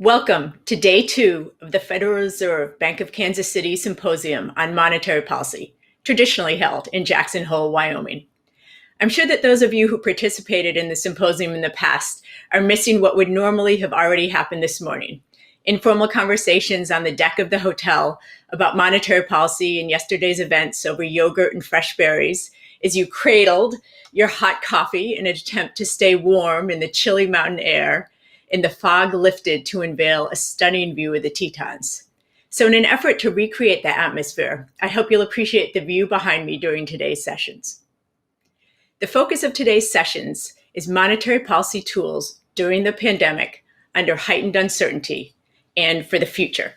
Welcome to day 2 of the Federal Reserve Bank of Kansas City Symposium on Monetary Policy, traditionally held in Jackson Hole, Wyoming. I'm sure that those of you who participated in the symposium in the past are missing what would normally have already happened this morning. Informal conversations on the deck of the hotel about monetary policy and yesterday's events over yogurt and fresh berries as you cradled your hot coffee in an attempt to stay warm in the chilly mountain air, and the fog lifted to unveil a stunning view of the Tetons. So in an effort to recreate that atmosphere, I hope you'll appreciate the view behind me during today's sessions. The focus of today's sessions is monetary policy tools during the pandemic under heightened uncertainty and for the future.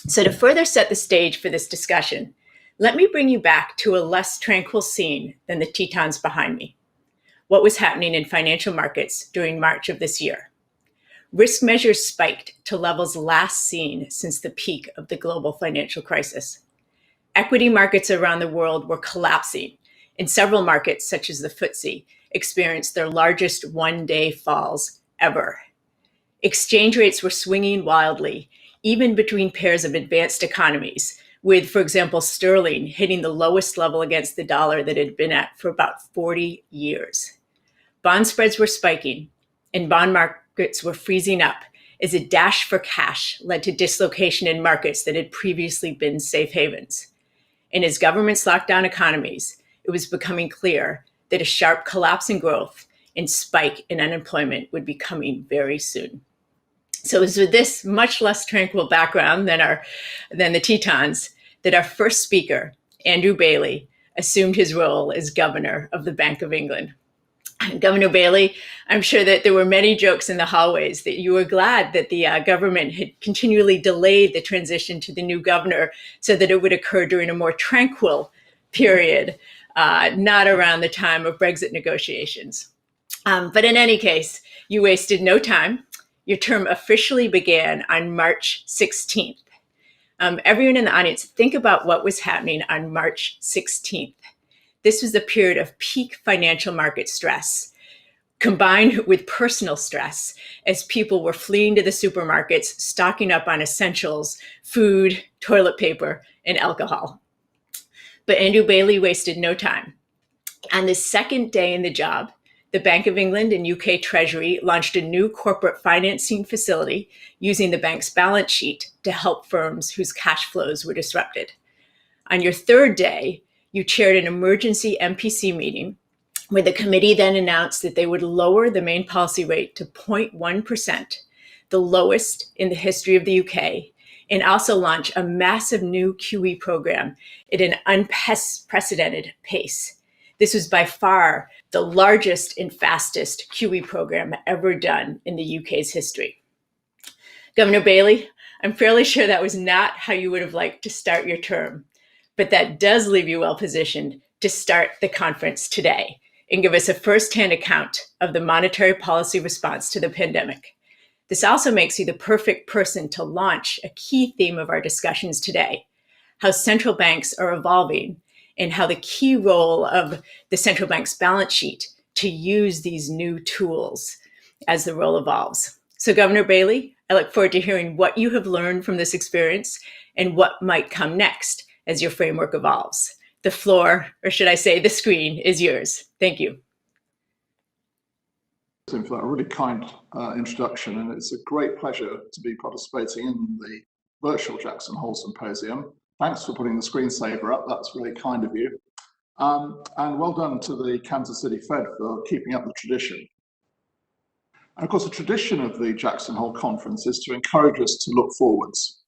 So to further set the stage for this discussion, let me bring you back to a less tranquil scene than the Tetons behind me. What was happening in financial markets during March of this year? Risk measures spiked to levels last seen since the peak of the global financial crisis. Equity markets around the world were collapsing, and several markets, such as the FTSE, experienced their largest one-day falls ever. Exchange rates were swinging wildly, even between pairs of advanced economies, with, for example, sterling hitting the lowest level against the dollar that it had been at for about 40 years. Bond spreads were spiking, and bond markets were freezing up as a dash for cash led to dislocation in markets that had previously been safe havens. And as governments locked down economies, it was becoming clear that a sharp collapse in growth and spike in unemployment would be coming very soon. So it was with this much less tranquil background than the Tetons that our first speaker, Andrew Bailey, assumed his role as governor of the Bank of England. Governor Bailey, I'm sure that there were many jokes in the hallways that you were glad that the government had continually delayed the transition to the new governor so that it would occur during a more tranquil period, not around the time of Brexit negotiations. But in any case, you wasted no time. Your term officially began on March 16th. Everyone in the audience, think about what was happening on March 16th. This was a period of peak financial market stress, combined with personal stress, as people were fleeing to the supermarkets, stocking up on essentials, food, toilet paper, and alcohol. But Andrew Bailey wasted no time. On the second day in the job, the Bank of England and UK Treasury launched a new corporate financing facility using the bank's balance sheet to help firms whose cash flows were disrupted. On your third day, you chaired an emergency MPC meeting where the committee then announced that they would lower the main policy rate to 0.1%, the lowest in the history of the UK, and also launch a massive new QE program at an unprecedented pace. This was by far the largest and fastest QE program ever done in the UK's history. Governor Bailey, I'm fairly sure that was not how you would have liked to start your term, but that does leave you well positioned to start the conference today and give us a firsthand account of the monetary policy response to the pandemic. This also makes you the perfect person to launch a key theme of our discussions today, how central banks are evolving and how the key role of the central bank's balance sheet to use these new tools as the role evolves. So Governor Bailey, I look forward to hearing what you have learned from this experience and what might come next as your framework evolves. The floor, or should I say the screen, is yours. Thank you. For that a really kind introduction, and it's a great pleasure to be participating in the virtual Jackson Hole Symposium. Thanks for putting the screensaver up, that's really kind of you. And well done to the Kansas City Fed for keeping up the tradition. And of course, the tradition of the Jackson Hole Conference is to encourage us to look forwards.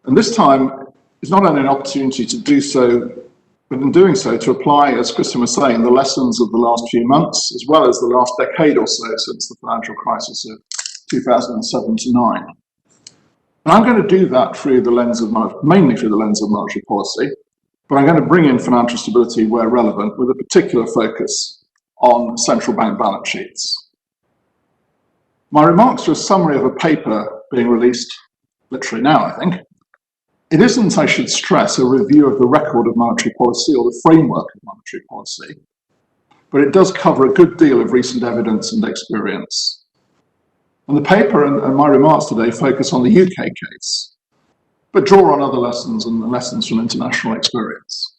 And this time, it's not only an opportunity to do so, but in doing so, to apply, as Kristen was saying, the lessons of the last few months, as well as the last decade or so since the financial crisis of 2007 to 9. And I'm going to do that through the lens of, mainly through the lens of monetary policy, but I'm going to bring in financial stability where relevant, with a particular focus on central bank balance sheets. My remarks are a summary of a paper being released literally now, I think. It isn't, I should stress, a review of the record of monetary policy or the framework of monetary policy, but it does cover a good deal of recent evidence and experience. And the paper and my remarks today focus on the UK case, but draw on other lessons and lessons from international experience.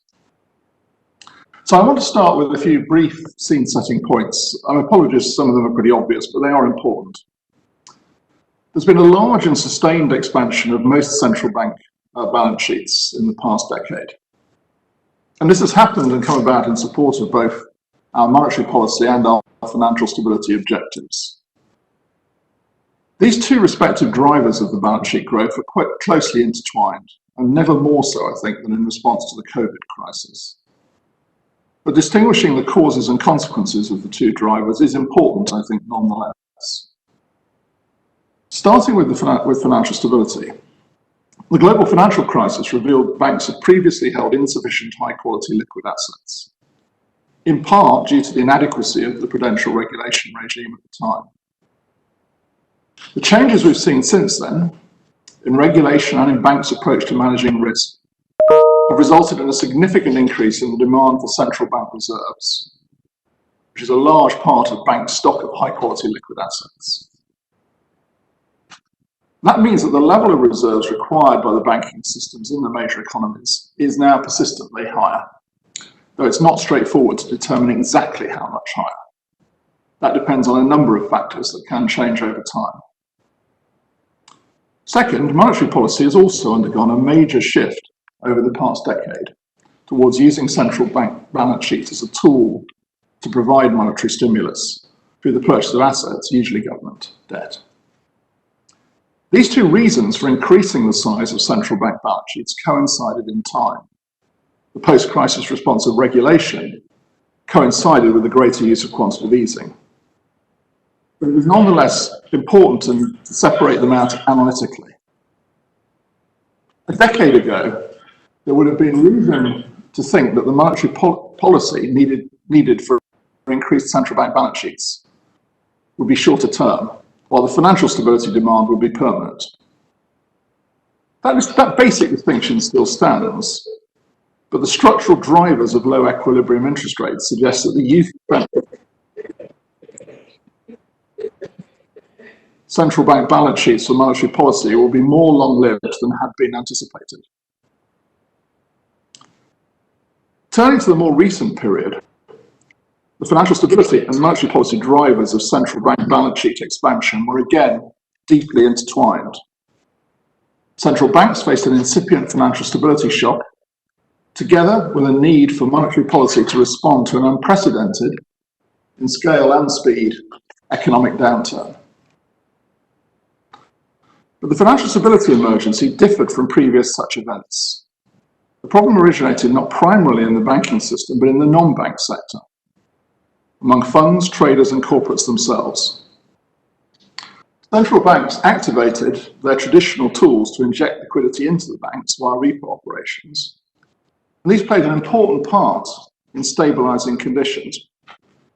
So I want to start with a few brief scene-setting points. I apologize, some of them are pretty obvious, but they are important. There's been a large and sustained expansion of most central bank balance sheets in the past decade. And this has happened and come about in support of both our monetary policy and our financial stability objectives. These two respective drivers of the balance sheet growth are quite closely intertwined, and never more so, I think, than in response to the COVID crisis. But distinguishing the causes and consequences of the two drivers is important, I think, nonetheless. Starting with financial stability, the global financial crisis revealed banks had previously held insufficient high-quality liquid assets, in part due to the inadequacy of the prudential regulation regime at the time. The changes we've seen since then, in regulation and in banks' approach to managing risk, have resulted in a significant increase in the demand for central bank reserves, which is a large part of banks' stock of high-quality liquid assets. That means that the level of reserves required by the banking systems in the major economies is now persistently higher, though it's not straightforward to determine exactly how much higher. That depends on a number of factors that can change over time. Second, monetary policy has also undergone a major shift over the past decade towards using central bank balance sheets as a tool to provide monetary stimulus through the purchase of assets, usually government debt. These two reasons for increasing the size of central bank balance sheets coincided in time. The post-crisis response of regulation coincided with the greater use of quantitative easing. But it was nonetheless important to separate them out analytically. A decade ago, there would have been reason to think that the monetary policy needed for increased central bank balance sheets would be shorter term, while the financial stability demand would be permanent. That basic distinction still stands, but the structural drivers of low equilibrium interest rates suggest that the use of central bank balance sheets for monetary policy will be more long-lived than had been anticipated. Turning to the more recent period, the financial stability and monetary policy drivers of central bank balance sheet expansion were again deeply intertwined. Central banks faced an incipient financial stability shock, together with a need for monetary policy to respond to an unprecedented, in scale and speed, economic downturn. But the financial stability emergency differed from previous such events. The problem originated not primarily in the banking system, but in the non-bank sector, among funds, traders, and corporates themselves. Central banks activated their traditional tools to inject liquidity into the banks via repo operations. And these played an important part in stabilizing conditions,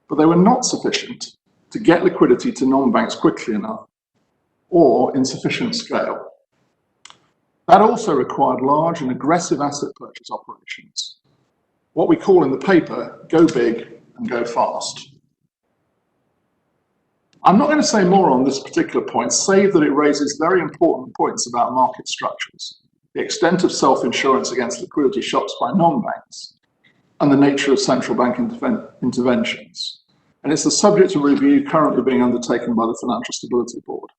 but they were not sufficient to get liquidity to non-banks quickly enough or in sufficient scale. That also required large and aggressive asset purchase operations, what we call in the paper, go big and go fast. I'm not going to say more on this particular point, save that it raises very important points about market structures, the extent of self-insurance against liquidity shocks by non-banks, and the nature of central bank interventions. And it's the subject of review currently being undertaken by the Financial Stability Board.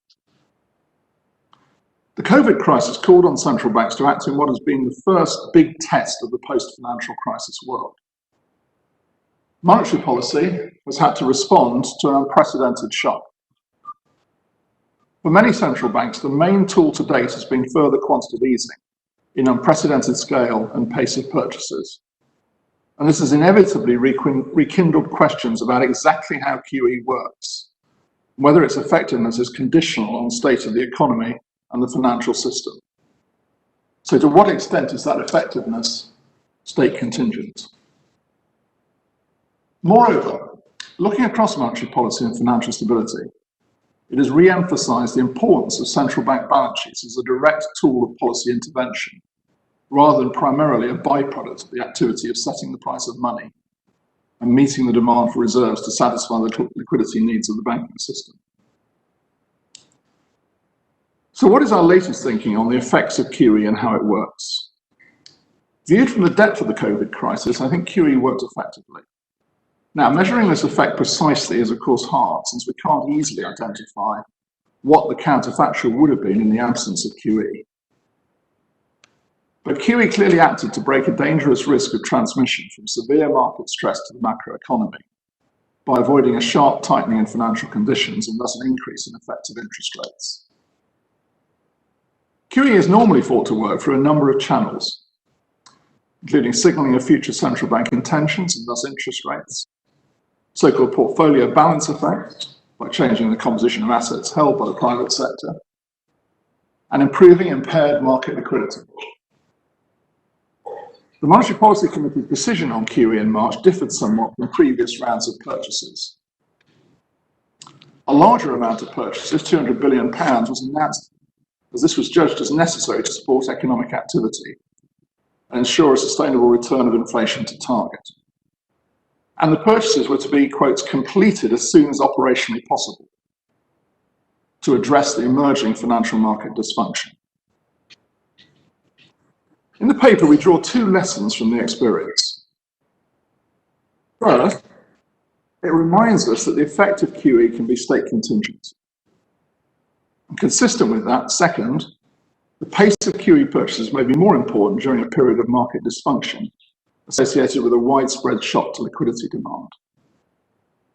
The COVID crisis called on central banks to act in what has been the first big test of the post-financial crisis world. Monetary policy has had to respond to an unprecedented shock. For many central banks, the main tool to date has been further quantitative easing in unprecedented scale and pace of purchases. And this has inevitably rekindled questions about exactly how QE works, whether its effectiveness is conditional on the state of the economy and the financial system. So to what extent is that effectiveness state contingent? Moreover, looking across monetary policy and financial stability, it has re-emphasized the importance of central bank balance sheets as a direct tool of policy intervention, rather than primarily a byproduct of the activity of setting the price of money and meeting the demand for reserves to satisfy the liquidity needs of the banking system. So what is our latest thinking on the effects of QE and how it works? Viewed from the depth of the COVID crisis, I think QE worked effectively. Now, measuring this effect precisely is of course hard, since we can't easily identify what the counterfactual would have been in the absence of QE. But QE clearly acted to break a dangerous risk of transmission from severe market stress to the macroeconomy by avoiding a sharp tightening in financial conditions and thus an increase in effective interest rates. QE is normally thought to work through a number of channels, including signalling of future central bank intentions and thus interest rates, so-called portfolio balance effect by changing the composition of assets held by the private sector, and improving impaired market liquidity. The Monetary Policy Committee's decision on QE in March differed somewhat from previous rounds of purchases. A larger amount of purchases, £200 billion, was announced as this was judged as necessary to support economic activity and ensure a sustainable return of inflation to target. And the purchases were to be, quotes, completed as soon as operationally possible to address the emerging financial market dysfunction. In the paper, we draw two lessons from the experience. First, it reminds us that the effect of QE can be state contingent. And consistent with that, second, the pace of QE purchases may be more important during a period of market dysfunction associated with a widespread shock to liquidity demand.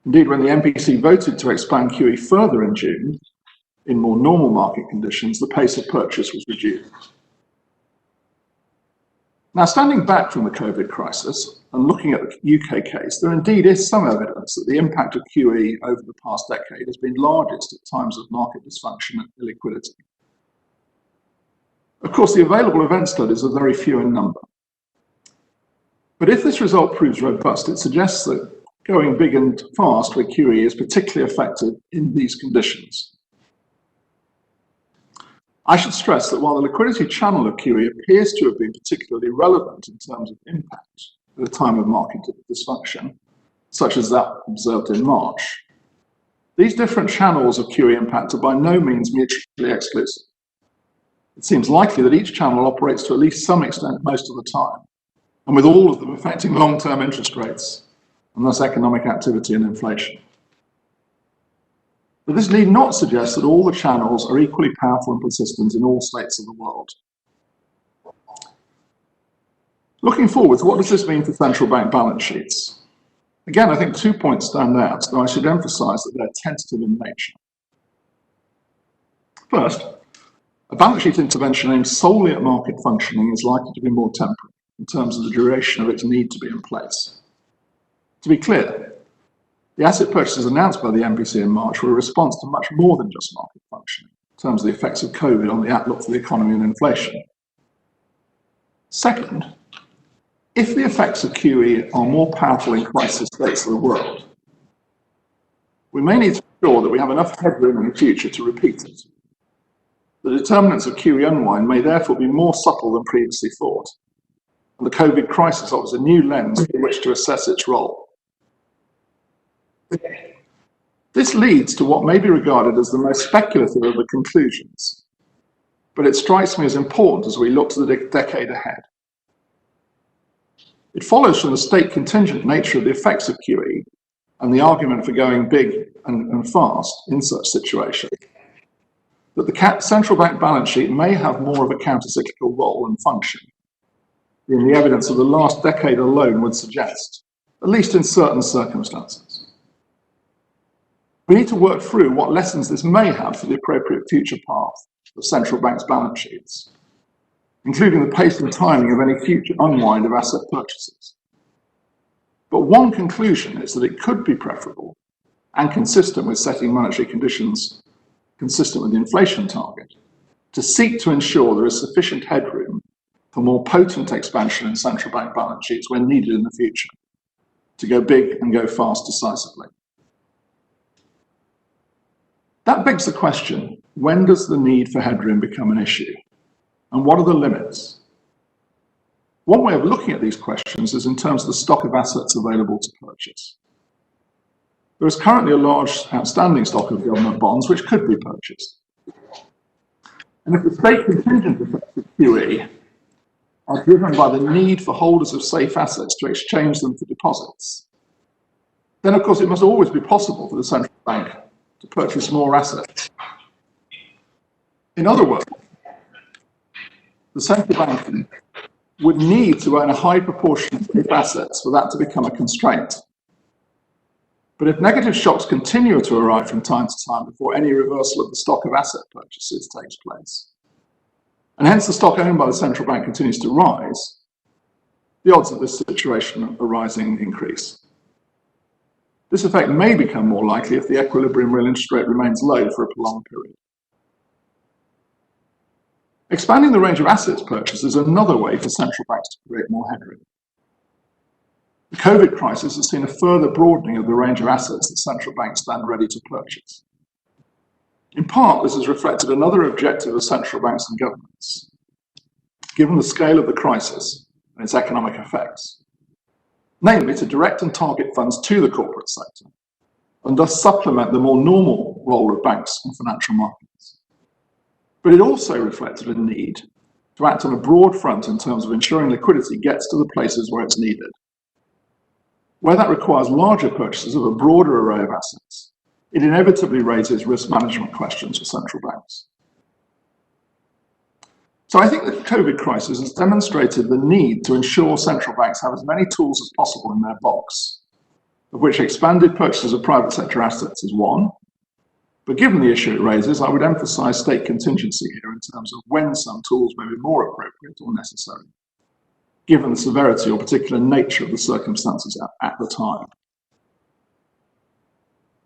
Indeed, when the MPC voted to expand QE further in June, in more normal market conditions, the pace of purchase was reduced. Now, standing back from the COVID crisis and looking at the UK case, there indeed is some evidence that the impact of QE over the past decade has been largest at times of market dysfunction and illiquidity. Of course, the available event studies are very few in number. But if this result proves robust, it suggests that going big and fast with QE is particularly effective in these conditions. I should stress that while the liquidity channel of QE appears to have been particularly relevant in terms of impact at a time of market dysfunction, such as that observed in March, these different channels of QE impact are by no means mutually exclusive. It seems likely that each channel operates to at least some extent most of the time, and with all of them affecting long-term interest rates and thus economic activity and inflation. But this need not suggest that all the channels are equally powerful and persistent in all states of the world. Looking forward, what does this mean for central bank balance sheets? Again, I think 2 points stand out, though I should emphasize that they're tentative in nature. First, a balance sheet intervention aimed solely at market functioning is likely to be more temporary in terms of the duration of its need to be in place. To be clear, the asset purchases announced by the MPC in March were a response to much more than just market functioning, in terms of the effects of COVID on the outlook for the economy and inflation. Second, if the effects of QE are more powerful in crisis states of the world, we may need to ensure that we have enough headroom in the future to repeat it. The determinants of QE unwind may therefore be more subtle than previously thought, and the COVID crisis offers a new lens in which to assess its role. This leads to what may be regarded as the most speculative of the conclusions, but it strikes me as important as we look to the decade ahead. It follows from the state contingent nature of the effects of QE and the argument for going big and fast in such situations, that the central bank balance sheet may have more of a countercyclical role and function than the evidence of the last decade alone would suggest, at least in certain circumstances. We need to work through what lessons this may have for the appropriate future path of central banks' balance sheets, including the pace and timing of any future unwind of asset purchases. But one conclusion is that it could be preferable and consistent with setting monetary conditions consistent with the inflation target, to seek to ensure there is sufficient headroom for more potent expansion in central bank balance sheets when needed in the future, to go big and go fast decisively. That begs the question, when does the need for headroom become an issue? And what are the limits? One way of looking at these questions is in terms of the stock of assets available to purchase. There is currently a large outstanding stock of government bonds which could be purchased. And if the state contingent effects of QE are driven by the need for holders of safe assets to exchange them for deposits, then of course it must always be possible for the central bank to purchase more assets. In other words, the central bank would need to own a high proportion of safe assets for that to become a constraint. But if negative shocks continue to arrive from time to time before any reversal of the stock of asset purchases takes place, and hence the stock owned by the central bank continues to rise, the odds of this situation arising increase. This effect may become more likely if the equilibrium real interest rate remains low for a prolonged period. Expanding the range of assets purchased is another way for central banks to create more headroom. The COVID crisis has seen a further broadening of the range of assets that central banks stand ready to purchase. In part, this has reflected another objective of central banks and governments, given the scale of the crisis and its economic effects, namely to direct and target funds to the corporate sector and thus supplement the more normal role of banks in financial markets. But it also reflected a need to act on a broad front in terms of ensuring liquidity gets to the places where it's needed. Where that requires larger purchases of a broader array of assets, it inevitably raises risk management questions for central banks. So I think the COVID crisis has demonstrated the need to ensure central banks have as many tools as possible in their box, of which expanded purchases of private sector assets is one. But given the issue it raises, I would emphasize state contingency here in terms of when some tools may be more appropriate or necessary, given the severity or particular nature of the circumstances at the time.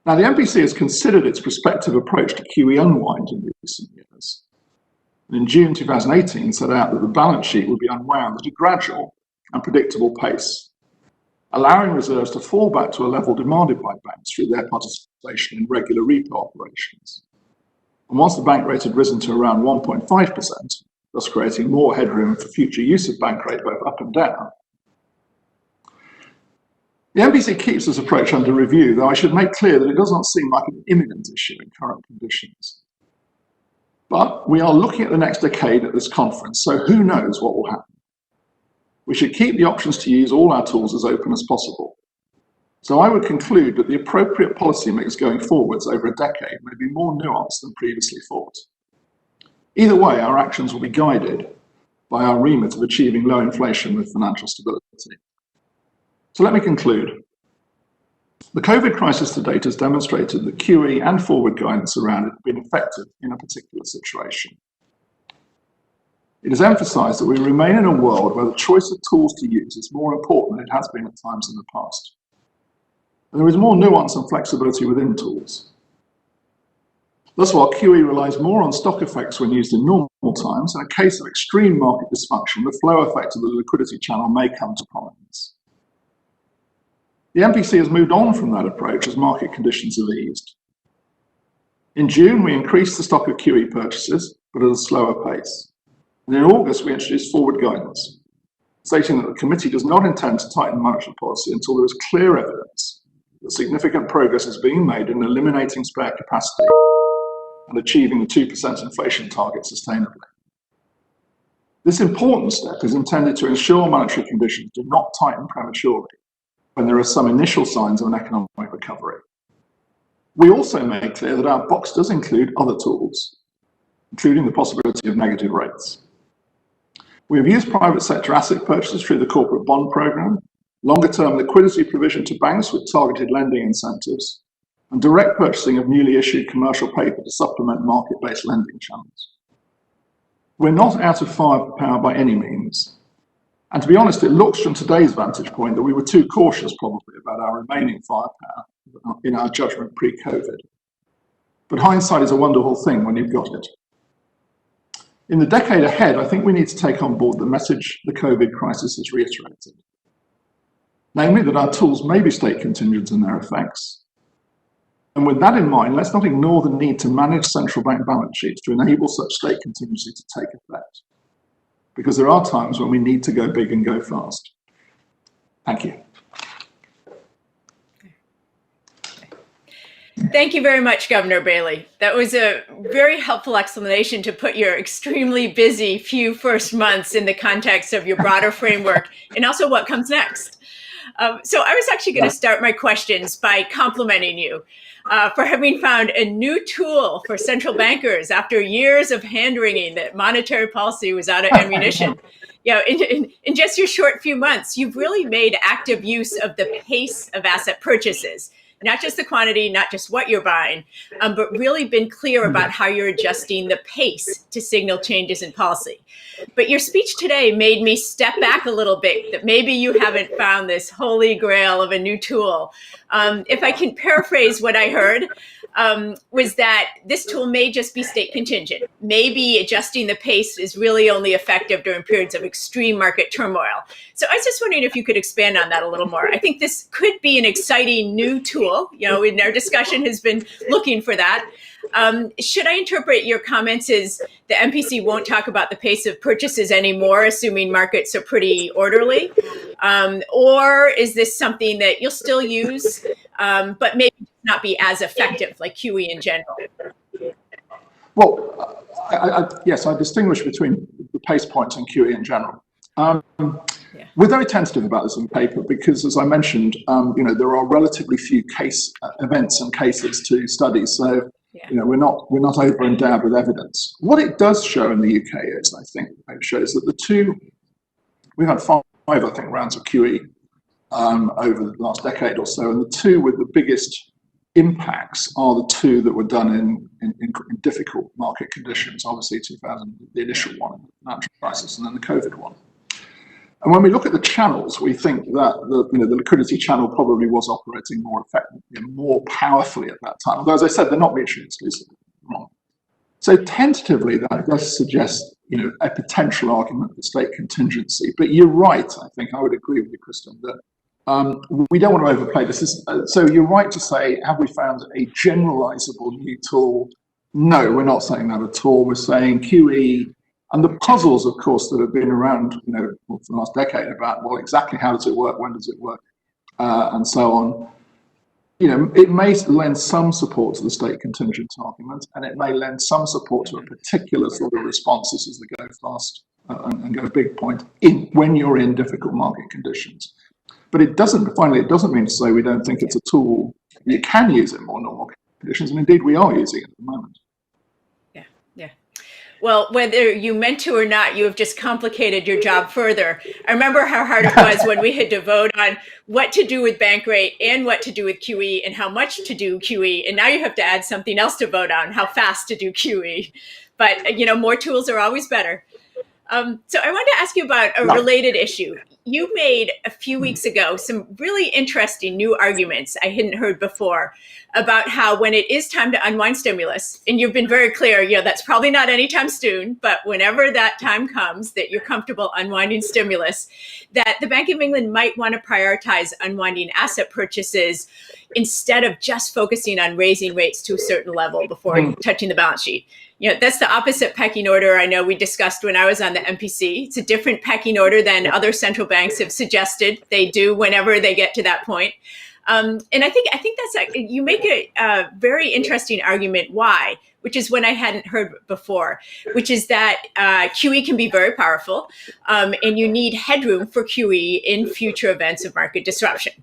Now, the MPC has considered its prospective approach to QE unwind in recent years. And in June 2018, set out that the balance sheet would be unwound at a gradual and predictable pace, allowing reserves to fall back to a level demanded by banks through their participation in regular repo operations. And once the bank rate had risen to around 1.5%, thus creating more headroom for future use of bank rate both up and down, the MPC keeps this approach under review, though I should make clear that it does not seem like an imminent issue in current conditions. But we are looking at the next decade at this conference, so who knows what will happen. We should keep the options to use all our tools as open as possible. So I would conclude that the appropriate policy mix going forwards over a decade may be more nuanced than previously thought. Either way, our actions will be guided by our remit of achieving low inflation with financial stability. So let me conclude. The COVID crisis to date has demonstrated that QE and forward guidance around it have been effective in a particular situation. It has emphasized that we remain in a world where the choice of tools to use is more important than it has been at times in the past. And there is more nuance and flexibility within tools. Thus, while QE relies more on stock effects when used in normal times, in a case of extreme market dysfunction, the flow effect of the liquidity channel may come to prominence. The MPC has moved on from that approach as market conditions have eased. In June, we increased the stock of QE purchases, but at a slower pace. And in August, we introduced forward guidance, stating that the committee does not intend to tighten monetary policy until there is clear evidence that significant progress is being made in eliminating spare capacity and achieving the 2% inflation target sustainably. This important step is intended to ensure monetary conditions do not tighten prematurely when there are some initial signs of an economic recovery. We also made clear that our box does include other tools, including the possibility of negative rates. We have used private sector asset purchases through the corporate bond program, longer-term liquidity provision to banks with targeted lending incentives, and direct purchasing of newly issued commercial paper to supplement market-based lending channels. We're not out of firepower by any means. And to be honest, it looks from today's vantage point that we were too cautious probably about our remaining firepower in our judgment pre-COVID. But hindsight is a wonderful thing when you've got it. In the decade ahead, I think we need to take on board the message the COVID crisis has reiterated. Namely, that our tools may be state contingent in their effects. And with that in mind, let's not ignore the need to manage central bank balance sheets to enable such state contingency to take effect. Because there are times when we need to go big and go fast. Thank you. Thank you very much, Governor Bailey. That was a very helpful explanation to put your extremely busy few first months in the context of your broader framework and also what comes next. So I was actually going to start my questions by complimenting you for having found a new tool for central bankers after years of hand-wringing that monetary policy was out of ammunition. In just your short few months, you've really made active use of the pace of asset purchases. Not just the quantity, not just what you're buying, but really been clear about how you're adjusting the pace to signal changes in policy. But your speech today made me step back a little bit, that maybe you haven't found this holy grail of a new tool. If I can paraphrase what I heard, was that this tool may just be state contingent. Maybe adjusting the pace is really only effective during periods of extreme market turmoil. So I was just wondering if you could expand on that a little more. I think this could be an exciting new tool. In our discussion has been looking for that. Should I interpret your comments as the MPC won't talk about the pace of purchases anymore, assuming markets are pretty orderly? Or is this something that you'll still use, but maybe not be as effective like QE in general? Well, yes, I distinguish between the pace points and QE in general. We're very tentative about this in paper because, as I mentioned, there are relatively few case events and cases to study. So, we're not over endowed with evidence. What it does show in the UK is, I think, it shows that we've had five, I think, rounds of QE over the last decade or so, and the two with the biggest impacts are the two that were done in difficult market conditions. Obviously, 2000, the initial one, the financial crisis, and then the COVID one. And when we look at the channels, we think that the liquidity channel probably was operating more effectively, more powerfully at that time. Although, as I said, they're not mutually exclusive. So tentatively, that does suggest a potential argument for state contingency. But you're right. I think I would agree with you, Kristen, that we don't want to overplay this. So you're right to say, have we found a generalizable new tool? No, we're not saying that at all. We're saying QE. And the puzzles, of course, that have been around, for the last decade about, well, exactly how does it work, when does it work, and so on. It may lend some support to the state contingent argument, and it may lend some support to a particular sort of responses as they go fast and go big point when you're in difficult market conditions. But it doesn't mean to say we don't think it's a tool you can use in more normal conditions, and indeed we are using it at the moment. Well, whether you meant to or not, you have just complicated your job further. I remember how hard it was when we had to vote on what to do with bank rate and what to do with QE and how much to do QE. And now you have to add something else to vote on, how fast to do QE. But, more tools are always better. So I wanted to ask you about a related issue. You made a few weeks ago some really interesting new arguments I hadn't heard before about how when it is time to unwind stimulus, and you've been very clear, that's probably not anytime soon, but whenever that time comes that you're comfortable unwinding stimulus, that the Bank of England might want to prioritize unwinding asset purchases instead of just focusing on raising rates to a certain level before touching the balance sheet. That's the opposite pecking order I know we discussed when I was on the MPC. It's a different pecking order than other central banks have suggested they do whenever they get to that point. And I think that's you make a very interesting argument why, which is one I hadn't heard before, which is that QE can be very powerful, and you need headroom for QE in future events of market disruption.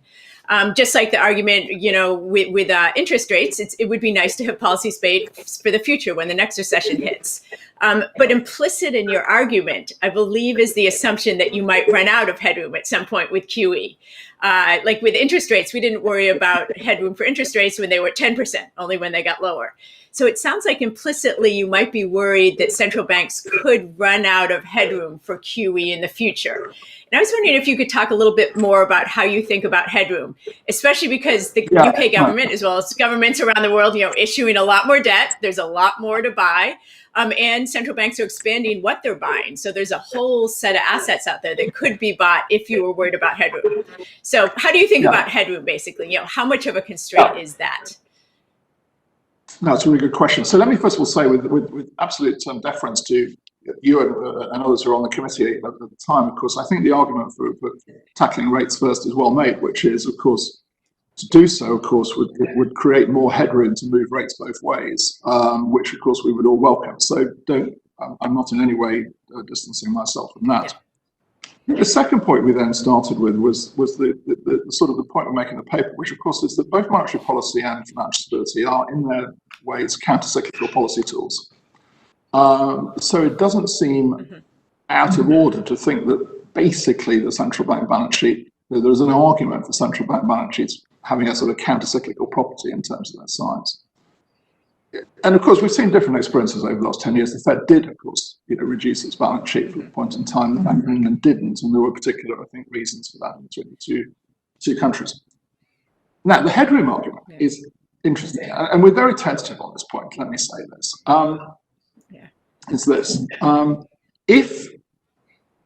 Just like the argument, with interest rates, it would be nice to have policy space for the future when the next recession hits. But implicit in your argument, I believe, is the assumption that you might run out of headroom at some point with QE. Like with interest rates, we didn't worry about headroom for interest rates when they were 10%, only when they got lower. So it sounds like implicitly you might be worried that central banks could run out of headroom for QE in the future. And I was wondering if you could talk a little bit more about how you think about headroom, especially because the UK government, as well as governments around the world, issuing a lot more debt. There's a lot more to buy. And central banks are expanding what they're buying. So there's a whole set of assets out there that could be bought if you were worried about headroom. So how do you think about headroom, basically? How much of a constraint is that? No, it's a really good question. So let me first of all say, with absolute deference to you and others who are on the committee at the time, of course, I think the argument for tackling rates first is well made, which is, of course, To do so, of course, would create more headroom to move rates both ways, which, of course, we would all welcome. So I'm not in any way distancing myself from that. Yeah. The second point we then started with was the sort of the point we're making in the paper, which, of course, is that both monetary policy and financial stability are, in their ways, counter-cyclical policy tools. So it doesn't seem out of order to think that basically the central bank balance sheet, there's an argument for central bank balance sheets having a sort of counter-cyclical property in terms of their size. And of course, we've seen different experiences over the last 10 years. The Fed did, of course, reduce its balance sheet for a point in time. The Bank of England didn't, and there were particular, I think, reasons for that between the two countries. Now, the headroom argument is interesting, and we're very tentative on this point. Let me say this: is this if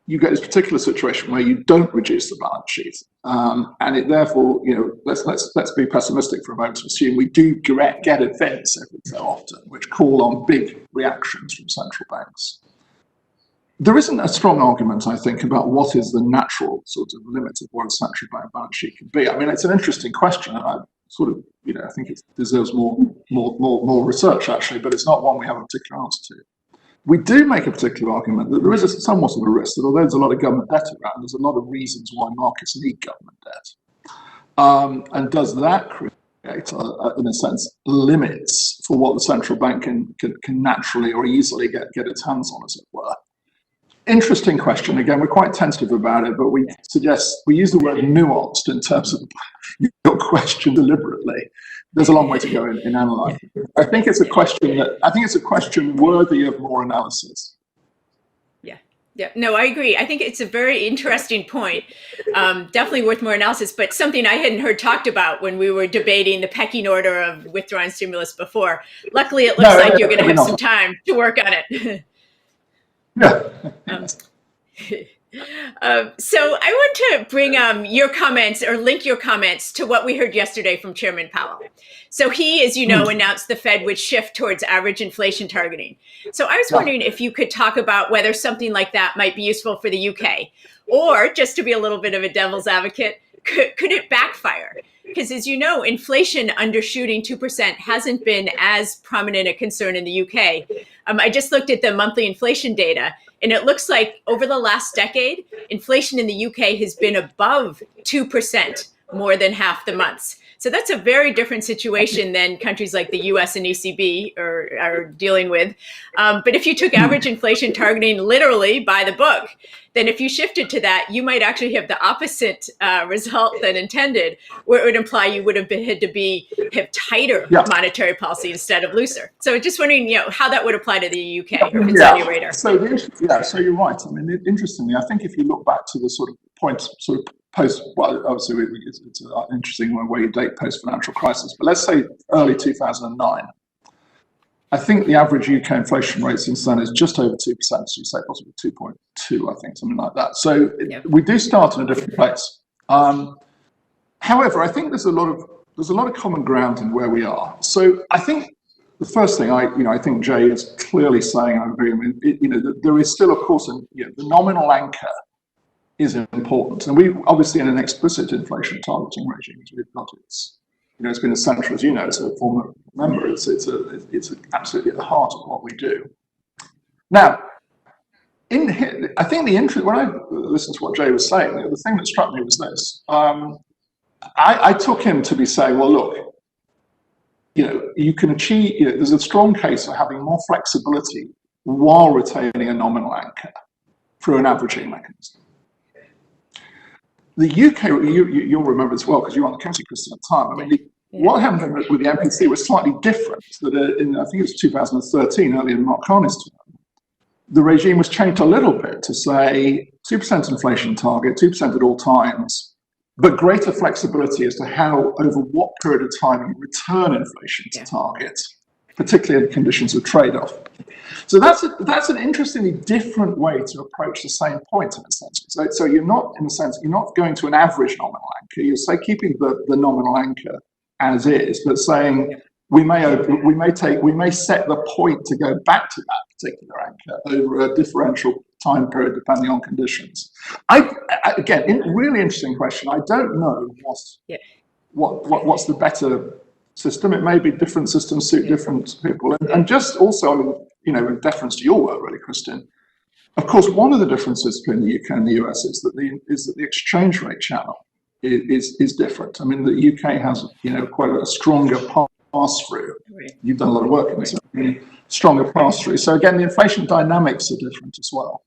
you get this particular situation where you don't reduce the balance sheet, and it therefore, let's be pessimistic for a moment to assume we do get events every so often which call on big reactions from central banks. There isn't a strong argument, I think, about what is the natural sort of limit of what a central bank balance sheet can be. I mean, it's an interesting question, and I sort of, I think it deserves more research actually, but it's not one we have a particular answer to. We do make a particular argument that there is somewhat of a risk that although there's a lot of government debt around, there's a lot of reasons why markets need government debt. And does that create, in a sense, limits for what the central bank can naturally or easily get its hands on, as it were? Interesting question. Again, we're quite tentative about it, but we use the word nuanced in terms of your question deliberately. There's a long way to go in analysing. I think it's a question worthy of more analysis. Yeah, no, I agree. I think it's a very interesting point. Definitely worth more analysis, but something I hadn't heard talked about when we were debating the pecking order of withdrawing stimulus before. Luckily, it looks like you're going to have some time to work on it. So I want to bring your comments or link your comments to what we heard yesterday from Chairman Powell. So he, as you know, announced the Fed would shift towards average inflation targeting. So I was wondering if you could talk about whether something like that might be useful for the UK, or just to be a little bit of a devil's advocate, could it backfire? Because as you know, inflation undershooting 2% hasn't been as prominent a concern in the UK. I just looked at the monthly inflation data, and it looks like over the last decade, inflation in the UK has been above 2% more than half the months. So that's a very different situation than countries like the US and ECB are dealing with. But if you took average inflation targeting literally by the book, then if you shifted to that, you might actually have the opposite result than intended, where it would imply you would have had to have tighter monetary policy instead of looser. So just wondering, how that would apply to the UK, or if it's on your radar. So you're right. I mean, interestingly, I think if you look back to the sort of point, sort of post, well, obviously it's an interesting way you date post-financial crisis, but let's say early 2009. I think the average UK inflation rate since then is just over 2%, so you say possibly 2.2, I think, something like that. So we do start in a different place. However, I think there's a lot of common ground in where we are. So I think the first thing I think Jay is clearly saying, I agree. I mean, there is still, of course, the nominal anchor is important, and we obviously in an explicit inflation targeting regime, we've got it's been essential, as you know, as a former member. It's absolutely at the heart of what we do. Now, I think when I listened to what Jay was saying, the thing that struck me was this. I took him to be saying, well, look, you can achieve. There's a strong case for having more flexibility while retaining a nominal anchor through an averaging mechanism. The UK, you'll remember as well because you were on the committee, Chris, at the time. I mean, what happened with the MPC was slightly different. That I think it was 2013, early in Mark Carney's term, the regime was changed a little bit to say 2% inflation target, 2% at all times, but greater flexibility as to how, over what period of time you return inflation to target, particularly in conditions of trade-off. So that's an interestingly different way to approach the same point in a sense. So you're not, in a sense, you're not going to an average nominal anchor. You're keeping the nominal anchor as is, but saying we may set the point to go back to that particular anchor over a differential time period depending on conditions. Again, really interesting question. I don't know what's the better system. It may be different systems suit different people. And just also, I mean, you know, in deference to your work, really, Kristin, of course, one of the differences between the UK and the US is that the exchange rate channel is different. I mean, the UK has, you know, quite a stronger pass-through. You've done a lot of work in this, stronger pass-through. So again, the inflation dynamics are different as well.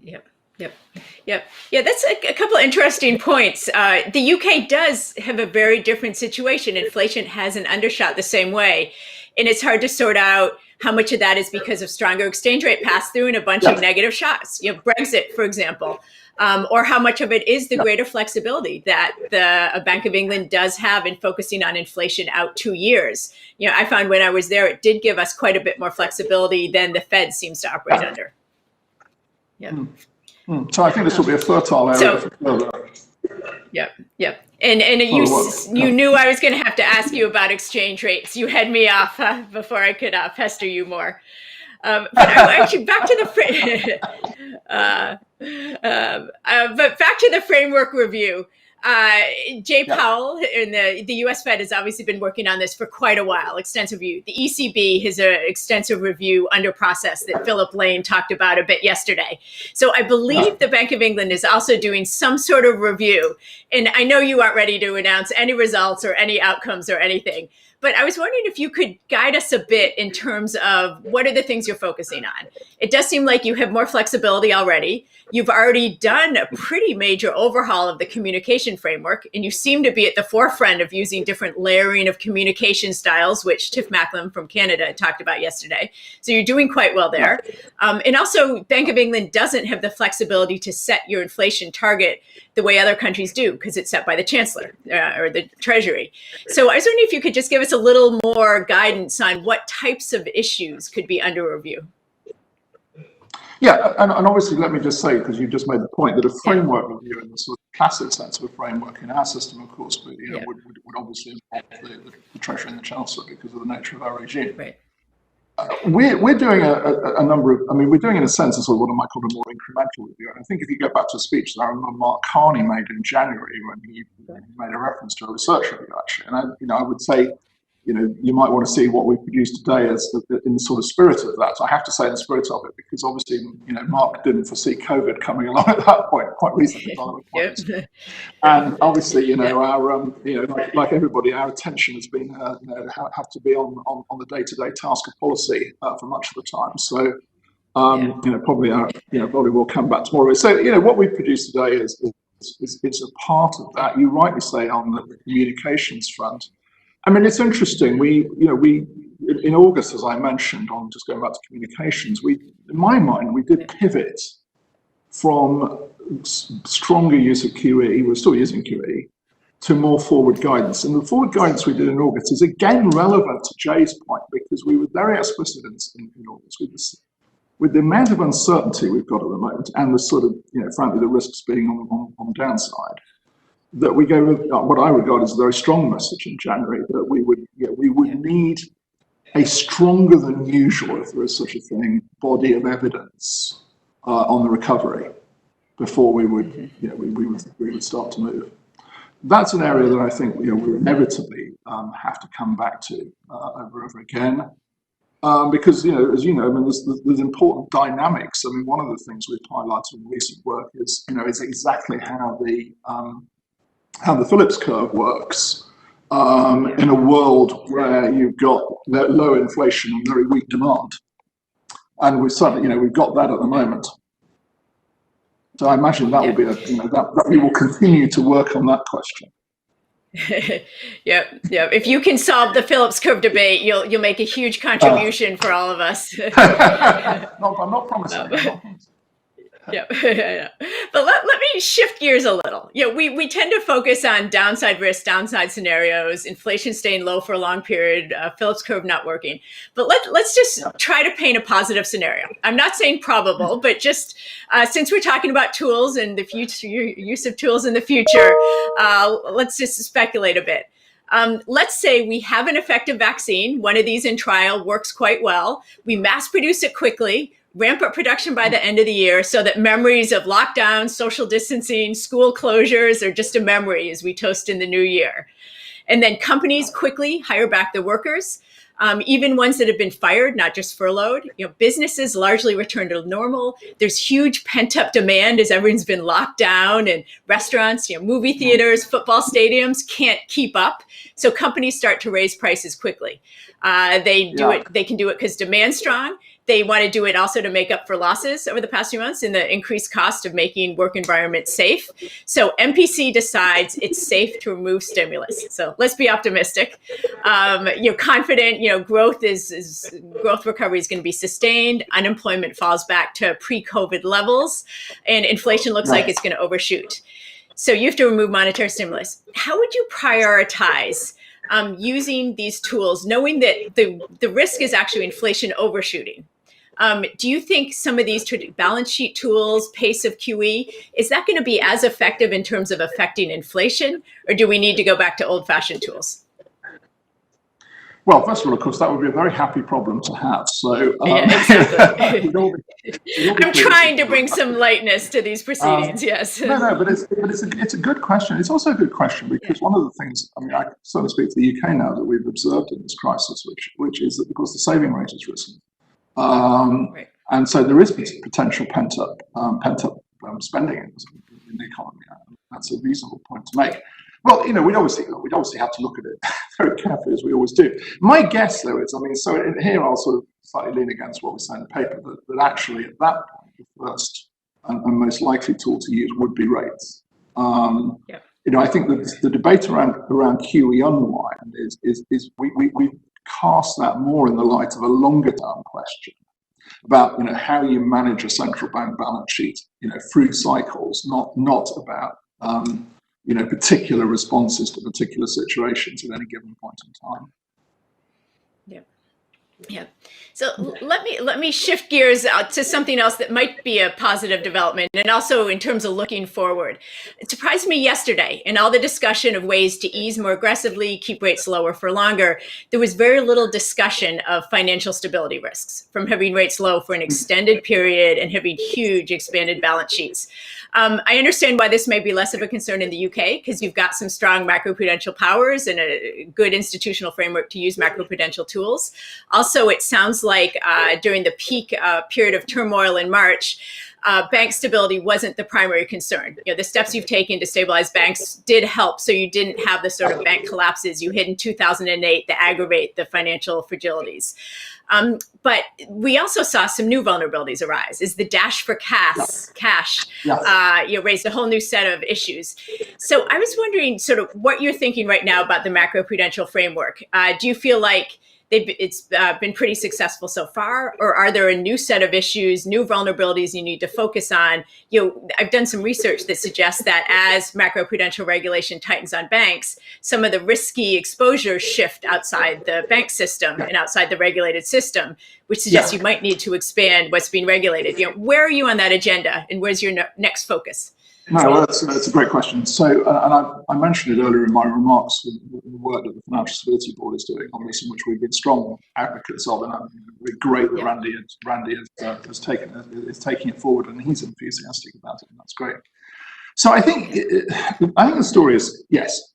Yeah, that's a couple of interesting points. The UK does have a very different situation. Inflation hasn't undershot the same way. And it's hard to sort out how much of that is because of stronger exchange rate pass-through and a bunch of negative shocks. You know, Brexit, for example. Or how much of it is the greater flexibility that the Bank of England does have in focusing on inflation out 2 years. You know, I found when I was there, it did give us quite a bit more flexibility than the Fed seems to operate under. So I think this will be a fertile area for further. And you knew I was going to have to ask you about exchange rates. You had me off before I could pester you more. But actually, back to the framework review. Jay Powell in the U.S. Fed has obviously been working on this for quite a while, extensive review. The ECB has an extensive review under process that Philip Lane talked about a bit yesterday. So I believe the Bank of England is also doing some sort of review. And I know you aren't ready to announce any results or any outcomes or anything, but I was wondering if you could guide us a bit in terms of what are the things you're focusing on. It does seem like you have more flexibility already. You've already done a pretty major overhaul of the communication framework, and you seem to be at the forefront of using different layering of communication styles, which Tiff Macklem from Canada talked about yesterday. So you're doing quite well there. And also, Bank of England doesn't have the flexibility to set your inflation target the way other countries do, because it's set by the Chancellor or the Treasury. So I was wondering if you could just give us a little more guidance on what types of issues could be under review. Yeah, and obviously, let me just say, because you just made the point, that a framework review in the sort of classic sense of a framework in our system, of course, would obviously involve the Treasury and the Chancellor because of the nature of our regime. Right. We're doing a number of, I mean, we're doing in a sense a sort of what I might call a more incremental review. And I think if you go back to a speech that I remember Mark Carney made in January when he made a reference to a research review, actually, and I would say, you know, you might want to see what we've produced today as in the sort of spirit of that. I have to say in the spirit of it, because obviously, you know, Mark didn't foresee COVID coming along at that point, quite recently. And obviously, you know, our, you know, like everybody, our attention has been, you know, have to be on the day-to-day task of policy for much of the time. So, you know, probably we'll come back tomorrow. So, you know, what we've produced today is a part of that. You rightly say on the communications front. I mean, it's interesting. We in August, as I mentioned, on just going back to communications, in my mind, we did pivot from stronger use of QE. We're still using QE to more forward guidance. And the forward guidance we did in August is again relevant to Jay's point, because we were very explicit in August with the amount of uncertainty we've got at the moment, and the sort of, you know, frankly, the risks being on the downside, that we go with what I regard as a very strong message in January, that we would need a stronger than usual, if there is such a thing, body of evidence on the recovery before we would, you know, we would start to move. That's an area that I think, you know, we inevitably have to come back to over and over again, because, you know, as you know, I mean, there's important dynamics. I mean, one of the things we've highlighted in recent work is, you know, is exactly how the Phillips curve works in a world where you've got low inflation and very weak demand, and we've certainly, you know, we've got that at the moment. So I imagine that will be that we will continue to work on that question. Yeah. If you can solve the Phillips curve debate, you'll make a huge contribution for all of us. I'm not promising. Yeah. But let me shift gears a little. You know, we tend to focus on downside risks, downside scenarios, inflation staying low for a long period, Phillips curve not working. But let's just try to paint a positive scenario. I'm not saying probable, but just since we're talking about tools and the future use of tools in the future, let's just speculate a bit. Let's say we have an effective vaccine. One of these in trial works quite well. We mass produce it quickly. ramp up production by the end of the year so that memories of lockdown, social distancing, school closures are just a memory as we toast in the new year. And then companies quickly hire back the workers, even ones that have been fired, not just furloughed. Businesses largely return to normal. There's huge pent-up demand as everyone's been locked down, and restaurants, movie theaters, football stadiums can't keep up. So companies start to raise prices quickly. They can do it because demand's strong. They want to do it also to make up for losses over the past few months in the increased cost of making work environments safe. So MPC decides it's safe to remove stimulus. So let's be optimistic. Confident, growth recovery is going to be sustained. Unemployment falls back to pre-COVID levels, and inflation looks like it's going to overshoot. So you have to remove monetary stimulus. How would you prioritize using these tools, knowing that the risk is actually inflation overshooting? Do you think some of these balance sheet tools, pace of QE, is that going to be as effective in terms of affecting inflation, or do we need to go back to old-fashioned tools? Well, first of all, of course, that would be a very happy problem to have. So, exactly. I'm trying to bring some lightness to these proceedings. Yes. But it's a good question. It's also a good question because one of the things, I sort of speak to the UK now, that we've observed in this crisis, which is that because the saving rate has risen, and so there is potential pent-up spending in the economy. That's a reasonable point to make. Well, we'd obviously have to look at it very carefully, as we always do. My guess, though, is, so here I'll sort of slightly lean against what we say in the paper, that actually at that point, the first and most likely tool to use would be rates. I think that the debate around QE unwind is we cast that more in the light of a longer term question about how you manage a central bank balance sheet through cycles, not about particular responses to particular situations at any given point in time. Yeah. So let me shift gears out to something else that might be a positive development, and also in terms of looking forward. It surprised me yesterday in all the discussion of ways to ease more aggressively, keep rates lower for longer. There was very little discussion of financial stability risks from having rates low for an extended period and having huge expanded balance sheets. I understand why this may be less of a concern in the UK, because you've got some strong macroprudential powers and a good institutional framework to use macroprudential tools. Also, it sounds like during the peak period of turmoil in March, bank stability wasn't the primary concern. The steps you've taken to stabilize banks did help, so you didn't have the sort of bank collapses you had in 2008 that aggravate the financial fragilities. But we also saw some new vulnerabilities arise as the dash for cash raised a whole new set of issues. So I was wondering sort of what you're thinking right now about the macroprudential framework. Do you feel like it's been pretty successful so far, or are there a new set of issues, new vulnerabilities you need to focus on? I've done some research that suggests that as macroprudential regulation tightens on banks, some of the risky exposures shift outside the bank system and outside the regulated system, which suggests you might need to expand what's being regulated. Where are you on that agenda, and where's your next focus? No, well, that's a great question. So, and I mentioned it earlier in my remarks, the work that the Financial Stability Board is doing on this, in which we've been strong advocates of, and we're great that Randy is taking it forward, and he's enthusiastic about it, and that's great. So I think the story is yes.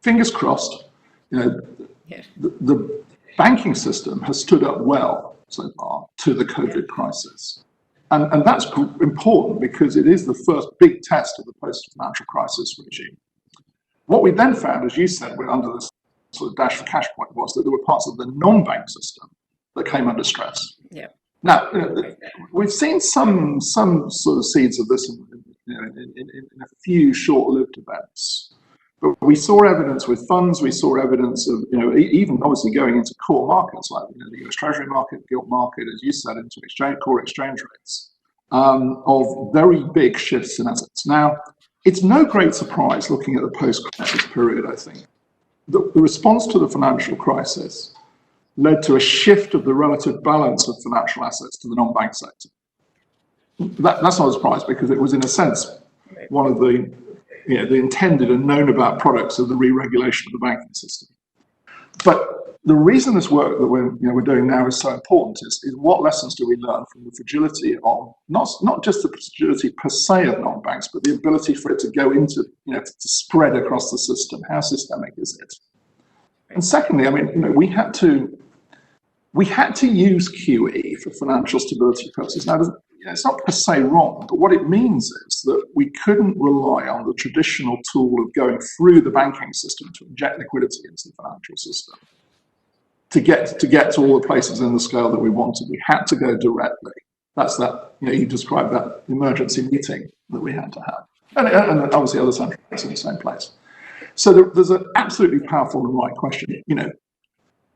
Fingers crossed. The banking system has stood up well so far to the COVID crisis. And that's important because it is the first big test of the post-financial crisis regime. What we then found, as you said, under this sort of dash for cash point, was that there were parts of the non-bank system that came under stress. Now, we've seen some sort of seeds of this in a few short-lived events. But we saw evidence with funds, we saw evidence of, even obviously going into core markets like the US Treasury market, gilt market, as you said, into core exchange rates, of very big shifts in assets. Now, it's no great surprise looking at the post-crisis period, I think, that the response to the financial crisis led to a shift of the relative balance of financial assets to the non-bank sector. That's not a surprise because it was, in a sense, one of the intended and known about products of the re-regulation of the banking system. But the reason this work that we're doing now is so important is what lessons do we learn from the fragility of not just the fragility per se of non-banks, but the ability for it to go into, to spread across the system. How systemic is it? And secondly, I mean, we had to use QE for financial stability purposes. Now, it's not per se wrong, but what it means is that we couldn't rely on the traditional tool of going through the banking system to inject liquidity into the financial system to get to all the places in the scale that we wanted. We had to go directly. That's that, you described that emergency meeting that we had to have. And obviously other central banks in the same place. So there's an absolutely powerful and right question.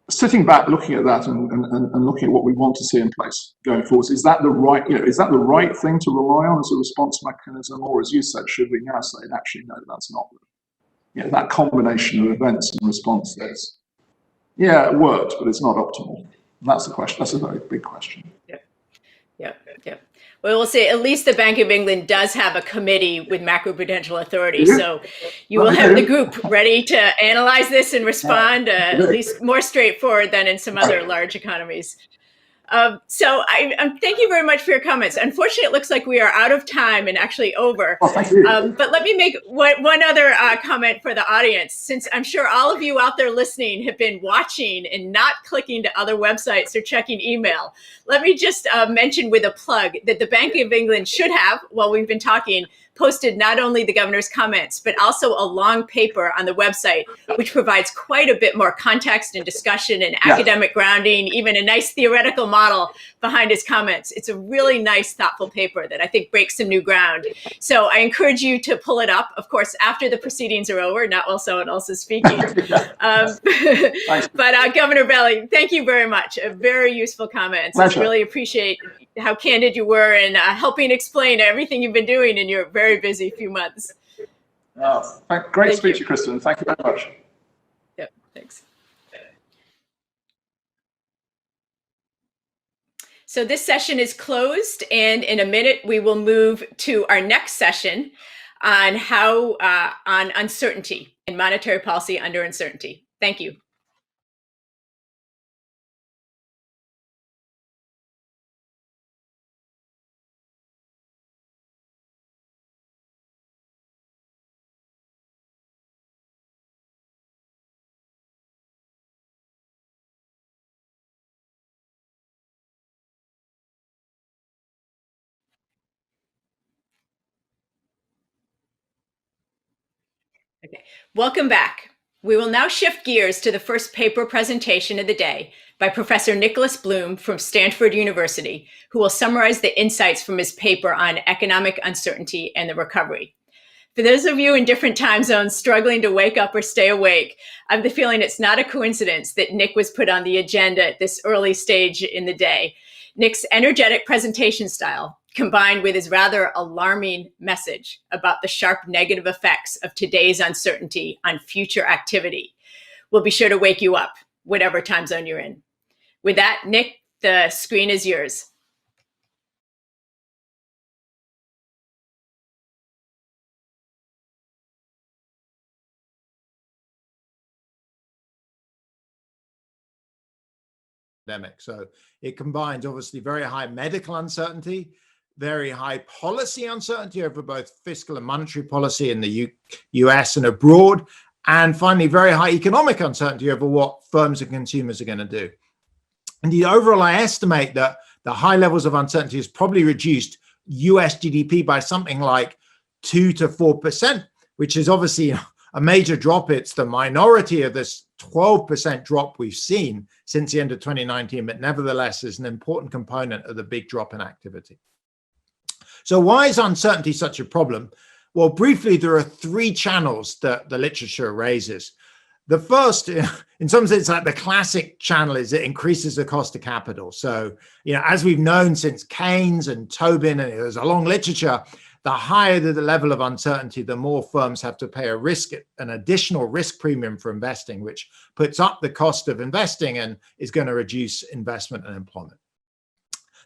Sitting back, looking at that and looking at what we want to see in place going forward, is that the right thing to rely on as a response mechanism, or as you said, should we now say, actually, no, that's not. That combination of events and responses. Yeah, it worked, but it's not optimal. And that's the question. That's a very big question. Yep. Well, we'll say at least the Bank of England does have a committee with macroprudential authority, so you will have the group ready to analyze this and respond, at least more straightforward than in some other large economies. So thank you very much for your comments. Unfortunately, it looks like we are out of time and actually over. Well, thank you. But let me make one other comment for the audience, since I'm sure all of you out there listening have been watching and not clicking to other websites or checking email. Let me just mention with a plug that the Bank of England should have, while we've been talking, posted not only the governor's comments, but also a long paper on the website, which provides quite a bit more context and discussion and academic grounding, even a nice theoretical model behind his comments. It's a really nice, thoughtful paper that I think breaks some new ground. So I encourage you to pull it up, of course, after the proceedings are over, not while someone else is speaking. But Governor Belli, thank you very much. Very useful comments. Pleasure. I really appreciate how candid you were in helping explain everything you've been doing in your very busy few months. Great to speak to you, Kristen. Thank you very much. Yep, thanks. So this session is closed, and in a minute we will move to our next session on on uncertainty and monetary policy under uncertainty. Thank you. Okay. Welcome back. We will now shift gears to the first paper presentation of the day by Professor Nicholas Bloom from Stanford University, who will summarize the insights from his paper on economic uncertainty and the recovery. For those of you in different time zones struggling to wake up or stay awake, I have the feeling it's not a coincidence that Nick was put on the agenda at this early stage in the day. Nick's energetic presentation style, combined with his rather alarming message about the sharp negative effects of today's uncertainty on future activity, will be sure to wake you up, whatever time zone you're in. With that, Nick, the screen is yours. So it combines obviously very high medical uncertainty, very high policy uncertainty over both fiscal and monetary policy in the US and abroad, and finally very high economic uncertainty over what firms and consumers are going to do. Indeed, overall, I estimate that the high levels of uncertainty has probably reduced US GDP by something like 2 to 4%, which is obviously a major drop. It's the minority of this 12% drop we've seen since the end of 2019, but nevertheless is an important component of the big drop in activity. So why is uncertainty such a problem? Well, briefly, there are three channels that the literature raises. The first, in some sense, like the classic channel, is it increases the cost of capital. So, as we've known since Keynes and Tobin, and there's a long literature, the higher the level of uncertainty, the more firms have to pay an additional risk premium for investing, which puts up the cost of investing and is going to reduce investment and employment.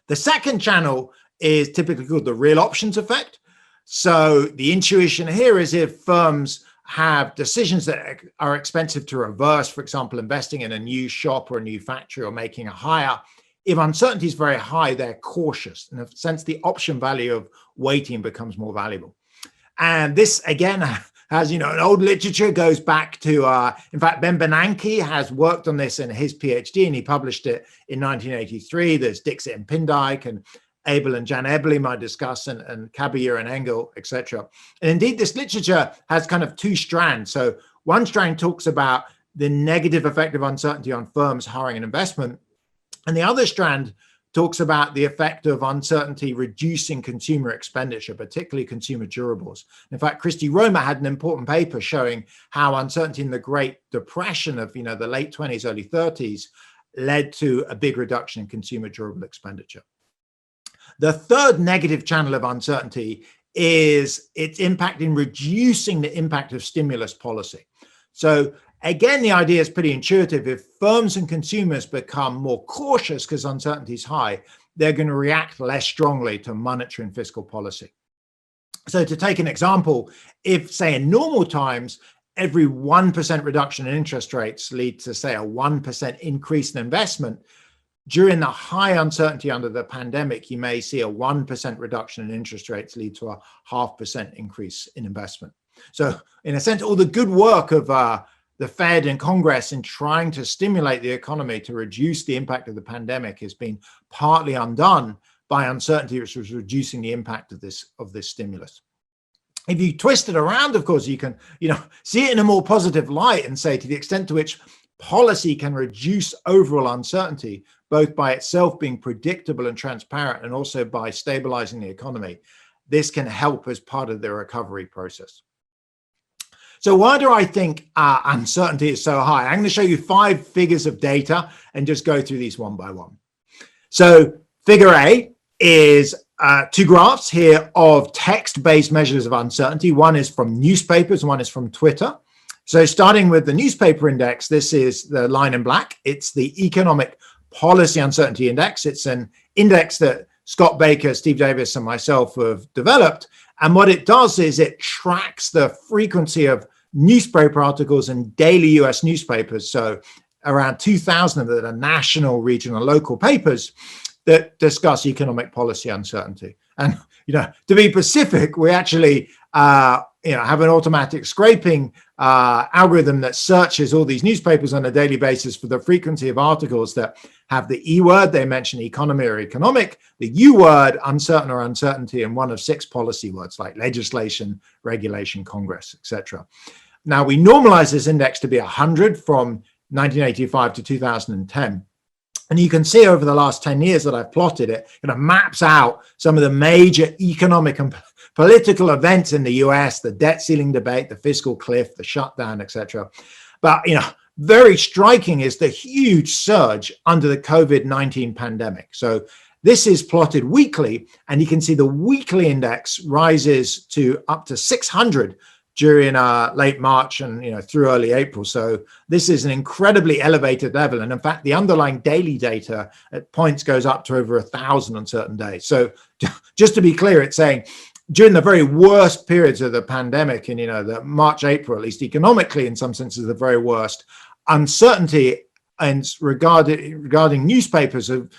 The second channel is typically called the real options effect. So the intuition here is if firms have decisions that are expensive to reverse, for example, investing in a new shop or a new factory or making a hire. If uncertainty is very high, they're cautious. In a sense, the option value of waiting becomes more valuable. And this, again, has, an old literature, goes back to, in fact, Ben Bernanke has worked on this in his PhD, and he published it in 1983. There's Dixit and Pindyck, and Abel and Jan Eberle, my Discussant, and Caballero and Engel, etc. And indeed, this literature has kind of two strands. So one strand talks about the negative effect of uncertainty on firms hiring and investment. And the other strand talks about the effect of uncertainty reducing consumer expenditure, particularly consumer durables. In fact, Christy Roma had an important paper showing how uncertainty in the Great Depression of the late 20s, early 30s led to a big reduction in consumer durable expenditure. The third negative channel of uncertainty is its impact in reducing the impact of stimulus policy. So again, the idea is pretty intuitive. If firms and consumers become more cautious because uncertainty is high, they're going to react less strongly to monetary and fiscal policy. So to take an example, if, say, in normal times, every 1% reduction in interest rates leads to, say, a 1% increase in investment, during the high uncertainty under the pandemic, you may see a 1% reduction in interest rates lead to a 0.5% increase in investment. So in a sense, all the good work of the Fed and Congress in trying to stimulate the economy to reduce the impact of the pandemic has been partly undone by uncertainty, which was reducing the impact of this stimulus. If you twist it around, of course, you can see it in a more positive light and say, to the extent to which policy can reduce overall uncertainty, both by itself being predictable and transparent and also by stabilizing the economy, this can help as part of the recovery process. So why do I think uncertainty is so high? I'm going to show you 5 figures of data and just go through these one by one. So figure A is 2 graphs here of text-based measures of uncertainty. One is from newspapers, one is from Twitter. So starting with the newspaper index, this is the line in black. It's the Economic Policy Uncertainty Index. It's an index that Scott Baker, Steve Davis, and myself have developed. And what it does is it tracks the frequency of newspaper articles in daily US newspapers. So around 2,000 of them that are national, regional, local papers that discuss economic policy uncertainty. And, to be specific, we actually, have an automatic scraping algorithm that searches all these newspapers on a daily basis for the frequency of articles that have the E word, they mention economy or economic, the U word, uncertain or uncertainty, and one of 6 policy words like legislation, regulation, Congress, etc. Now, we normalize this index to be 100 from 1985 to 2010. And you can see over the last 10 years that I've plotted it, maps out some of the major economic and political events in the US, the debt ceiling debate, the fiscal cliff, the shutdown, etc. But, very striking is the huge surge under the COVID-19 pandemic. So this is plotted weekly, and you can see the weekly index rises to up to 600 during late March and through early April. So this is an incredibly elevated level. And in fact, the underlying daily data at points goes up to over 1,000 on certain days. So just to be clear, it's saying during the very worst periods of the pandemic, and the March, April, at least economically, in some senses, the very worst, uncertainty and regarding newspapers, of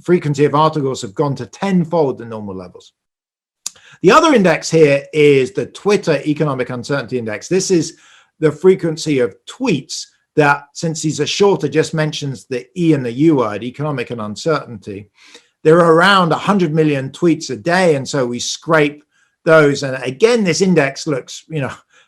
frequency of articles have gone to 10-fold the normal levels. The other index here is the Twitter Economic Uncertainty Index. This is the frequency of tweets that, since these are shorter, just mentions the E and the U word, economic and uncertainty. There are around 100 million tweets a day, and so we scrape those. And again, this index looks,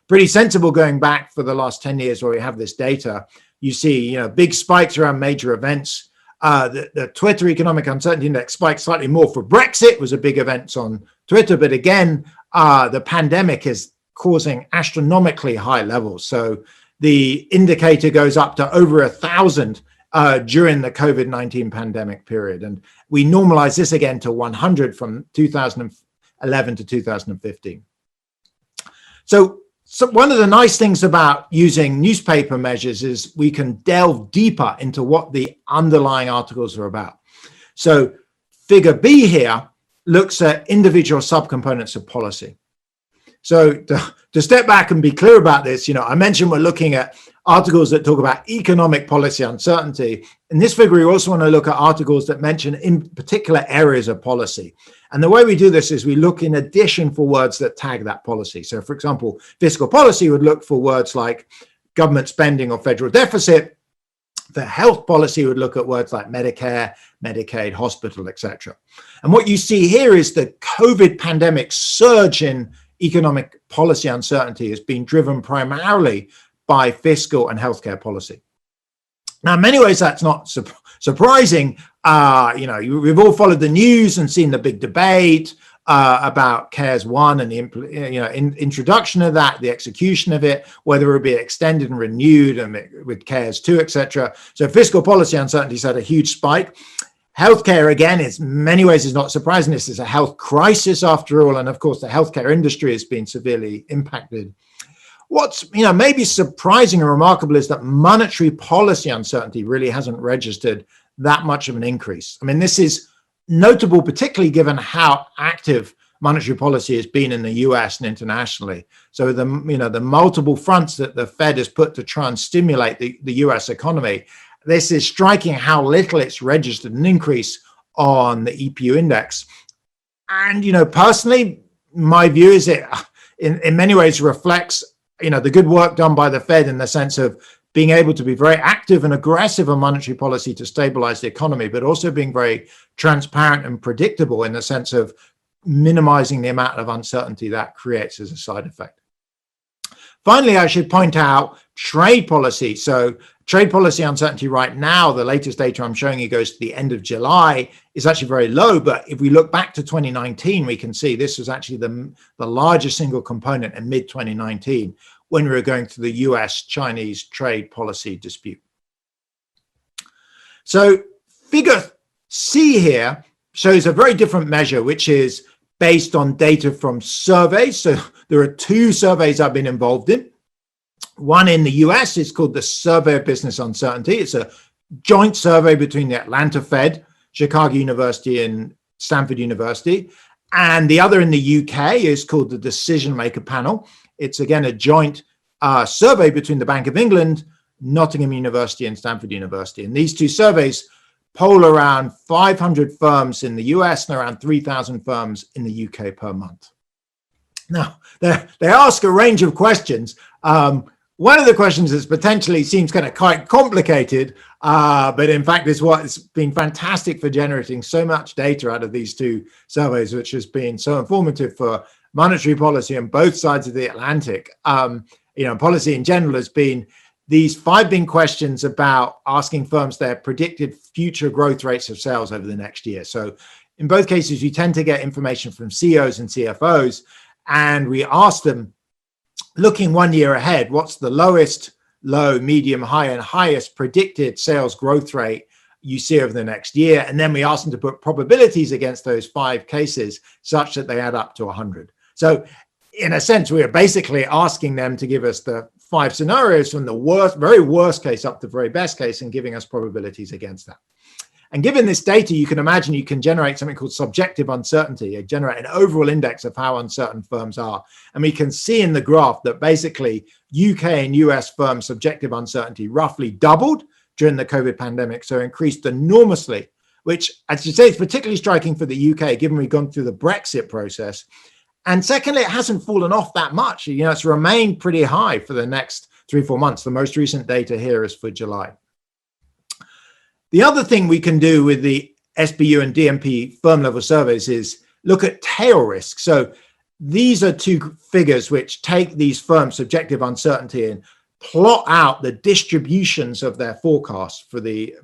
pretty sensible going back for the last 10 years where we have this data. You see, big spikes around major events. The Twitter Economic Uncertainty Index spiked slightly more for Brexit, was a big event on Twitter. But again, the pandemic is causing astronomically high levels. So the indicator goes up to over 1,000 during the COVID-19 pandemic period. And we normalize this again to 100 from 2011 to 2015. So one of the nice things about using newspaper measures is we can delve deeper into what the underlying articles are about. So figure B here looks at individual subcomponents of policy. So to step back and be clear about this, I mentioned we're looking at articles that talk about economic policy uncertainty. In this figure, we also want to look at articles that mention in particular areas of policy. And the way we do this is we look in addition for words that tag that policy. So for example, fiscal policy would look for words like government spending or federal deficit. The health policy would look at words like Medicare, Medicaid, hospital, etc. And what you see here is the COVID pandemic surge in economic policy uncertainty has been driven primarily by fiscal and healthcare policy. Now, in many ways, that's not surprising. We've all followed the news and seen the big debate about CARES 1 and the introduction of that, the execution of it, whether it would be extended and renewed and with CARES 2, etc. So fiscal policy uncertainty has had a huge spike. Healthcare, again, in many ways is not surprising. This is a health crisis after all. And of course, the healthcare industry has been severely impacted. What's maybe surprising and remarkable is that monetary policy uncertainty really hasn't registered that much of an increase. I mean, this is notable, particularly given how active monetary policy has been in the US and internationally. So the multiple fronts that the Fed has put to try and stimulate the US economy, this is striking how little it's registered an increase on the EPU index. And, personally, my view is it in many ways reflects, the good work done by the Fed in the sense of being able to be very active and aggressive on monetary policy to stabilize the economy, but also being very transparent and predictable in the sense of minimizing the amount of uncertainty that creates as a side effect. Finally, I should point out trade policy. So trade policy uncertainty right now, the latest data I'm showing you goes to the end of July, is actually very low. But if we look back to 2019, we can see this was actually the largest single component in mid-2019 when we were going through the US-Chinese trade policy dispute. So figure C here shows a very different measure, which is based on data from surveys. So there are two surveys I've been involved in. One in the US is called the Survey of Business Uncertainty. It's a joint survey between the Atlanta Fed, Chicago University, and Stanford University. And the other in the UK is called the Decision Maker Panel. It's again a joint survey between the Bank of England, Nottingham University, and Stanford University. And these two surveys poll around 500 firms in the US and around 3,000 firms in the UK per month. Now, they ask a range of questions. One of the questions is potentially seems kind of quite complicated, but in fact is what's been fantastic for generating so much data out of these two surveys, which has been so informative for monetary policy on both sides of the Atlantic. Policy in general has been these 5 big questions about asking firms their predicted future growth rates of sales over the next year. So in both cases, you tend to get information from CEOs and CFOs, and we ask them, looking 1 year ahead, what's the lowest, low, medium, high, and highest predicted sales growth rate you see over the next year? And then we ask them to put probabilities against those 5 cases such that they add up to 100. So in a sense, we are basically asking them to give us the 5 scenarios from the worst, very worst case up to very best case and giving us probabilities against that. And given this data, you can imagine you can generate something called subjective uncertainty. You generate an overall index of how uncertain firms are. And we can see in the graph that basically UK and US firms' subjective uncertainty roughly doubled during the COVID pandemic, so increased enormously, which, as you say, is particularly striking for the UK, given we've gone through the Brexit process. And secondly, it hasn't fallen off that much. It's remained pretty high for the next 3-4 months. The most recent data here is for July. The other thing we can do with the SBU and DMP firm level surveys is look at tail risk. So these are 2 figures which take these firms' subjective uncertainty and plot out the distributions of their forecasts for the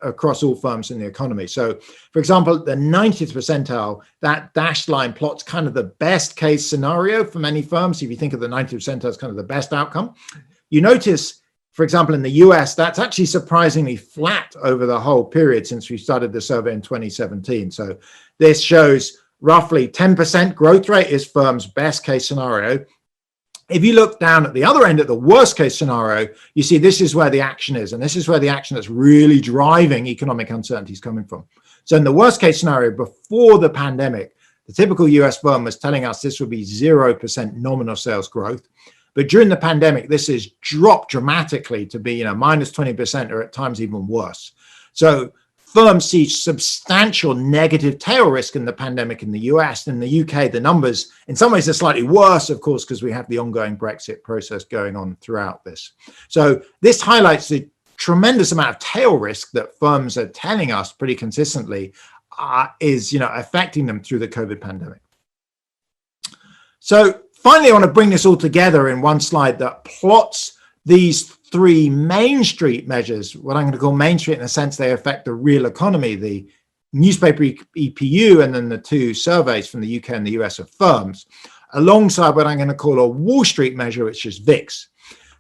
across all firms in the economy. So, for example, the 90th percentile, that dashed line plots kind of the best case scenario for many firms. If you think of the 90th percentile as kind of the best outcome, you notice, for example, in the US, that's actually surprisingly flat over the whole period since we started the survey in 2017. So this shows roughly 10% growth rate is firms' best case scenario. If you look down at the other end, at the worst case scenario, you see this is where the action is. And this is where the action that's really driving economic uncertainty is coming from. So in the worst case scenario, before the pandemic, The typical US firm was telling us this would be 0% nominal sales growth. But during the pandemic, this has dropped dramatically to be, minus 20% or at times even worse. So firms see substantial negative tail risk in the pandemic in the US. In the UK, the numbers in some ways are slightly worse, of course, because we have the ongoing Brexit process going on throughout this. So this highlights the tremendous amount of tail risk that firms are telling us pretty consistently is, affecting them through the COVID pandemic. So finally, I want to bring this all together in one slide that plots these three Main Street measures, what I'm going to call Main Street in the sense they affect the real economy, the newspaper EPU, and then the two surveys from the UK and the US of firms, alongside what I'm going to call a Wall Street measure, which is VIX.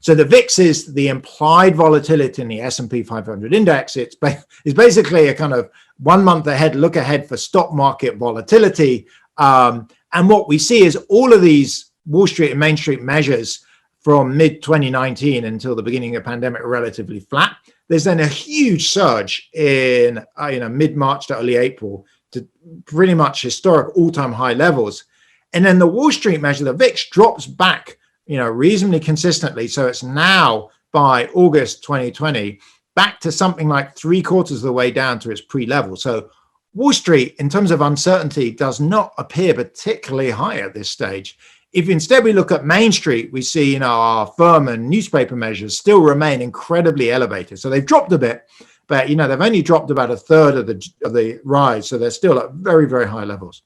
So the VIX is the implied volatility in the S&P 500 index. It's basically a kind of 1 month ahead, look ahead for stock market volatility. And what we see is all of these Wall Street and Main Street measures from mid-2019 until the beginning of the pandemic are relatively flat. There's then a huge surge in mid-March to early April to pretty much historic all-time high levels. And then the Wall Street measure, the VIX, drops back reasonably consistently. So it's now by August 2020 back to something like 3/4 of the way down to its pre-level. So Wall Street, in terms of uncertainty, does not appear particularly high at this stage. If instead we look at Main Street, we see our firm and newspaper measures still remain incredibly elevated. So they've dropped a bit, but they've only dropped about a third of the rise. So they're still at very, very high levels.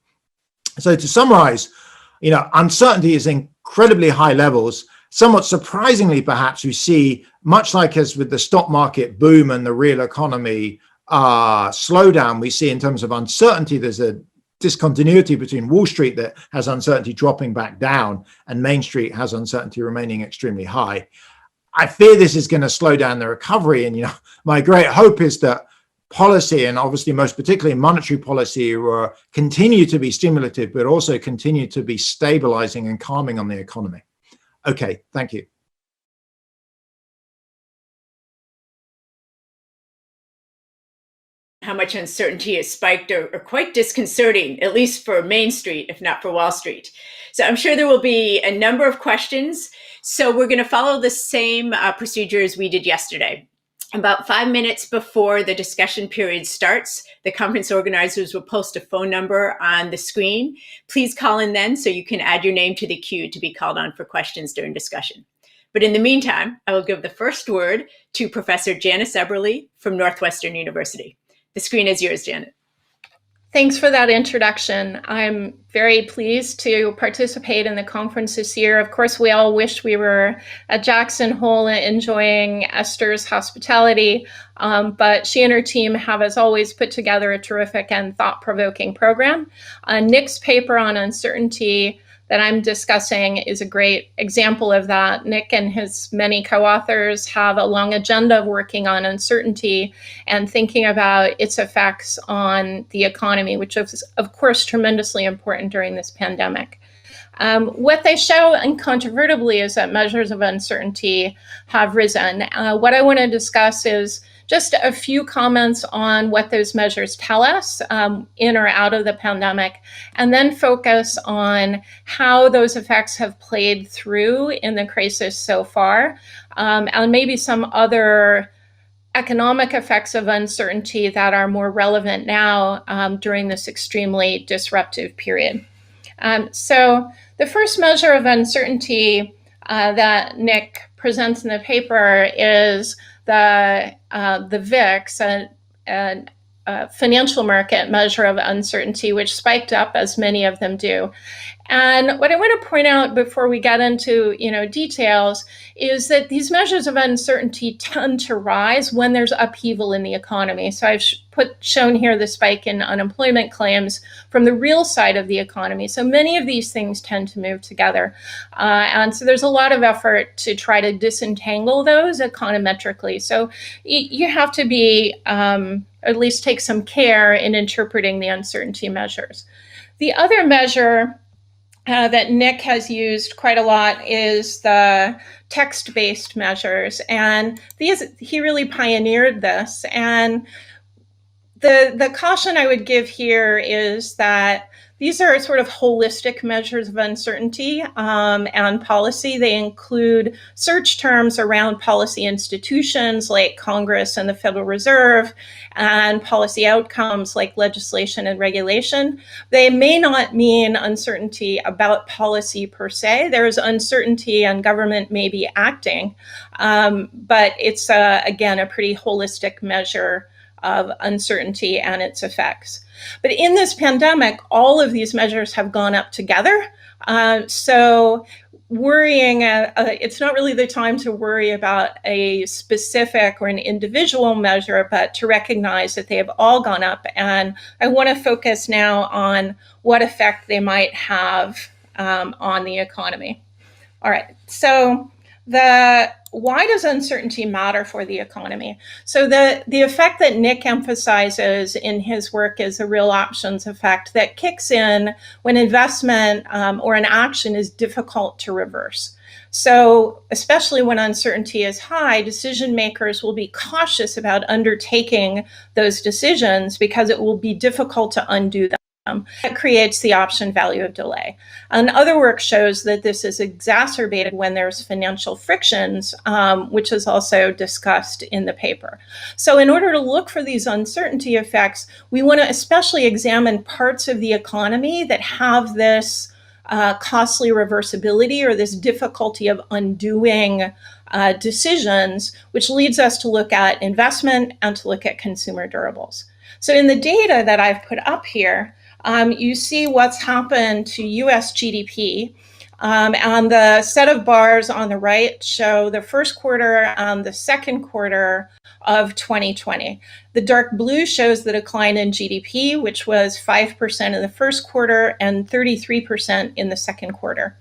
So to summarize, uncertainty is incredibly high levels. Somewhat surprisingly, perhaps, we see, much like as with the stock market boom and the real economy slowdown, we see in terms of uncertainty, there's a discontinuity between Wall Street that has uncertainty dropping back down and Main Street has uncertainty remaining extremely high. I fear this is going to slow down the recovery. And, my great hope is that policy, and obviously most particularly monetary policy, will continue to be stimulative, but also continue to be stabilizing and calming on the economy. Okay, thank you. How much uncertainty has spiked are quite disconcerting, at least for Main Street, if not for Wall Street. So I'm sure there will be a number of questions. So we're going to follow the same procedure as we did yesterday. About 5 minutes before the discussion period starts, the conference organizers will post a phone number on the screen. Please call in then so you can add your name to the queue to be called on for questions during discussion. But in the meantime, I will give the first word to Professor Janice Eberly from Northwestern University. The screen is yours, Janet. Thanks for that introduction. I'm very pleased to participate in the conference this year. Of course, we all wish we were at Jackson Hole enjoying Esther's hospitality, but she and her team have, as always, put together a terrific and thought-provoking program. Nick's paper on uncertainty that I'm discussing is a great example of that. Nick and his many co-authors have a long agenda of working on uncertainty and thinking about its effects on the economy, which is, of course, tremendously important during this pandemic. What they show incontrovertibly is that measures of uncertainty have risen. What I want to discuss is just a few comments on what those measures tell us in or out of the pandemic, and then focus on how those effects have played through in the crisis so far, and maybe some other economic effects of uncertainty that are more relevant now during this extremely disruptive period. So the first measure of uncertainty that Nick presents in the paper is the VIX, a financial market measure of uncertainty, which spiked up, as many of them do. And what I want to point out before we get into details is that these measures of uncertainty tend to rise when there's upheaval in the economy. So I've shown here the spike in unemployment claims from the real side of the economy. So many of these things tend to move together. And so there's a lot of effort to try to disentangle those econometrically. So you have to be, at least take some care in interpreting the uncertainty measures. The other measure that Nick has used quite a lot is the text-based measures, and he really pioneered this. And the caution I would give here is that These are sort of holistic measures of uncertainty and policy. They include search terms around policy institutions like Congress and the Federal Reserve, and policy outcomes like legislation and regulation. They may not mean uncertainty about policy per se. There is uncertainty and government may be acting, but it's, again, a pretty holistic measure of uncertainty and its effects. But in this pandemic, all of these measures have gone up together. So worrying, it's not really the time to worry about a specific or an individual measure, but to recognize that they have all gone up. And I want to focus now on what effect they might have on the economy. All right, so why does uncertainty matter for the economy? So the effect that Nick emphasizes in his work is a real options effect that kicks in when investment or an action is difficult to reverse. So especially when uncertainty is high, decision makers will be cautious about undertaking those decisions because it will be difficult to undo them. That creates the option value of delay. And other work shows that this is exacerbated when there's financial frictions, which is also discussed in the paper. So in order to look for these uncertainty effects, we want to especially examine parts of the economy that have this costly reversibility or this difficulty of undoing decisions, which leads us to look at investment and to look at consumer durables. So in the data that I've put up here, you see what's happened to US GDP. And the set of bars on the right show the first quarter and the second quarter of 2020. The dark blue shows the decline in GDP, which was 5% in the first quarter and 33% in the second quarter.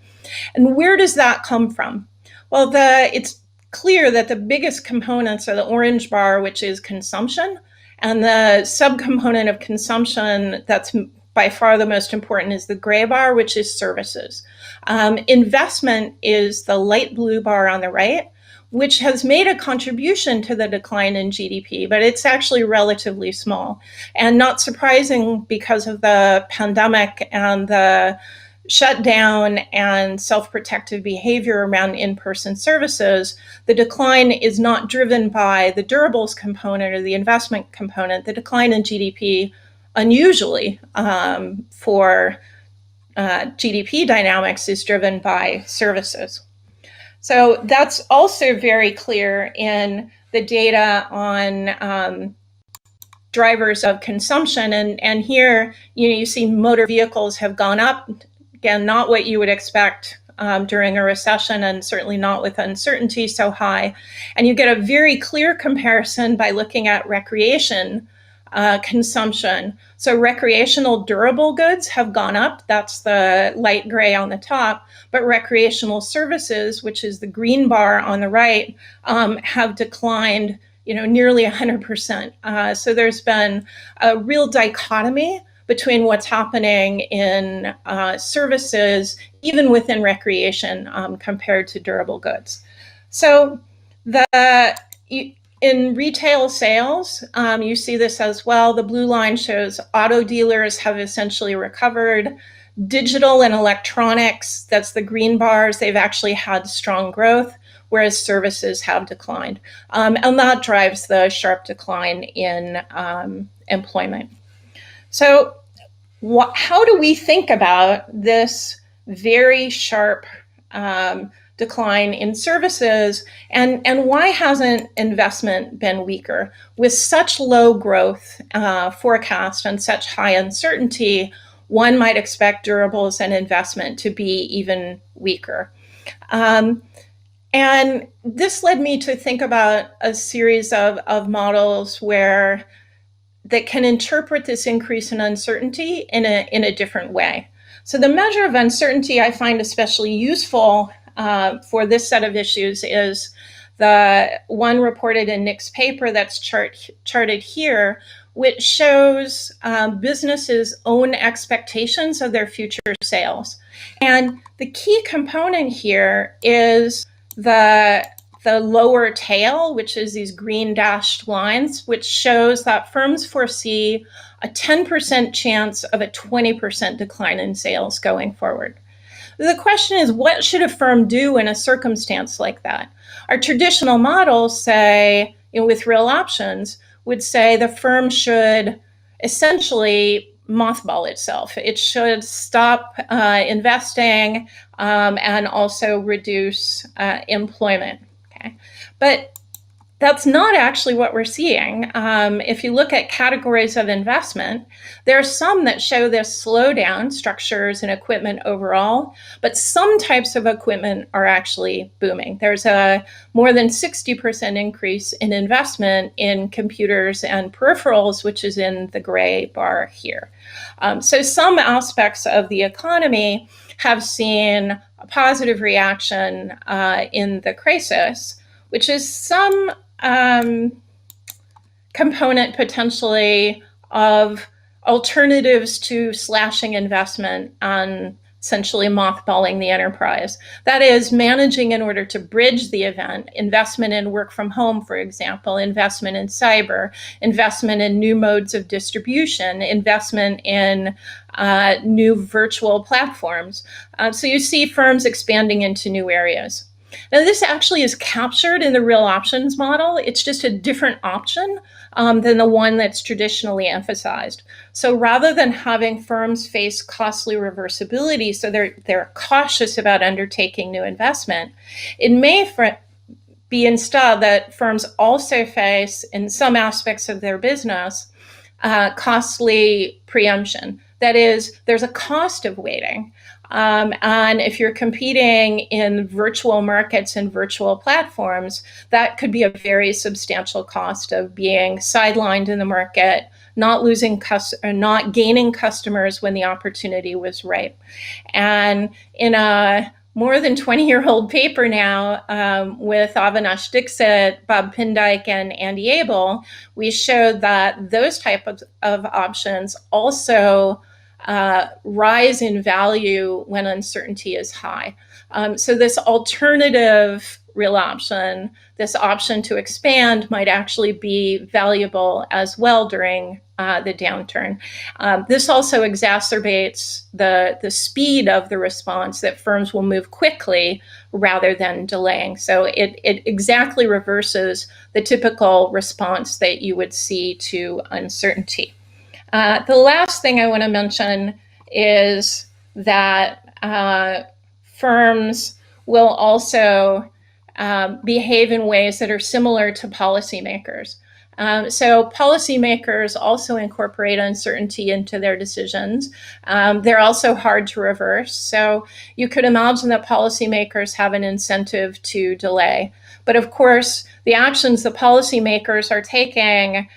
And where does that come from? Well, it's clear that the biggest components are the orange bar, which is consumption, and the subcomponent of consumption that's by far the most important is the gray bar, which is services. Investment is the light blue bar on the right, which has made a contribution to the decline in GDP, but it's actually relatively small. And not surprising because of the pandemic and the shutdown and self-protective behavior around in-person services, the decline is not driven by the durables component or the investment component. The decline in GDP, unusually for GDP dynamics, is driven by services. So that's also very clear in the data on drivers of consumption. And here, you see motor vehicles have gone up. Again, not what you would expect during a recession, and certainly not with uncertainty so high. And you get a very clear comparison by looking at recreation consumption. So recreational durable goods have gone up. That's the light gray on the top. But recreational services, which is the green bar on the right, have declined, nearly 100%. So there's been a real dichotomy between what's happening in services, even within recreation, compared to durable goods. So in retail sales, you see this as well. The blue line shows auto dealers have essentially recovered. Digital and electronics, that's the green bars, they've actually had strong growth, whereas services have declined. And that drives the sharp decline in employment. So how do we think about this very sharp decline in services, and why hasn't investment been weaker? With such low growth forecast and such high uncertainty, one might expect durables and investment to be even weaker. And this led me to think about a series of models that can interpret this increase in uncertainty in a different way. So the measure of uncertainty I find especially useful for this set of issues is the one reported in Nick's paper that's charted here, which shows businesses' own expectations of their future sales. And the key component here is the the lower tail, which is these green dashed lines, which shows that firms foresee a 10% chance of a 20% decline in sales going forward. The question is, what should a firm do in a circumstance like that? Our traditional models say, with real options, would say the firm should essentially mothball itself. It should stop investing and also reduce employment. Okay, but that's not actually what we're seeing. If you look at categories of investment, there are some that show this slowdown, structures and equipment overall, but some types of equipment are actually booming. There's a more than 60% increase in investment in computers and peripherals, which is in the gray bar here. So some aspects of the economy have seen a positive reaction in the crisis, which is some component potentially of alternatives to slashing investment and essentially mothballing the enterprise. That is, managing in order to bridge the event, investment in work from home, for example, investment in cyber, investment in new modes of distribution, investment in new virtual platforms. So you see firms expanding into new areas. Now, this actually is captured in the real options model. It's just a different option than the one that's traditionally emphasized. So rather than having firms face costly reversibility, so they're cautious about undertaking new investment, it may be instead that firms also face, in some aspects of their business, costly preemption. That is, there's a cost of waiting. And if you're competing in virtual markets and virtual platforms, that could be a very substantial cost of being sidelined in the market, not gaining customers when the opportunity was right. And in a more than 20-year-old paper now with Avinash Dixit, Bob Pindyke, and Andy Abel, we showed that those type of options also rise in value when uncertainty is high. So this alternative real option, this option to expand, might actually be valuable as well during the downturn. This also exacerbates the speed of the response, that firms will move quickly rather than delaying. So it exactly reverses the typical response that you would see to uncertainty. The last thing I want to mention is that firms will also behave in ways that are similar to policymakers. So policymakers also incorporate uncertainty into their decisions. They're also hard to reverse. So you could imagine that policymakers have an incentive to delay. But of course, the actions the policymakers are taking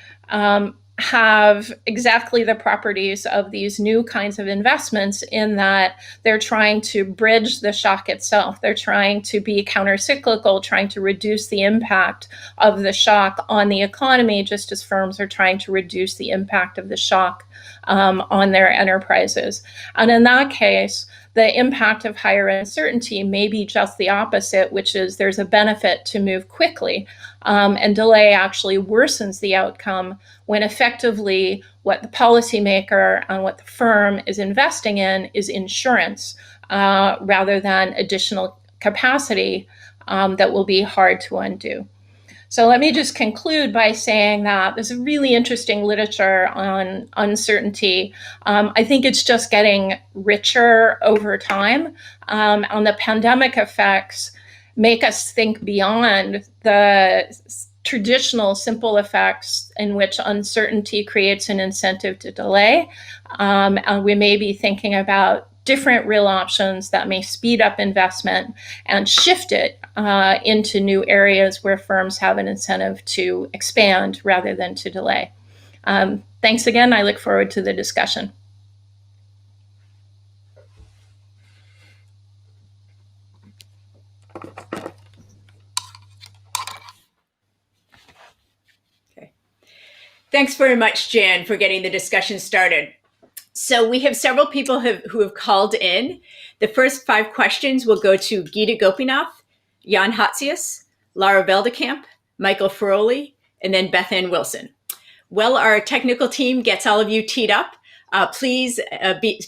have exactly the properties of these new kinds of investments, in that they're trying to bridge the shock itself. They're trying to be countercyclical, trying to reduce the impact of the shock on the economy, just as firms are trying to reduce the impact of the shock on their enterprises. And in that case, the impact of higher uncertainty may be just the opposite, which is there's a benefit to move quickly, and delay actually worsens the outcome, when effectively what the policymaker and what the firm is investing in is insurance rather than additional capacity that will be hard to undo. So let me just conclude by saying that there's really interesting literature on uncertainty. I think it's just getting richer over time. And the pandemic effects make us think beyond the traditional simple effects in which uncertainty creates an incentive to delay. And we may be thinking about different real options that may speed up investment and shift it into new areas where firms have an incentive to expand rather than to delay. Thanks again. I look forward to the discussion. Okay. Thanks very much, Jan, for getting the discussion started. So we have several people who have called in. The first 5 questions will go to Geeta Gopinath, Jan Hatzius, Lara Veldkamp, Michael Feroli, and then Beth Ann Wilson. While our technical team gets all of you teed up, please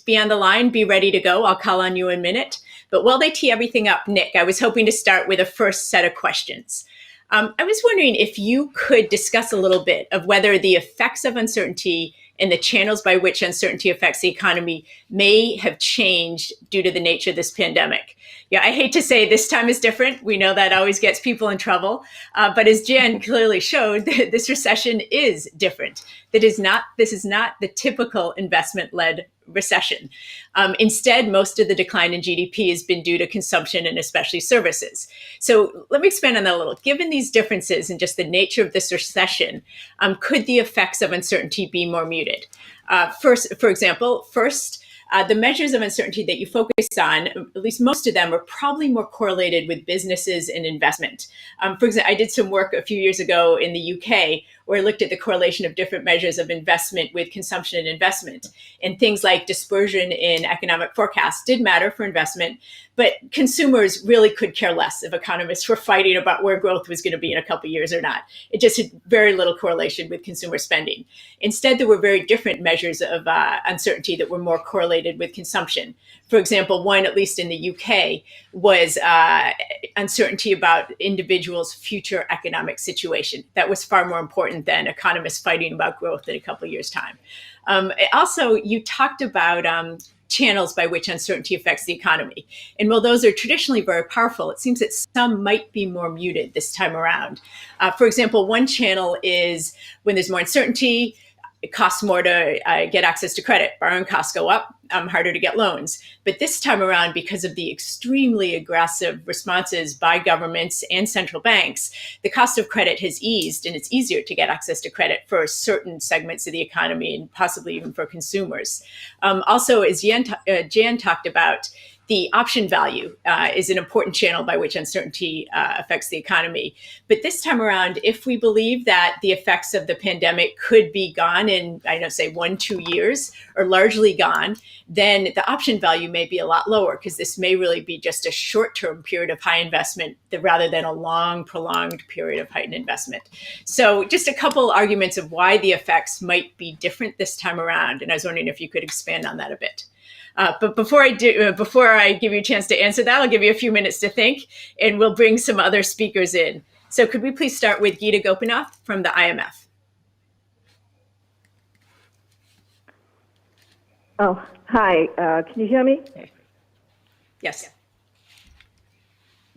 be on the line, be ready to go. I'll call on you in a minute. But while they tee everything up, Nick, I was hoping to start with a first set of questions. I was wondering if you could discuss a little bit of whether the effects of uncertainty and the channels by which uncertainty affects the economy may have changed due to the nature of this pandemic. Yeah, I hate to say this time is different. We know that always gets people in trouble. But as Jan clearly showed, this recession is different. This is not the typical investment-led recession. Instead, most of the decline in GDP has been due to consumption and especially services. So let me expand on that a little. Given these differences and just the nature of this recession, could the effects of uncertainty be more muted? For example, the measures of uncertainty that you focus on, at least most of them, are probably more correlated with businesses and investment. For example, I did some work a few years ago in the UK where I looked at the correlation of different measures of investment with consumption and investment. And things like dispersion in economic forecasts did matter for investment, but consumers really could care less if economists were fighting about where growth was going to be in a couple of years or not. It just had very little correlation with consumer spending. Instead, there were very different measures of uncertainty that were more correlated with consumption. For example, one, at least in the UK, was uncertainty about individuals' future economic situation. That was far more important than economists fighting about growth in a couple of years' time. Also, you talked about channels by which uncertainty affects the economy. And while those are traditionally very powerful, it seems that some might be more muted this time around. For example, one channel is when there's more uncertainty, it costs more to get access to credit. Borrowing costs go up, harder to get loans. But this time around, because of the extremely aggressive responses by governments and central banks, the cost of credit has eased, and it's easier to get access to credit for certain segments of the economy and possibly even for consumers. Also, as Jan talked about, the option value is an important channel by which uncertainty affects the economy. But this time around, if we believe that the effects of the pandemic could be gone in, say 1-2 years or largely gone, then the option value may be a lot lower because this may really be just a short-term period of high investment rather than a long, prolonged period of heightened investment. So just a couple arguments of why the effects might be different this time around. And I was wondering if you could expand on that a bit. But before I give you a chance to answer that, I'll give you a few minutes to think, and we'll bring some other speakers in. So could we please start with Geeta Gopinath from the IMF? Oh, hi. Can you hear me? Yes.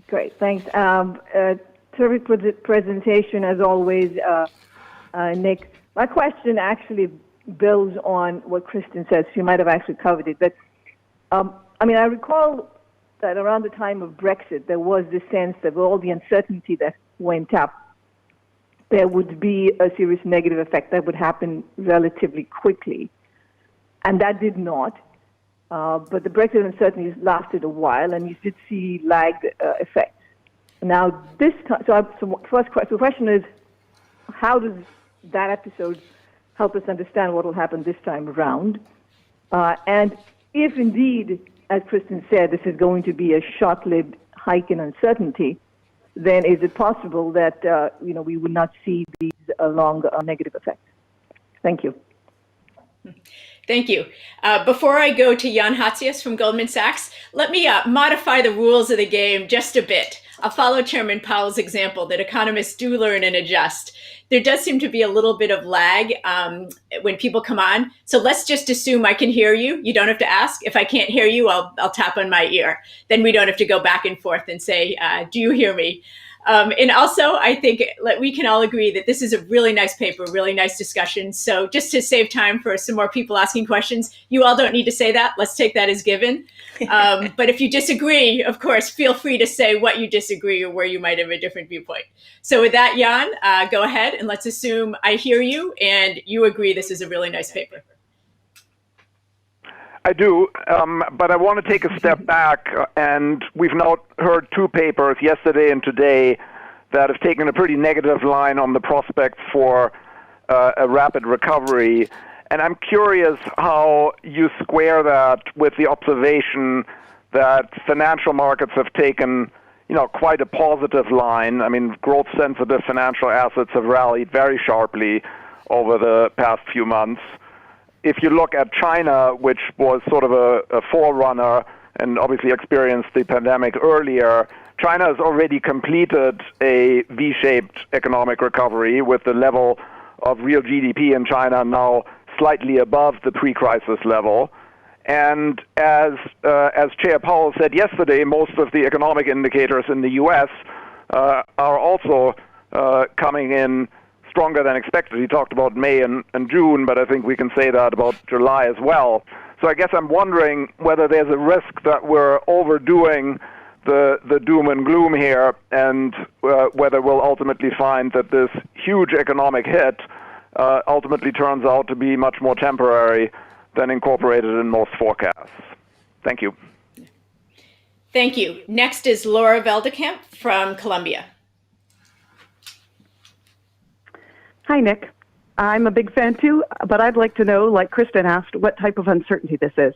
Great, thanks. Terrific presentation as always, Nick. My question actually builds on what Kristen said. She might have actually covered it, but I recall that around the time of Brexit, there was this sense that with all the uncertainty that went up, there would be a serious negative effect that would happen relatively quickly. And that did not. But the Brexit uncertainty lasted a while, and you did see lagged effects. Now, this time, the question is, how does that episode help us understand what will happen this time around? And if indeed, as Kristen said, this is going to be a short-lived hike in uncertainty, then is it possible that we would not see these long negative effects? Thank you. Thank you. Before I go to Jan Hatzius from Goldman Sachs, let me modify the rules of the game just a bit. I'll follow Chairman Powell's example that economists do learn and adjust. There does seem to be a little bit of lag when people come on. So let's just assume I can hear you. You don't have to ask. If I can't hear you, I'll tap on my ear. Then we don't have to go back and forth and say, do you hear me? And also, I think we can all agree that this is a really nice paper, really nice discussion. So just to save time for some more people asking questions, you all don't need to say that. Let's take that as given. But if you disagree, of course, feel free to say what you disagree or where you might have a different viewpoint. So with that, Jan, go ahead and let's assume I hear you and you agree this is a really nice paper. I do, but I want to take a step back, and we've now heard two papers, yesterday and today, that have taken a pretty negative line on the prospects for a rapid recovery. And I'm curious how you square that with the observation that financial markets have taken quite a positive line. I mean, growth-sensitive financial assets have rallied very sharply over the past few months. If you look at China, which was sort of a forerunner and obviously experienced the pandemic earlier, China has already completed a V-shaped economic recovery with the level of real GDP in China now slightly above the pre-crisis level. And as Chair Powell said yesterday, most of the economic indicators in the U.S. Are also coming in stronger than expected. He talked about May and June, but I think we can say that about July as well. So I guess I'm wondering whether there's a risk that we're overdoing the doom and gloom here, and whether we'll ultimately find that this huge economic hit ultimately turns out to be much more temporary than incorporated in most forecasts. Thank you. Thank you. Next is Laura Veldekamp from Columbia. Hi, Nick. I'm a big fan too, but I'd like to know, like Kristen asked, what type of uncertainty this is.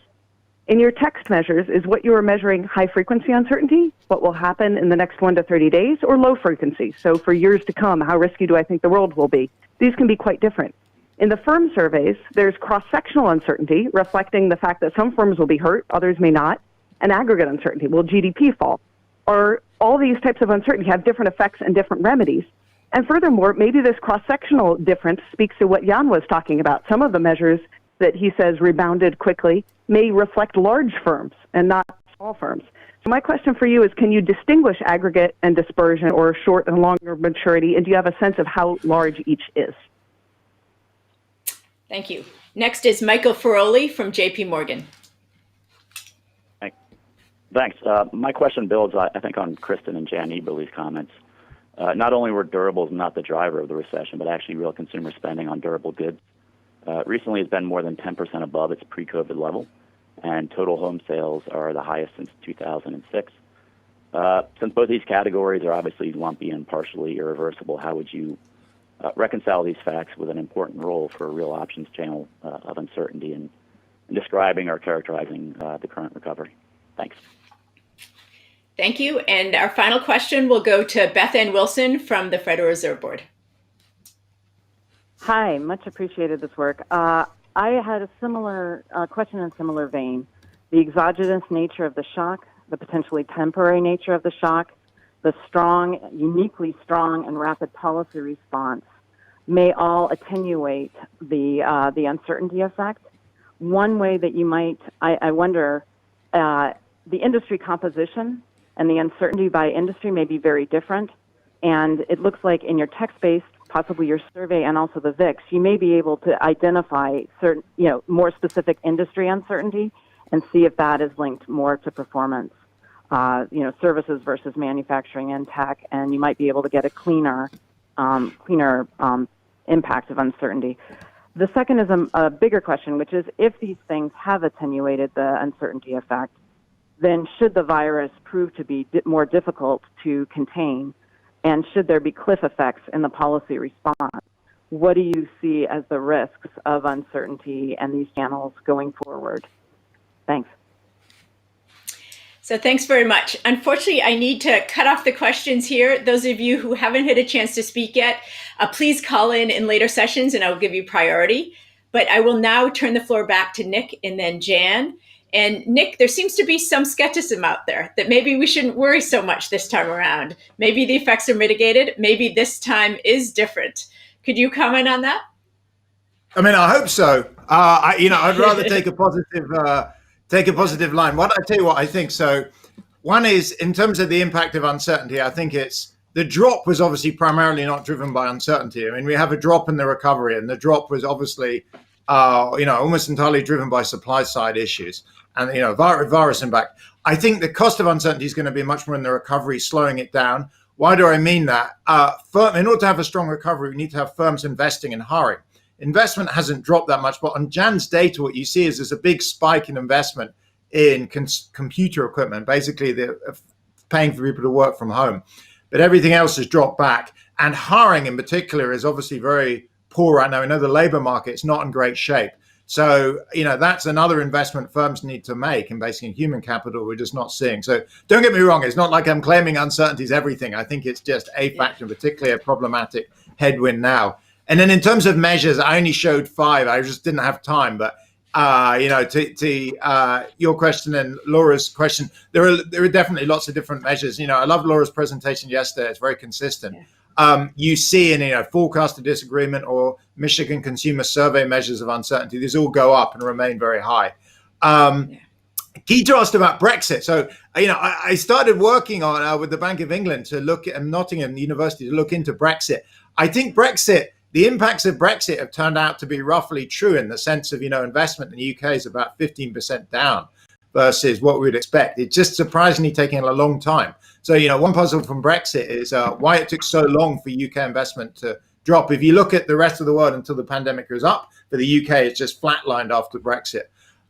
In your text measures, is what you are measuring high-frequency uncertainty, what will happen in the next 1 to 30 days, or low frequency? So for years to come, how risky do I think the world will be? These can be quite different. In the firm surveys, there's cross-sectional uncertainty, reflecting the fact that some firms will be hurt, others may not, and aggregate uncertainty. Will GDP fall? Or all these types of uncertainty have different effects and different remedies. And furthermore, maybe this cross-sectional difference speaks to what Jan was talking about. Some of the measures that he says rebounded quickly may reflect large firms and not small firms. So my question for you is, can you distinguish aggregate and dispersion, or short and longer maturity, and do you have a sense of how large each is? Thank you. Next is Michael Feroli from JP Morgan. Thanks. My question builds, I think, on Kristen and Jan Eberle's comments. Not only were durables not the driver of the recession, but actually real consumer spending on durable goods recently has been more than 10% above its pre-COVID level, and total home sales are the highest since 2006. Since both these categories are obviously lumpy and partially irreversible, how would you reconcile these facts with an important role for a real options channel of uncertainty in describing or characterizing the current recovery? Thanks. Thank you. And our final question will go to Beth Ann Wilson from the Federal Reserve Board. Hi, much appreciated this work. I had a similar question in a similar vein. The exogenous nature of the shock, the potentially temporary nature of the shock, the strong, uniquely strong and rapid policy response may all attenuate the uncertainty effect. One way that you might, I wonder, the industry composition and the uncertainty by industry may be very different. And it looks like in your text-based, possibly your survey and also the VIX, you may be able to identify certain, more specific industry uncertainty and see if that is linked more to performance, services versus manufacturing and tech, and you might be able to get a cleaner impact of uncertainty. The second is a bigger question, which is if these things have attenuated the uncertainty effect, then should the virus prove to be more difficult to contain, and should there be cliff effects in the policy response? What do you see as the risks of uncertainty and these channels going forward? Thanks. So thanks very much. Unfortunately, I need to cut off the questions here. Those of you who haven't had a chance to speak yet, please call in later sessions and I will give you priority. But I will now turn the floor back to Nick and then Jan. And Nick, there seems to be some skepticism out there that maybe we shouldn't worry so much this time around. Maybe the effects are mitigated. Maybe this time is different. Could you comment on that? I mean, I hope so. I'd rather take a positive line. What I tell you what I think. So, one is in terms of the impact of uncertainty. I think the drop was obviously primarily not driven by uncertainty. I mean, we have a drop in the recovery, and the drop was obviously, almost entirely driven by supply side issues and virus impact. I think the cost of uncertainty is going to be much more in the recovery, slowing it down. Why do I mean that? In order to have a strong recovery, we need to have firms investing and hiring. Investment hasn't dropped that much, but on Jan's data, what you see is there's a big spike in investment in computer equipment, basically they're paying for people to work from home. But everything else has dropped back. And hiring in particular is obviously very poor right now. We know the labor market is not in great shape. So, that's another investment firms need to make, investing in human capital we're just not seeing. So don't get me wrong, it's not like I'm claiming uncertainty is everything. I think it's just a factor, particularly a problematic headwind now. And then in terms of measures, I only showed 5. I just didn't have time. But, to your question and Laura's question, there are definitely lots of different measures. I love Laura's presentation yesterday. It's very consistent. You see in forecasted disagreement or Michigan Consumer Survey measures of uncertainty, these all go up and remain very high. Keita asked about Brexit. So, I started working on with the Bank of England to look at Nottingham University to look into Brexit. I think the impacts of Brexit have turned out to be roughly true in the sense of, investment in the UK is about 15% down versus what we'd expect. It's just surprisingly taking a long time. So, one puzzle from Brexit is why it took so long for UK investment to drop. If you look at the rest of the world until the pandemic goes up, for the UK, it's just flatlined after Brexit.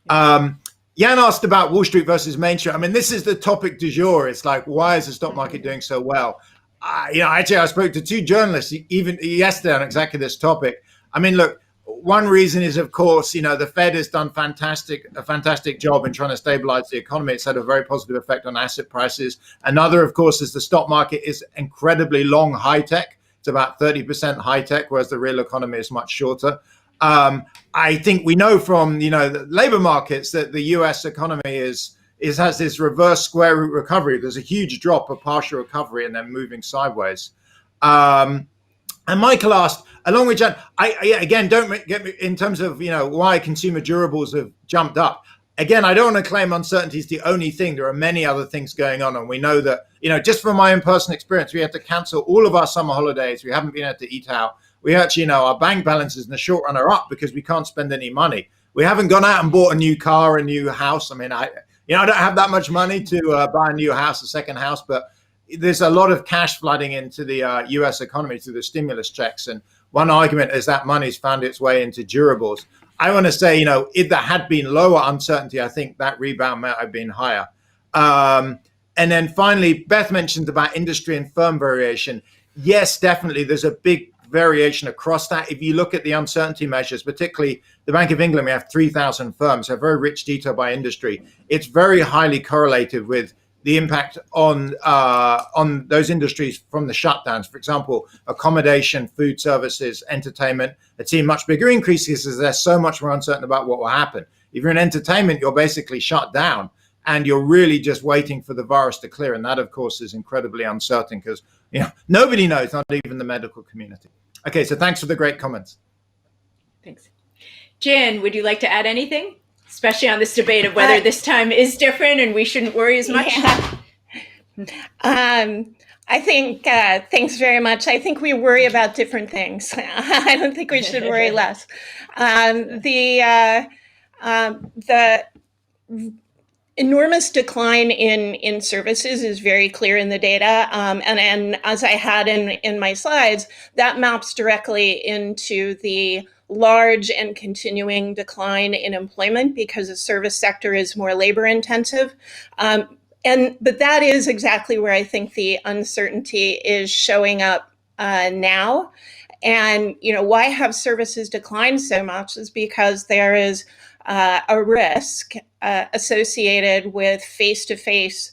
Jan asked about Wall Street versus Main Street. I mean, this is the topic du jour. It's like, why is the stock market doing so well? Actually, I spoke to 2 journalists even yesterday on exactly this topic. I mean, look, one reason is, of course, the Fed has done a fantastic job in trying to stabilize the economy. It's had a very positive effect on asset prices. Another, of course, is the stock market is incredibly long high tech. It's about 30% high tech, whereas the real economy is much shorter. I think we know from, the labor markets that the US economy has this reverse square root recovery. There's a huge drop, a partial recovery, and then moving sideways. And Michael asked, along with Jan, again, don't get me in terms of, why consumer durables have jumped up. Again, I don't want to claim uncertainty is the only thing. There are many other things going on. And we know that, just from my own personal experience, we had to cancel all of our summer holidays. We haven't been able to eat out. We actually know our bank balances in the short run are up because we can't spend any money. We haven't gone out and bought a new car, a new house. I mean, I don't have that much money to buy a new house, a second house, but there's a lot of cash flooding into the US economy through the stimulus checks. And one argument is that money's found its way into durables. I want to say, if there had been lower uncertainty, I think that rebound might have been higher. And then finally, Beth mentioned about industry and firm variation. Yes, definitely. There's a big variation across that. If you look at the uncertainty measures, particularly the Bank of England, we have 3,000 firms, so very rich detail by industry. It's very highly correlated with the impact on those industries from the shutdowns. For example, accommodation, food services, entertainment, have seen much bigger increases as they're so much more uncertain about what will happen. If you're in entertainment, you're basically shut down and you're really just waiting for the virus to clear. And that, of course, is incredibly uncertain because nobody knows, not even the medical community. Okay, so thanks for the great comments. Thanks. Jan, would you like to add anything? Especially on this debate of whether this time is different and we shouldn't worry as much? I think, thanks very much. I think we worry about different things. I don't think we should worry less. The enormous decline in services is very clear in the data. And as I had in my slides, that maps directly into the large and continuing decline in employment because the service sector is more labor intensive. But that is exactly where I think the uncertainty is showing up now. And, why have services declined so much is because there is a risk associated with face-to-face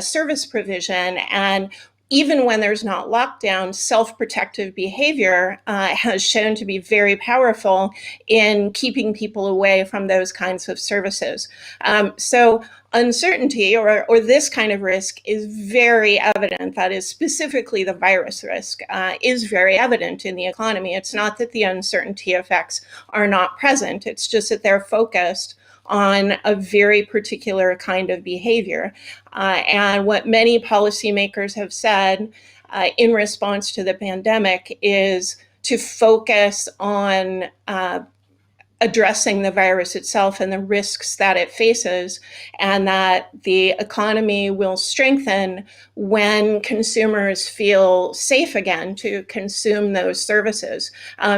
service provision. And even when there's not lockdown, self-protective behavior has shown to be very powerful in keeping people away from those kinds of services. So uncertainty or this kind of risk is very evident. That is specifically the virus risk is very evident in the economy. It's not that the uncertainty effects are not present. It's just that they're focused on a very particular kind of behavior. And what many policymakers have said in response to the pandemic is to focus on addressing the virus itself and the risks that it faces, and that the economy will strengthen when consumers feel safe again to consume those services.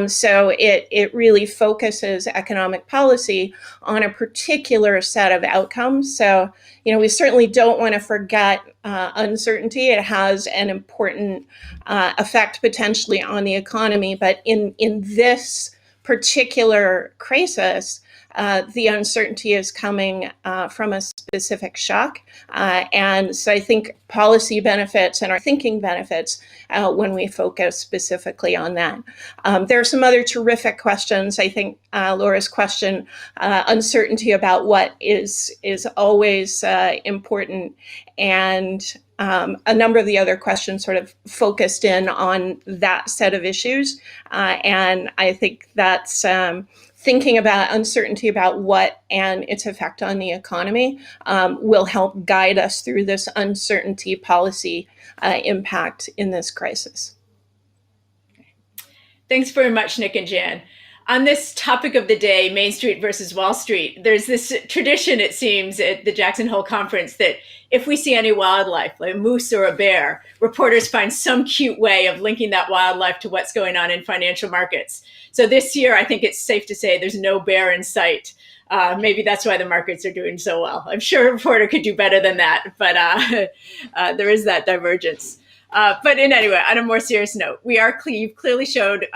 So it really focuses economic policy on a particular set of outcomes. So, we certainly don't want to forget uncertainty. It has an important effect potentially on the economy, but in this particular crisis, the uncertainty is coming from a specific shock. And so I think policy benefits and our thinking benefits when we focus specifically on that. There are some other terrific questions. I think Laura's question, uncertainty about what is always important, and a number of the other questions sort of focused in on that set of issues. And I think that's thinking about uncertainty about what and its effect on the economy will help guide us through this uncertainty policy impact in this crisis. Thanks very much, Nick and Jan. On this topic of the day, Main Street versus Wall Street, there's this tradition, it seems, at the Jackson Hole Conference that if we see any wildlife, like a moose or a bear, reporters find some cute way of linking that wildlife to what's going on in financial markets. So this year, I think it's safe to say there's no bear in sight. Maybe that's why the markets are doing so well. I'm sure a reporter could do better than that, but there is that divergence. But in anyway, on a more serious note, you've clearly showed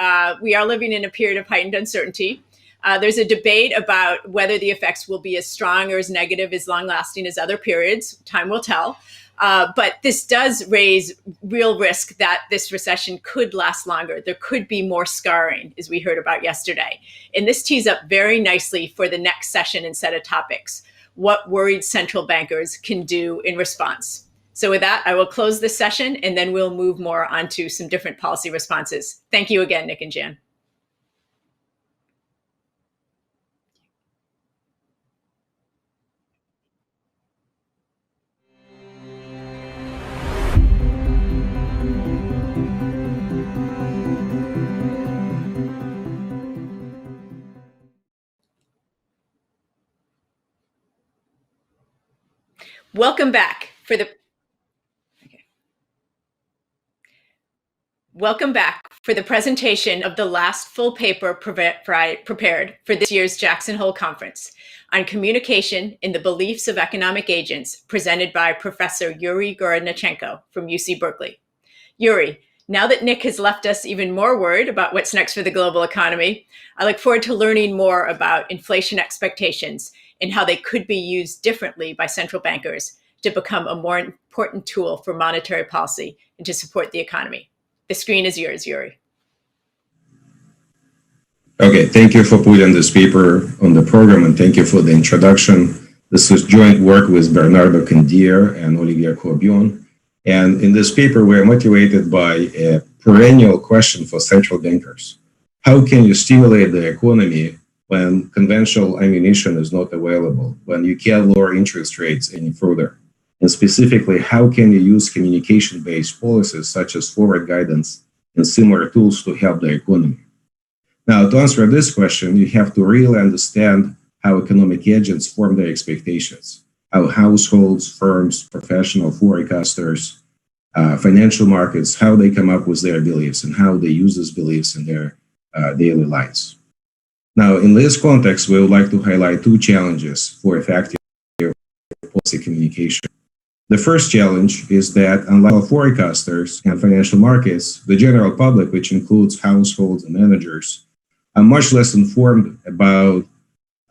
we are living in a period of heightened uncertainty. There's a debate about whether the effects will be as strong or as negative, as long-lasting as other periods. Time will tell. But this does raise real risk that this recession could last longer. There could be more scarring, as we heard about yesterday. And this tees up very nicely for the next session and set of topics, what worried central bankers can do in response. So with that, I will close this session, and then we'll move more onto some different policy responses. Thank you again, Nick and Jan. Welcome back for the presentation of the last full paper prepared for this year's Jackson Hole Conference on communication in the beliefs of economic agents, presented by Professor Yuri Gorodnichenko from UC Berkeley. Yuri, now that Nick has left us even more worried about what's next for the global economy, I look forward to learning more about inflation expectations and how they could be used differently by central bankers to become a more important tool for monetary policy and to support the economy. The screen is yours, Yuri. Okay, thank you for putting this paper on the program, and thank you for the introduction. This was joint work with Bernardo Candier and Olivier Courbion. And in this paper, we're motivated by a perennial question for central bankers. How can you stimulate the economy when conventional ammunition is not available, when you can't lower interest rates any further? And specifically, how can you use communication-based policies such as forward guidance and similar tools to help the economy? Now, to answer this question, you have to really understand how economic agents form their expectations, how households, firms, professional forecasters, financial markets, how they come up with their beliefs and how they use these beliefs in their daily lives. Now, in this context, we would like to highlight two challenges for effective policy communication. The first challenge is that, unlike forecasters and financial markets, the general public, which includes households and managers, are much less informed about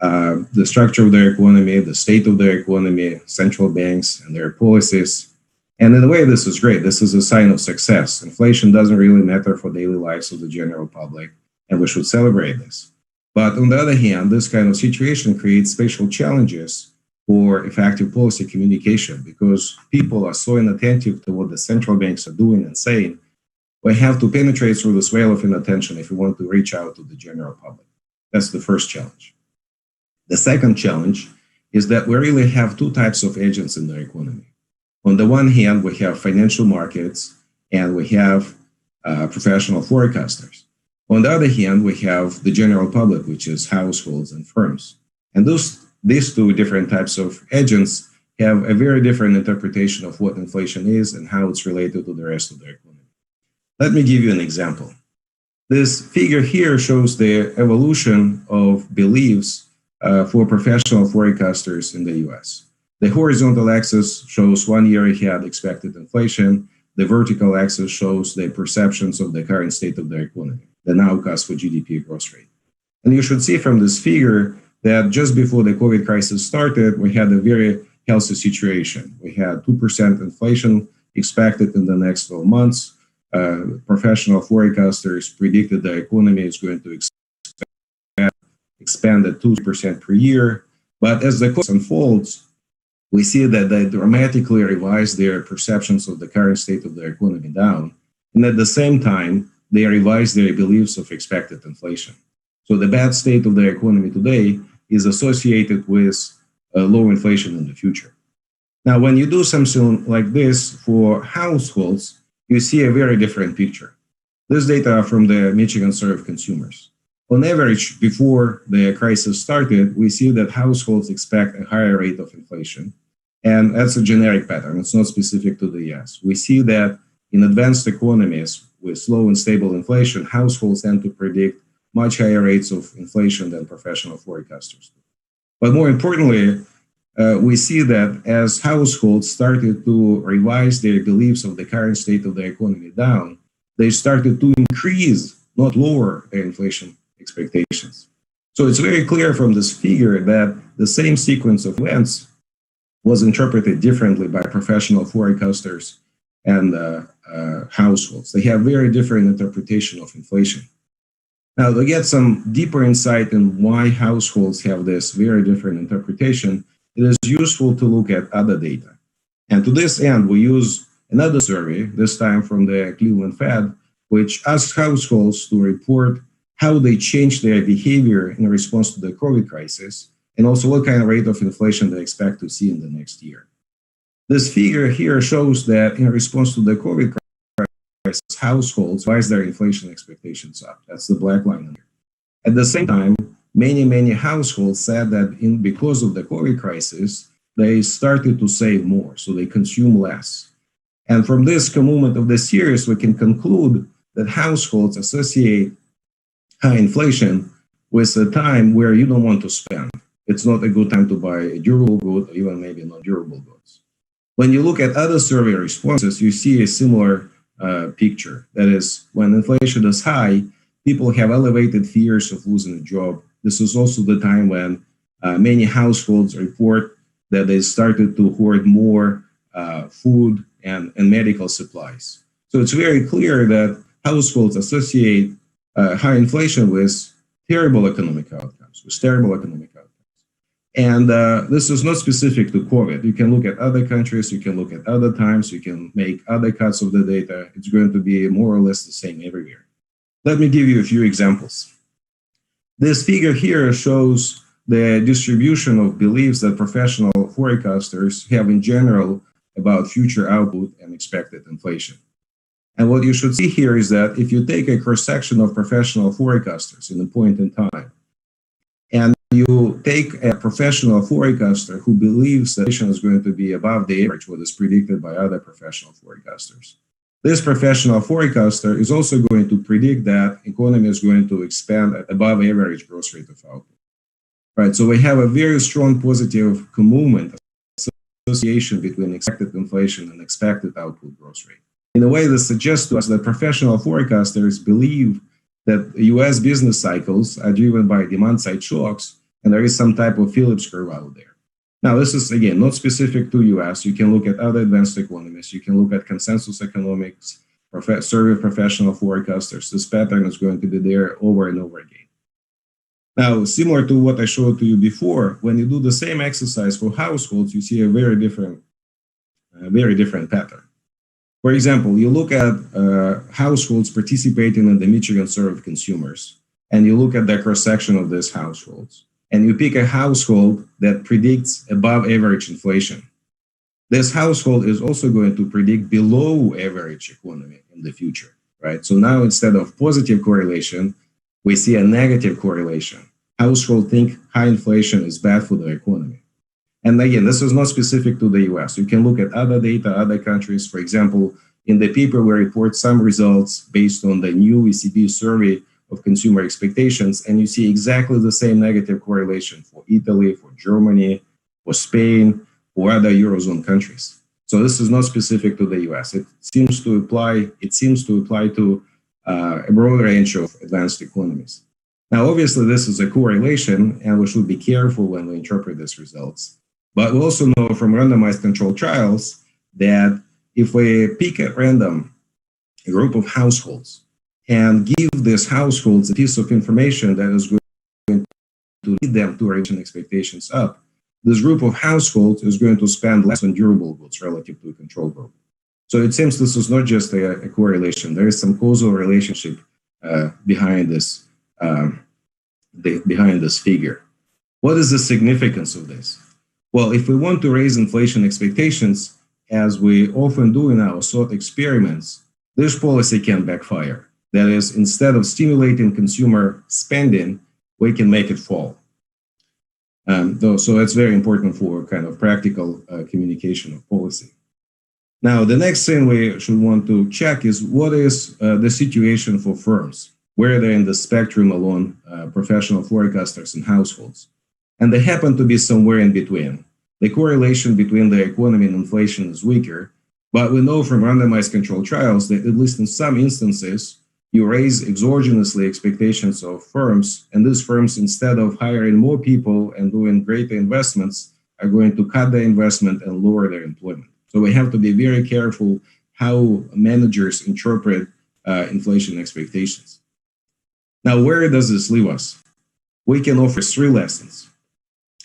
the structure of their economy, the state of their economy, central banks and their policies. And in a way, this is great. This is a sign of success. Inflation doesn't really matter for daily lives of the general public, and we should celebrate this. But on the other hand, this kind of situation creates special challenges for effective policy communication because people are so inattentive to what the central banks are doing and saying. We have to penetrate through this veil of inattention if we want to reach out to the general public. That's the first challenge. The second challenge is that we really have two types of agents in the economy. On the one hand, we have financial markets and we have professional forecasters. On the other hand, we have the general public, which is households and firms. And these two different types of agents have a very different interpretation of what inflation is and how it's related to the rest of the economy. Let me give you an example. This figure here shows the evolution of beliefs for professional forecasters in the US. The horizontal axis shows 1 year ahead expected inflation. The vertical axis shows the perceptions of the current state of the economy, the nowcast for GDP growth rate. And you should see from this figure that just before the COVID crisis started, we had a very healthy situation. We had 2% inflation expected in the next 12 months. Professional forecasters predicted the economy is going to expand at 2% per year. But as the crisis unfolds, we see that they dramatically revise their perceptions of the current state of the economy down. And at the same time, they revise their beliefs of expected inflation. So the bad state of the economy today is associated with low inflation in the future. Now, when you do something like this for households, you see a very different picture. This data are from the Michigan Survey of Consumers. On average, before the crisis started, we see that households expect a higher rate of inflation. And that's a generic pattern. It's not specific to the US. We see that in advanced economies with slow and stable inflation, households tend to predict much higher rates of inflation than professional forecasters. But more importantly, we see that as households started to revise their beliefs of the current state of the economy down, they started to increase, not lower, their inflation expectations. So it's very clear from this figure that the same sequence of events was interpreted differently by professional forecasters and households. They have very different interpretation of inflation. Now, to get some deeper insight in why households have this very different interpretation, it is useful to look at other data. And to this end, we use another survey, this time from the Cleveland Fed, which asks households to report how they change their behavior in response to the COVID crisis, and also what kind of rate of inflation they expect to see in the next year. This figure here shows that in response to the COVID crisis, households rise their inflation expectations up. That's the black line here. At the same time, many households said that because of the COVID crisis, they started to save more, so they consume less. And from this moment of the series, we can conclude that households associate high inflation with a time where you don't want to spend. It's not a good time to buy a durable good or even maybe non-durable goods. When you look at other survey responses, you see a similar picture. That is, when inflation is high, people have elevated fears of losing a job. This is also the time when many households report that they started to hoard more food and medical supplies. So it's very clear that households associate high inflation with terrible economic outcomes, And this is not specific to COVID. You can look at other countries, you can look at other times, you can make other cuts of the data. It's going to be more or less the same everywhere. Let me give you a few examples. This figure here shows the distribution of beliefs that professional forecasters have in general about future output and expected inflation. And what you should see here is that if you take a cross-section of professional forecasters in a point in time, and you take a professional forecaster who believes that inflation is going to be above the average, what is predicted by other professional forecasters. This professional forecaster is also going to predict that economy is going to expand at above average growth rate of output. Right, so we have a very strong positive movement association between expected inflation and expected output growth rate. In a way, this suggests to us that professional forecasters believe that US business cycles are driven by demand-side shocks, and there is some type of Phillips curve out there. Now, this is, again, not specific to US. You can look at other advanced economies. You can look at consensus economics, survey of professional forecasters. This pattern is going to be there over and over again. Now, similar to what I showed to you before, when you do the same exercise for households, you see a very different pattern. For example, you look at households participating in the Michigan Survey of Consumers, and you look at the cross-section of these households, and you pick a household that predicts above average inflation. This household is also going to predict below average economy in the future, right? So now instead of positive correlation, we see a negative correlation. Households think high inflation is bad for the economy. And again, this is not specific to the US. You can look at other data, other countries. For example, in the paper, we report some results based on the new ECB survey of consumer expectations, and you see exactly the same negative correlation for Italy, for Germany, for Spain, or other Eurozone countries. So this is not specific to the US. It seems to apply to a broad range of advanced economies. Now, obviously, this is a correlation, and we should be careful when we interpret these results. But we also know from randomized controlled trials that if we pick at random a group of households and give these households a piece of information that is going to lead them to raise expectations up, this group of households is going to spend less on durable goods relative to a control group. So it seems this is not just a correlation. There is some causal relationship behind this figure. What is the significance of this? Well, if we want to raise inflation expectations, as we often do in our thought experiments, this policy can backfire. That is, instead of stimulating consumer spending, we can make it fall. So it's very important for kind of practical communication of policy. Now, the next thing we should want to check is what is the situation for firms, where they're in the spectrum along professional forecasters and households. And they happen to be somewhere in between. The correlation between the economy and inflation is weaker, but we know from randomized controlled trials that at least in some instances, you raise exogenously expectations of firms, and these firms, instead of hiring more people and doing greater investments, are going to cut their investment and lower their employment. So we have to be very careful how managers interpret inflation expectations. Now, where does this leave us? We can offer 3 lessons.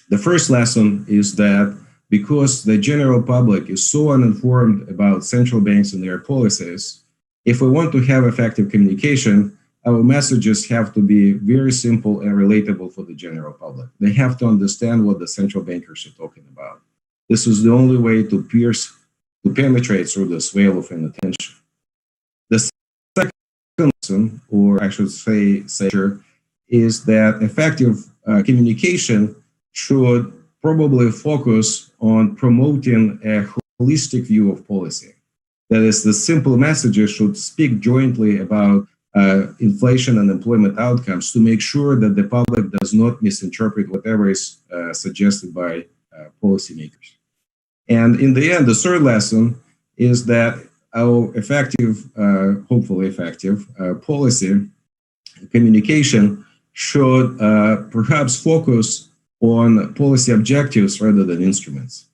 The first lesson is that because the general public is so uninformed about central banks and their policies, if we want to have effective communication, our messages have to be very simple and relatable for the general public. They have to understand what the central bankers are talking about. This is the only way to penetrate through this veil of inattention. The second lesson, or I should say, is that effective communication should probably focus on promoting a holistic view of policy. That is, the simple messages should speak jointly about inflation and employment outcomes to make sure that the public does not misinterpret whatever is suggested by policymakers. And in the end, the third lesson is that our effective, hopefully effective, policy communication should perhaps focus on policy objectives rather than instruments.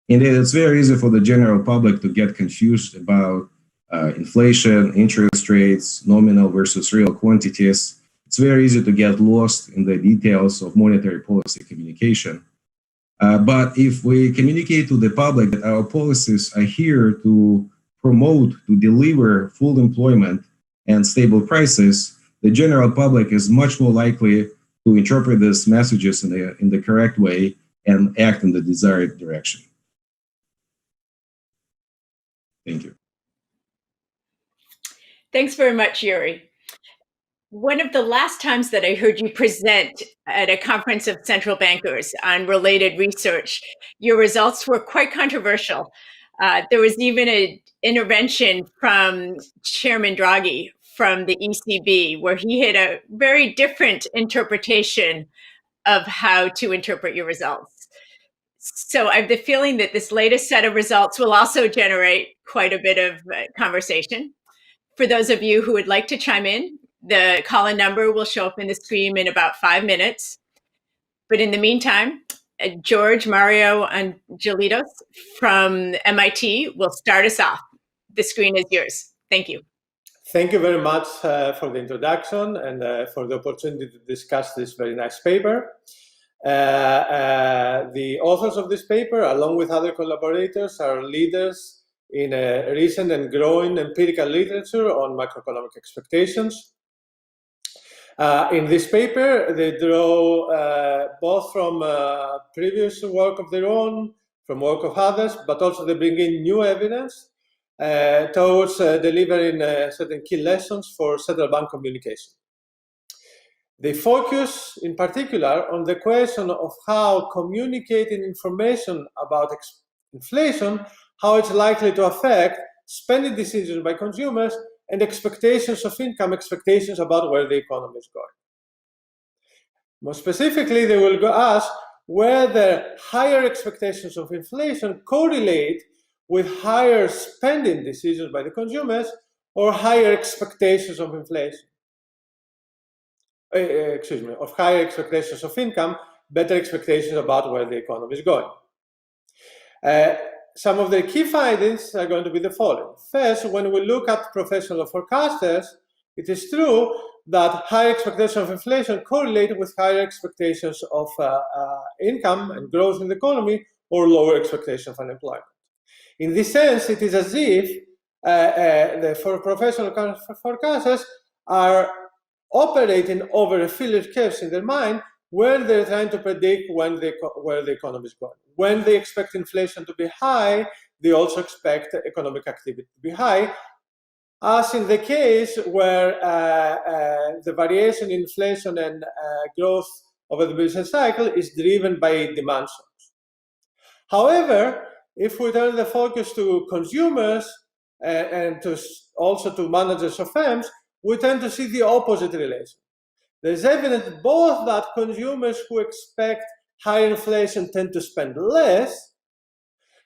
Indeed, it's very easy for the general public to get confused about inflation, interest rates, nominal versus real quantities. It's very easy to get lost in the details of monetary policy communication. But if we communicate to the public that our policies are here to promote, to deliver full employment and stable prices, the general public is much more likely to interpret these messages in the correct way and act in the desired direction. Thank you. Thanks very much, Yuri. One of the last times that I heard you present at a conference of central bankers on related research, your results were quite controversial. There was even an intervention from Chairman Draghi from the ECB, where he had a very different interpretation of how to interpret your results. So I have the feeling that this latest set of results will also generate quite a bit of conversation. For those of you who would like to chime in, the call-in number will show up in the screen in about 5 minutes. But in the meantime, George Mario Angelitos from MIT will start us off. The screen is yours. Thank you. Thank you very much for the introduction and for the opportunity to discuss this very nice paper. The authors of this paper, along with other collaborators, are leaders in a recent and growing empirical literature on macroeconomic expectations. In this paper, they draw both from previous work of their own, from work of others, but also they bring in new evidence towards delivering certain key lessons for central bank communication. They focus in particular on the question of how communicating information about inflation, how it's likely to affect spending decisions by consumers and expectations of income, expectations about where the economy is going. More specifically, they will ask whether higher expectations of inflation correlate with higher spending decisions by the consumers or higher expectations of inflation. of higher expectations of income, better expectations about where the economy is going. Some of the key findings are going to be the following. First, when we look at professional forecasters, it is true that higher expectations of inflation correlate with higher expectations of income and growth in the economy, or lower expectation of unemployment. In this sense, it is as if the professional forecasters are operating over a Phillips curve in their mind, where they're trying to predict where the economy is going. When they expect inflation to be high, they also expect economic activity to be high, as in the case where the variation in inflation and growth over the business cycle is driven by demand shocks. However, if we turn the focus to consumers and also to managers of firms, we tend to see the opposite relation. There's evidence both that consumers who expect higher inflation tend to spend less.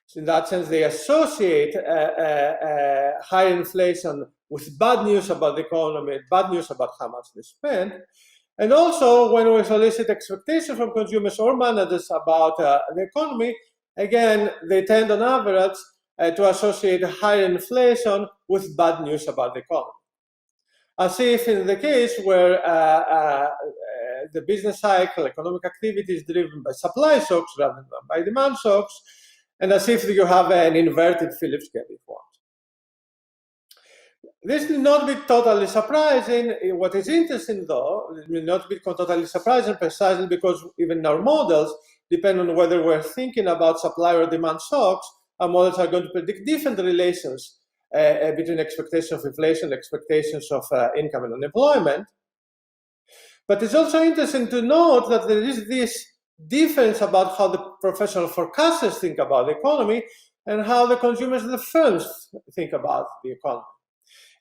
So in that sense, they associate higher inflation with bad news about the economy, bad news about how much they spend. And also, when we solicit expectations from consumers or managers about the economy, again, they tend on average to associate higher inflation with bad news about the economy. As if in the case where the business cycle, economic activity is driven by supply shocks rather than by demand shocks, and as if you have an inverted Phillips curve if you want. This will not be totally surprising. What is interesting, though, it will not be totally surprising precisely because even our models, depending on whether we're thinking about supply or demand shocks, our models are going to predict different relations between expectations of inflation, expectations of income and unemployment. But it's also interesting to note that there is this difference about how the professional forecasters think about the economy and how the consumers and the firms think about the economy.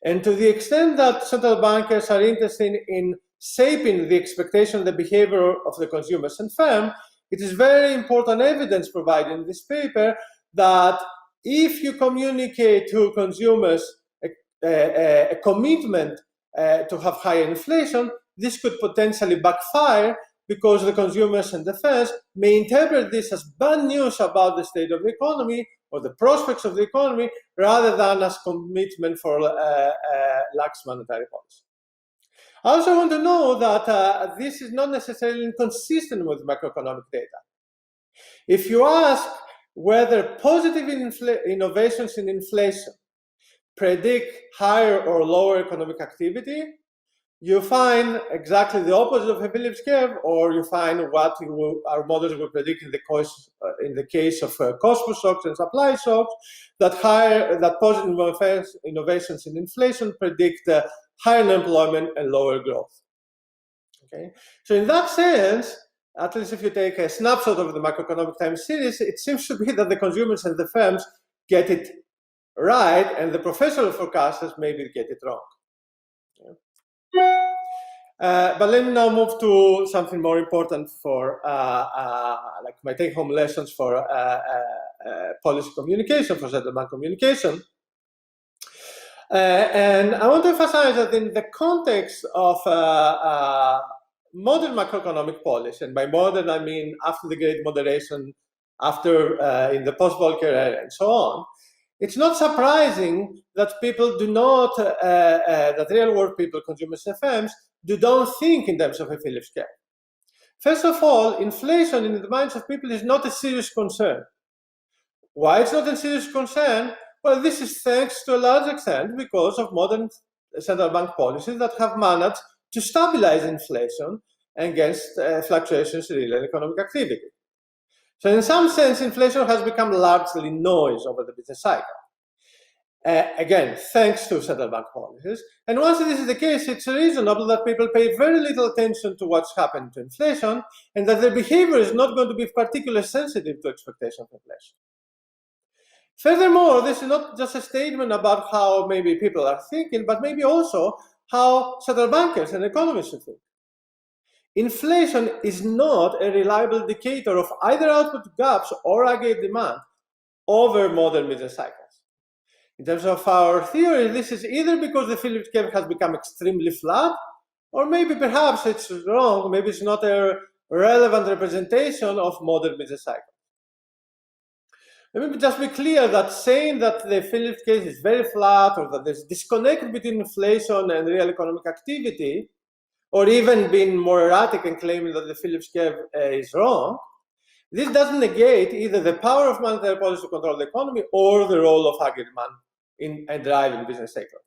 And to the extent that central bankers are interested in shaping the expectation, the behavior of the consumers and firm, it is very important evidence provided in this paper that if you communicate to consumers a commitment to have higher inflation, this could potentially backfire because the consumers and the firms may interpret this as bad news about the state of the economy or the prospects of the economy rather than as commitment for lax monetary policy. I also want to know that this is not necessarily inconsistent with macroeconomic data. If you ask whether positive innovations in inflation predict higher or lower economic activity, you find exactly the opposite of a Phillips curve, or you find what our models will predict in the case of cost push shocks and supply shocks, that positive innovations in inflation predict higher unemployment and lower growth. Okay, so in that sense, at least if you take a snapshot of the macroeconomic time series, it seems to be that the consumers and the firms get it right, and the professional forecasters maybe get it wrong. Okay. But let me now move to something more important for like my take-home lessons for policy communication, for central bank communication. And I want to emphasize that in the context of modern macroeconomic policy, and by modern I mean after the Great Moderation, after in the post-Volcker era, and so on, it's not surprising that people do not, that real-world people, consumers and firms, don't think in terms of a Phillips curve. First of all, inflation in the minds of people is not a serious concern. Why it's not a serious concern? Well, this is thanks to a large extent because of modern central bank policies that have managed to stabilize inflation against fluctuations in real economic activity. So in some sense, inflation has become largely noise over the business cycle. Again, thanks to central bank policies. And once this is the case, it's reasonable that people pay very little attention to what's happened to inflation and that their behavior is not going to be particularly sensitive to expectation of inflation. Furthermore, this is not just a statement about how maybe people are thinking, but maybe also how central bankers and economists should think. Inflation is not a reliable indicator of either output gaps or aggregate demand over modern business cycles. In terms of our theory, this is either because the Phillips curve has become extremely flat Or maybe perhaps it's wrong, maybe it's not a relevant representation of modern business cycle. Let me just be clear that saying that the Phillips case is very flat or that there's disconnect between inflation and real economic activity, or even being more erratic and claiming that the Phillips curve is wrong, this doesn't negate either the power of monetary policy to control the economy or the role of aggregate demand in driving business cycle.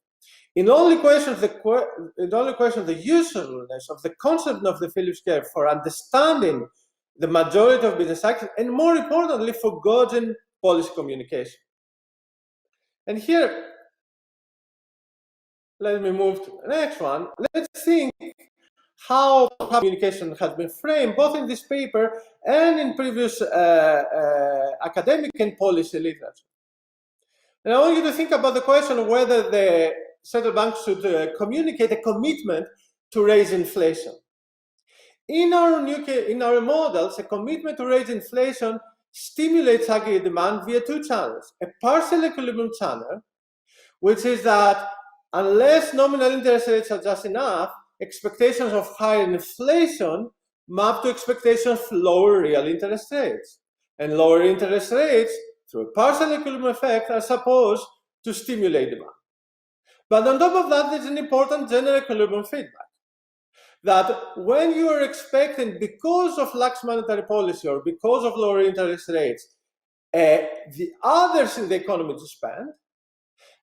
It only questions the usefulness of the concept of the Phillips curve for understanding the majority of business cycles, and more importantly, for gauging policy communication. And here, let me move to the next one. Let's think how communication has been framed both in this paper and in previous academic and policy literature. And I want you to think about the question of whether the central bank should communicate a commitment to raise inflation. In our models, a commitment to raise inflation stimulates aggregate demand via two channels. A partial equilibrium channel, which is that unless nominal interest rates are just enough, expectations of higher inflation map to expectations of lower real interest rates. And lower interest rates, through a partial equilibrium effect, are supposed to stimulate demand. But on top of that, there's an important general equilibrium feedback. That when you are expecting, because of lax monetary policy or because of lower interest rates, the others in the economy to spend,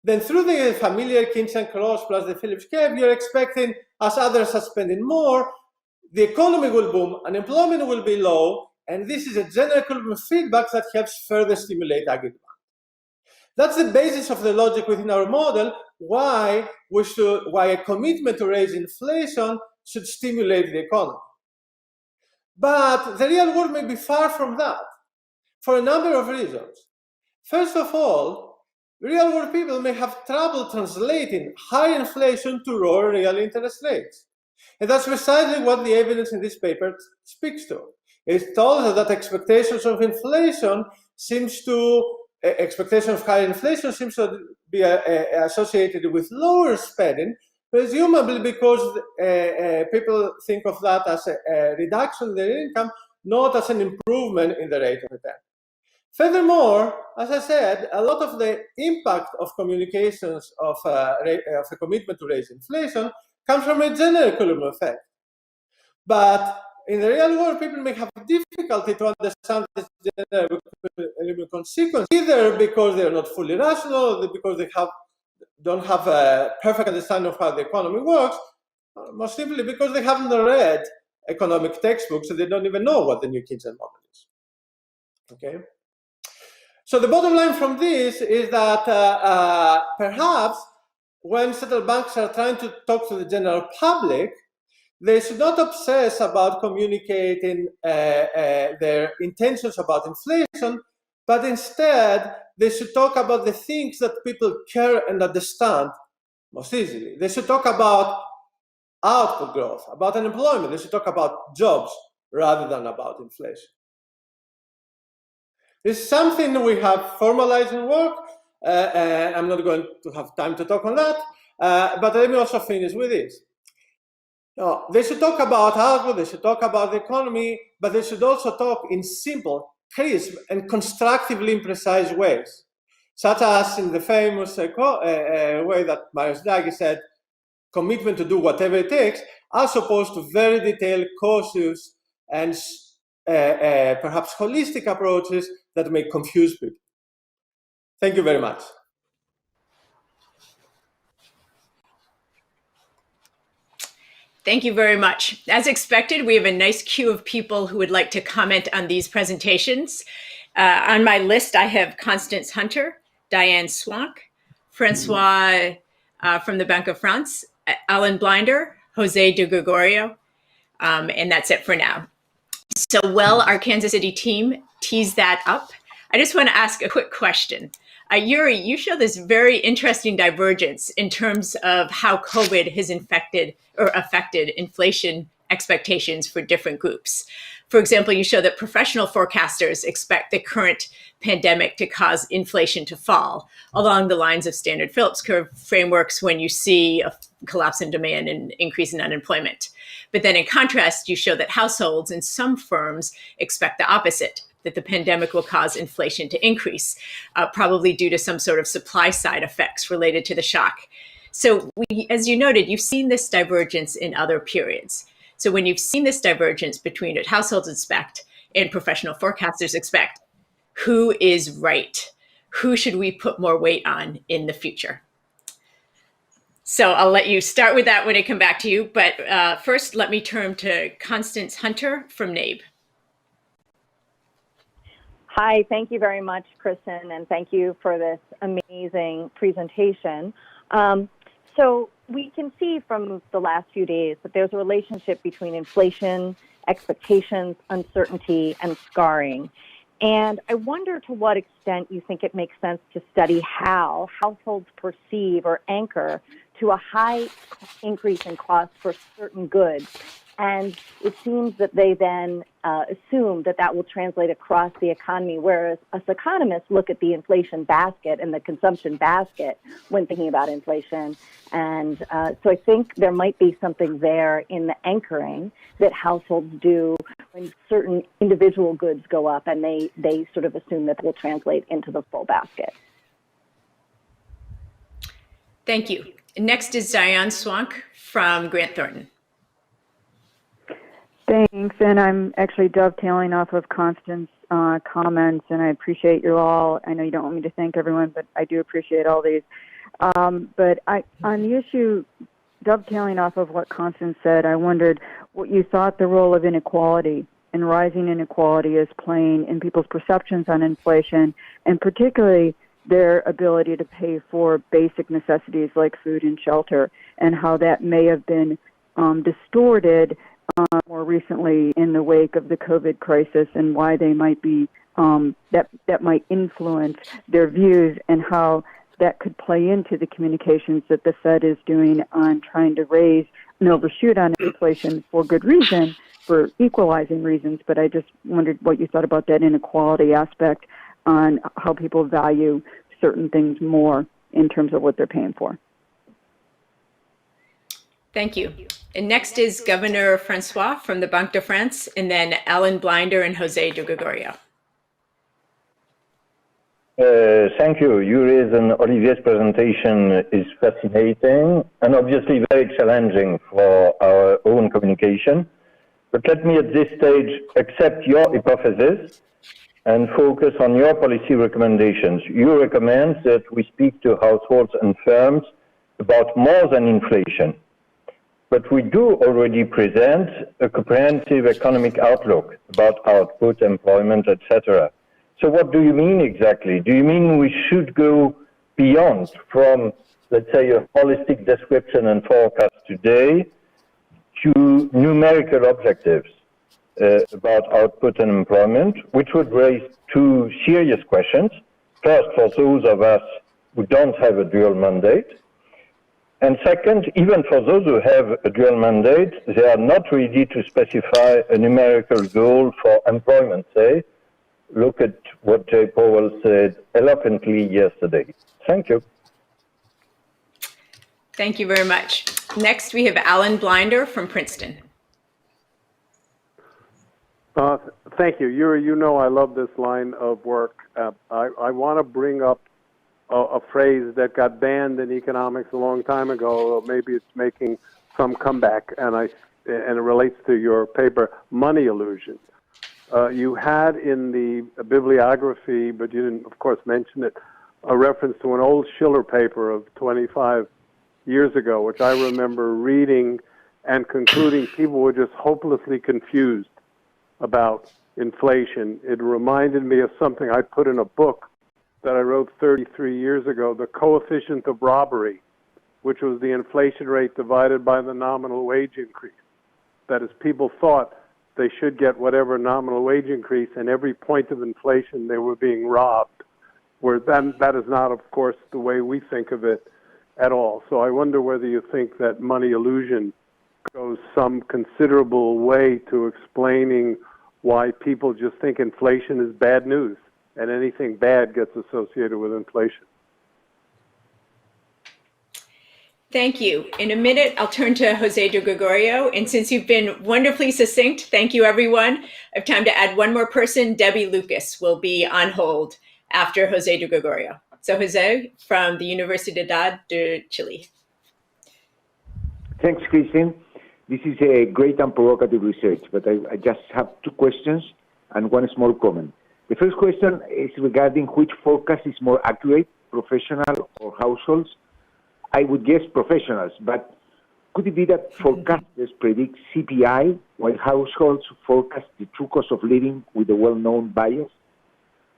then through the familiar Keynesian cross plus the Phillips curve, you're expecting, as others are spending more, the economy will boom, unemployment will be low, and this is a general equilibrium feedback that helps further stimulate aggregate demand. That's the basis of the logic within our model, why a commitment to raise inflation should stimulate the economy. But the real world may be far from that, for a number of reasons. First of all, real world people may have trouble translating high inflation to lower real interest rates. And that's precisely what the evidence in this paper speaks to. It tells us that expectations of higher inflation seems to be associated with lower spending, presumably because people think of that as a reduction in their income, not as an improvement in the rate of return. Furthermore, as I said, a lot of the impact of communications of a commitment to raise inflation comes from a general equilibrium effect. But in the real world, people may have difficulty to understand this general equilibrium consequence, either because they are not fully rational, or because they don't have a perfect understanding of how the economy works, or more simply because they haven't read economic textbooks, so they don't even know what the new Keynesian model is. Okay. So the bottom line from this is that perhaps when central banks are trying to talk to the general public, they should not obsess about communicating their intentions about inflation, but instead they should talk about the things that people care and understand most easily. They should talk about output growth, about unemployment. They should talk about jobs rather than about inflation. This is something we have formalized in work. I'm not going to have time to talk on that, but let me also finish with this. They should talk about output, they should talk about the economy, but they should also talk in simple, crisp, and constructively imprecise ways, such as in the famous way that Mario Draghi said, commitment to do whatever it takes, as opposed to very detailed, cautious, and perhaps holistic approaches that may confuse people. Thank you very much. Thank you very much. As expected, we have a nice queue of people who would like to comment on these presentations. On my list, I have Constance Hunter, Diane Swank, Francois from the Bank of France, Alan Blinder, Jose de Gregorio, and that's it for now. So while our Kansas City team tees that up, I just want to ask a quick question. Yuri, you show this very interesting divergence in terms of how COVID has affected inflation expectations for different groups. For example, you show that professional forecasters expect the current pandemic to cause inflation to fall along the lines of standard Phillips curve frameworks when you see a collapse in demand and increase in unemployment. But then in contrast, you show that households and some firms expect the opposite, that the pandemic will cause inflation to increase, probably due to some sort of supply side effects related to the shock. So as you noted, you've seen this divergence in other periods. So when you've seen this divergence between what households expect and professional forecasters expect, who is right? Who should we put more weight on in the future? So I'll let you start with that when I come back to you. But first, let me turn to Constance Hunter from NABE. Hi, thank you very much, Kristen, and thank you for this amazing presentation. So we can see from the last few days that there's a relationship between inflation, expectations, uncertainty, and scarring. And I wonder to what extent you think it makes sense to study how households perceive or anchor to a high increase in cost for certain goods. And it seems that they then assume that that will translate across the economy, whereas us economists look at the inflation basket and the consumption basket when thinking about inflation. And so I think there might be something there in the anchoring that households do when certain individual goods go up, and they sort of assume that will translate into the full basket. Thank you. Next is Diane Swank from Grant Thornton. Thanks, and I'm actually dovetailing off of Constance's comments, and I appreciate you all. I know you don't want me to thank everyone, but I do appreciate all these. On the issue, dovetailing off of what Constance said, I wondered what you thought the role of inequality and rising inequality is playing in people's perceptions on inflation, and particularly their ability to pay for basic necessities like food and shelter, and how that may have been distorted more recently in the wake of the COVID crisis, and why they might be that might influence their views, and how that could play into the communications that the Fed is doing on trying to raise and overshoot on inflation for good reason, for equalizing reasons. But I just wondered what you thought about that inequality aspect on how people value certain things more in terms of what they're paying for. Thank you. And next is Governor Francois from the Banque de France, and then Alan Blinder and Jose de Gregorio. Thank you. Yuri's and Olivier's presentation is fascinating and obviously very challenging for our own communication. But let me at this stage accept your hypothesis and focus on your policy recommendations. You recommend that we speak to households and firms about more than inflation. But we do already present a comprehensive economic outlook about output, employment, etc. So what do you mean exactly? Do you mean we should go beyond from, let's say, a holistic description and forecast today to numerical objectives about output and employment, which would raise two serious questions. First, for those of us who don't have a dual mandate, and second, even for those who have a dual mandate, they are not ready to specify a numerical goal for employment, say. Look at what Jay Powell said eloquently yesterday. Thank you. Thank you very much. Next, we have Alan Blinder from Princeton. Thank you. Yuri, you know I love this line of work. I want to bring up a phrase that got banned in economics a long time ago. Maybe it's making some comeback, and it relates to your paper, money illusion. You had in the bibliography, but you didn't, of course, mention it, a reference to an old Schiller paper of 25 years ago, which I remember reading and concluding people were just hopelessly confused about inflation. It reminded me of something I put in a book that I wrote 33 years ago, The Coefficient of Robbery, which was the inflation rate divided by the nominal wage increase. That is, people thought they should get whatever nominal wage increase, and every point of inflation they were being robbed. Where that is not, of course, the way we think of it at all. So I wonder whether you think that money illusion goes some considerable way to explaining why people just think inflation is bad news, and anything bad gets associated with inflation. Thank you. In a minute, I'll turn to Jose de Gregorio. And since you've been wonderfully succinct, thank you, everyone. I have time to add one more person. Debbie Lucas will be on hold after Jose de Gregorio. So Jose from the Universidad de Chile. Thanks, Kristen. This is a great and provocative research, but I just have two questions and one small comment. The first question is regarding which forecast is more accurate, professional or households. I would guess professionals, but could it be that forecasters predict CPI while households forecast the true cost of living with a well-known bias?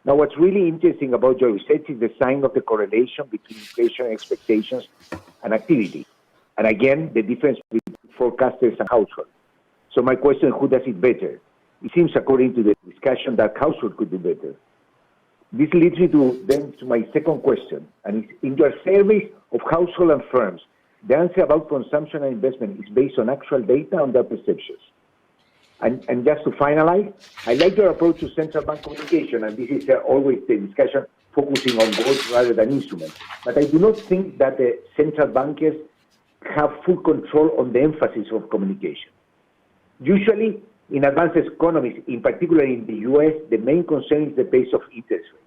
Now, what's really interesting about your research is the sign of the correlation between inflation expectations and activity. And again, the difference between forecasters and households. So my question, who does it better? It seems, according to the discussion, that household could do better. This leads me to my second question, and it's, in your surveys of household and firms, the answer about consumption and investment is based on actual data on their perceptions. And just to finalize, I like your approach to central bank communication, and this is always the discussion focusing on goals rather than instruments. But I do not think that the central bankers have full control on the emphasis of communication. Usually, in advanced economies, in particular in the US, the main concern is the pace of interest rate.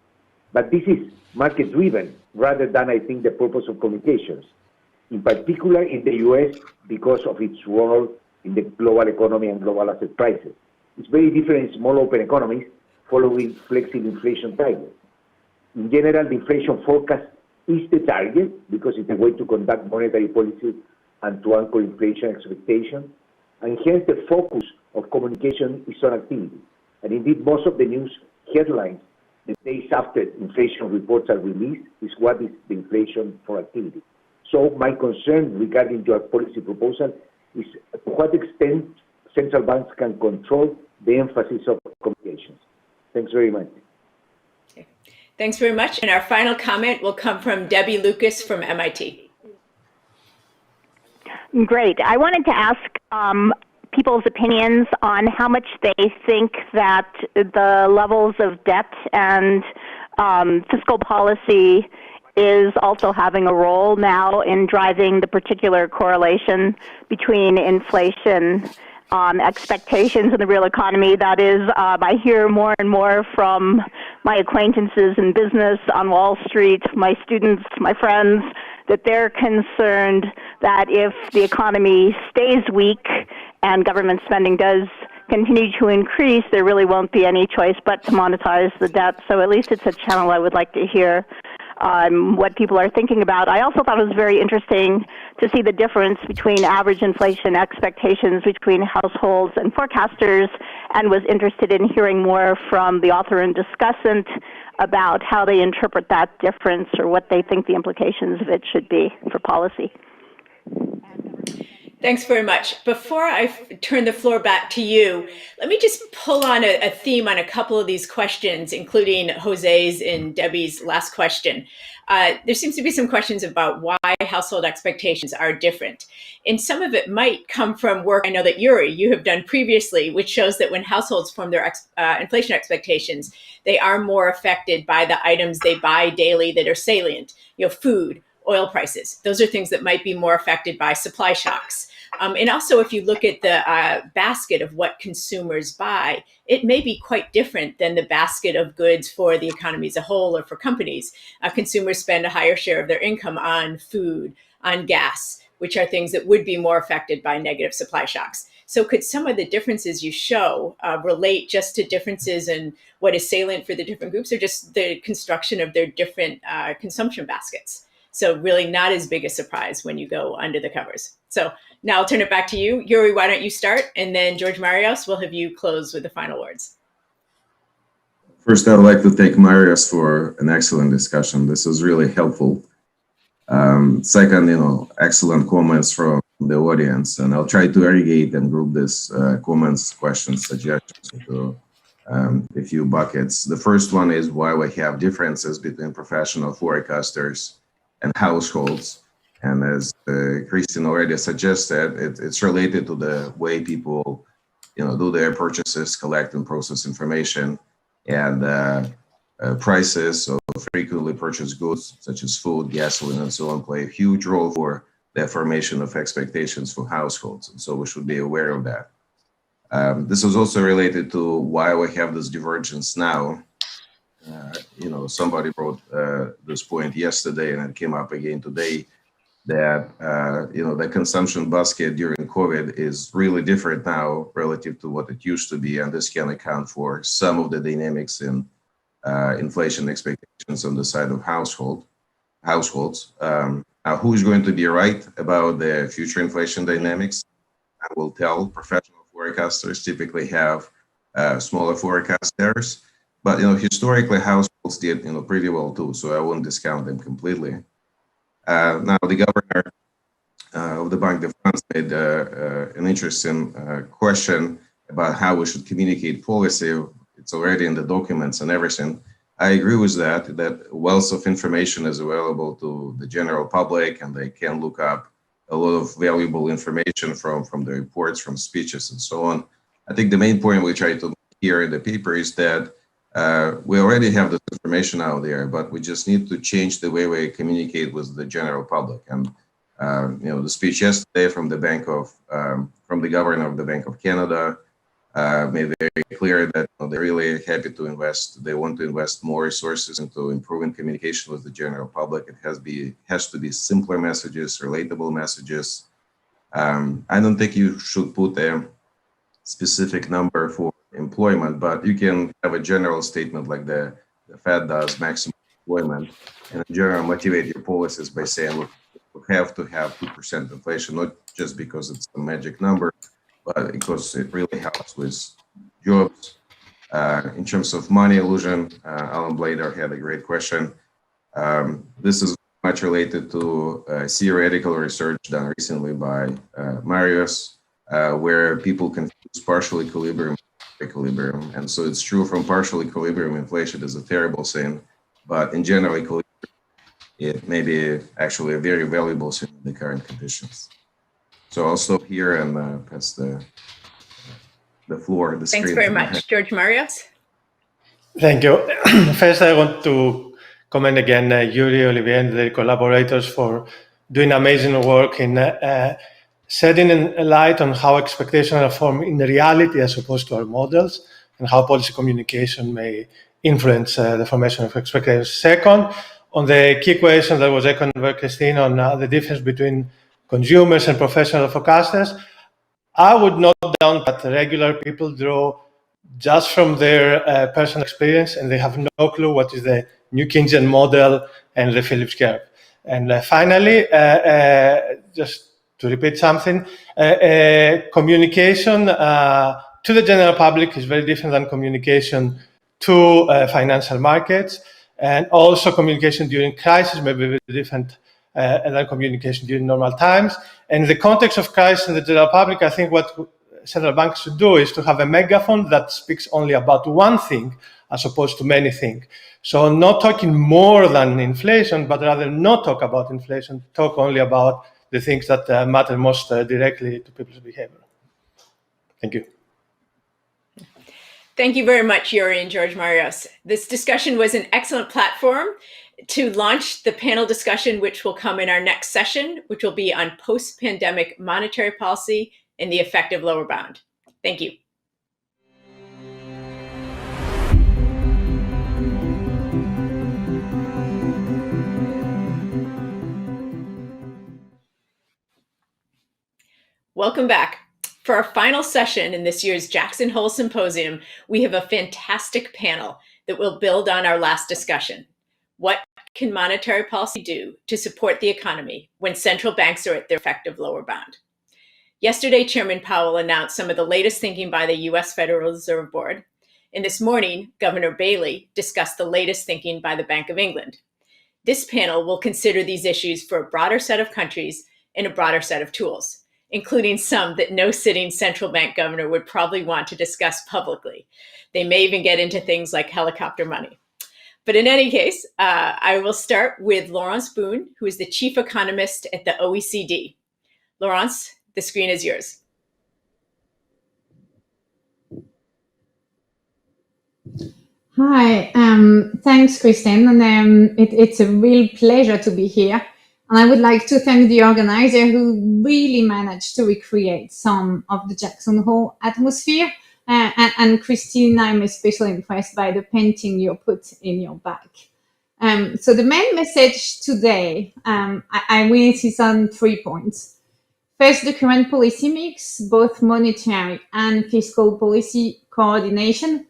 But this is market-driven rather than, I think, the purpose of communications. In particular in the US, because of its role in the global economy and global asset prices. It's very different in small open economies following flexible inflation targets. In general, the inflation forecast is the target because it's a way to conduct monetary policy and to anchor inflation expectations. And hence the focus of communication is on activity. And indeed, most of the news headlines the days after inflation reports are released is what is the inflation for activity. So my concern regarding your policy proposal is to what extent central banks can control the emphasis of communications. Thanks very much. Okay. Thanks very much. And our final comment will come from Debbie Lucas from MIT. Great. I wanted to ask people's opinions on how much they think that the levels of debt and fiscal policy is also having a role now in driving the particular correlation between inflation expectations in the real economy. That is, I hear more and more from my acquaintances in business on Wall Street, my students, my friends, that they're concerned that if the economy stays weak and government spending does continue to increase, there really won't be any choice but to monetize the debt. So at least it's a channel I would like to hear what people are thinking about. I also thought it was very interesting to see the difference between average inflation expectations between households and forecasters, and was interested in hearing more from the author and discussant about how they interpret that difference or what they think the implications of it should be for policy. Thanks very much. Before I turn the floor back to you, let me just pull on a theme on a couple of these questions, including Jose's and Debbie's last question. There seems to be some questions about why household expectations are different. And some of it might come from work I know that Yuri, you have done previously, which shows that when households form their inflation expectations, they are more affected by the items they buy daily that are salient, food, oil prices. Those are things that might be more affected by supply shocks. And also, if you look at the basket of what consumers buy, it may be quite different than the basket of goods for the economy as a whole or for companies. Consumers spend a higher share of their income on food, on gas, which are things that would be more affected by negative supply shocks. So could some of the differences you show relate just to differences in what is salient for the different groups, or just the construction of their different consumption baskets? So really not as big a surprise when you go under the covers. So now I'll turn it back to you. Yuri, why don't you start? And then George Marios, we'll have you close with the final words. First, I would like to thank Marios for an excellent discussion. This was really helpful. Second, excellent comments from the audience. And I'll try to aggregate and group this comments, questions, suggestions into a few buckets. The first one is why we have differences between professional forecasters and households. And as Christine already suggested, it's related to the way people do their purchases, collect and process information, and prices of frequently purchased goods such as food, gasoline, and so on play a huge role for the formation of expectations for households. And so we should be aware of that. This is also related to why we have this divergence now. Somebody wrote this point yesterday, and it came up again today, that the consumption basket during COVID is really different now relative to what it used to be, and this can account for some of the dynamics in inflation expectations on the side of households. Now, who is going to be right about the future inflation dynamics? I will tell. Professional forecasters typically have smaller forecast errors, but historically households did pretty well too, so I wouldn't discount them completely. Now, the governor of the Banque de France made an interesting question about how we should communicate policy. It's already in the documents and everything. I agree with that wealth of information is available to the general public, and they can look up a lot of valuable information from the reports, from speeches, and so on. I think the main point we try to make here in the paper is that we already have this information out there, but we just need to change the way we communicate with the general public. And the speech yesterday from the governor of the Bank of Canada made very clear that they're really happy to invest. They want to invest more resources into improving communication with the general public. It has to be simpler messages, relatable messages. I don't think you should put a specific number for employment, but you can have a general statement like the Fed does, maximum employment, and in general motivate your policies by saying, look, we have to have 2% inflation, not just because it's a magic number, but because it really helps with jobs. In terms of money illusion, Alan Blader had a great question. This is much related to theoretical research done recently by Marius, where people confuse partial equilibrium with equilibrium. And so it's true from partial equilibrium, inflation is a terrible thing, but in general, equilibrium, it may be actually a very valuable thing in the current conditions. So I'll stop here and pass the floor. Thanks very much. George Marios. Thank you. First, I want to commend again Yuri, Olivier, and their collaborators for doing amazing work in shedding a light on how expectations are formed in reality as opposed to our models, and how policy communication may influence the formation of expectations. Second, on the key question that was echoed by Christine on the difference between consumers and professional forecasters, I would note down that regular people draw just from their personal experience, and they have no clue what is the New Keynesian model and the Phillips curve. And finally, just to repeat something, communication to the general public is very different than communication to financial markets, and also communication during crisis may be very different than communication during normal times. And in the context of crisis in the general public, I think what central banks should do is to have a megaphone that speaks only about one thing as opposed to many things. So not talking more than inflation, but rather not talk about inflation, talk only about the things that matter most directly to people's behavior. Thank you. Thank you very much, Yuri and George Marios. This discussion was an excellent platform to launch the panel discussion, which will come in our next session, which will be on post-pandemic monetary policy and the effective lower bound. Thank you. Welcome back. For our final session in this year's Jackson Hole Symposium, we have a fantastic panel that will build on our last discussion. What can monetary policy do to support the economy when central banks are at their effective lower bound? Yesterday, Chairman Powell announced some of the latest thinking by the U.S. Federal Reserve Board. And this morning, Governor Bailey discussed the latest thinking by the Bank of England. This panel will consider these issues for a broader set of countries and a broader set of tools, including some that no sitting central bank governor would probably want to discuss publicly. They may even get into things like helicopter money. But in any case, I will start with Laurence Boone, who is the chief economist at the OECD. Laurence, the screen is yours. Hi, thanks, Kristen, and it's a real pleasure to be here. And I would like to thank the organizer who really managed to recreate some of the Jackson Hole atmosphere. And Christine, I'm especially impressed by the painting you put in your back. So the main message today, I will insist on 3 points. First, the current policy mix, both monetary and fiscal policy coordination,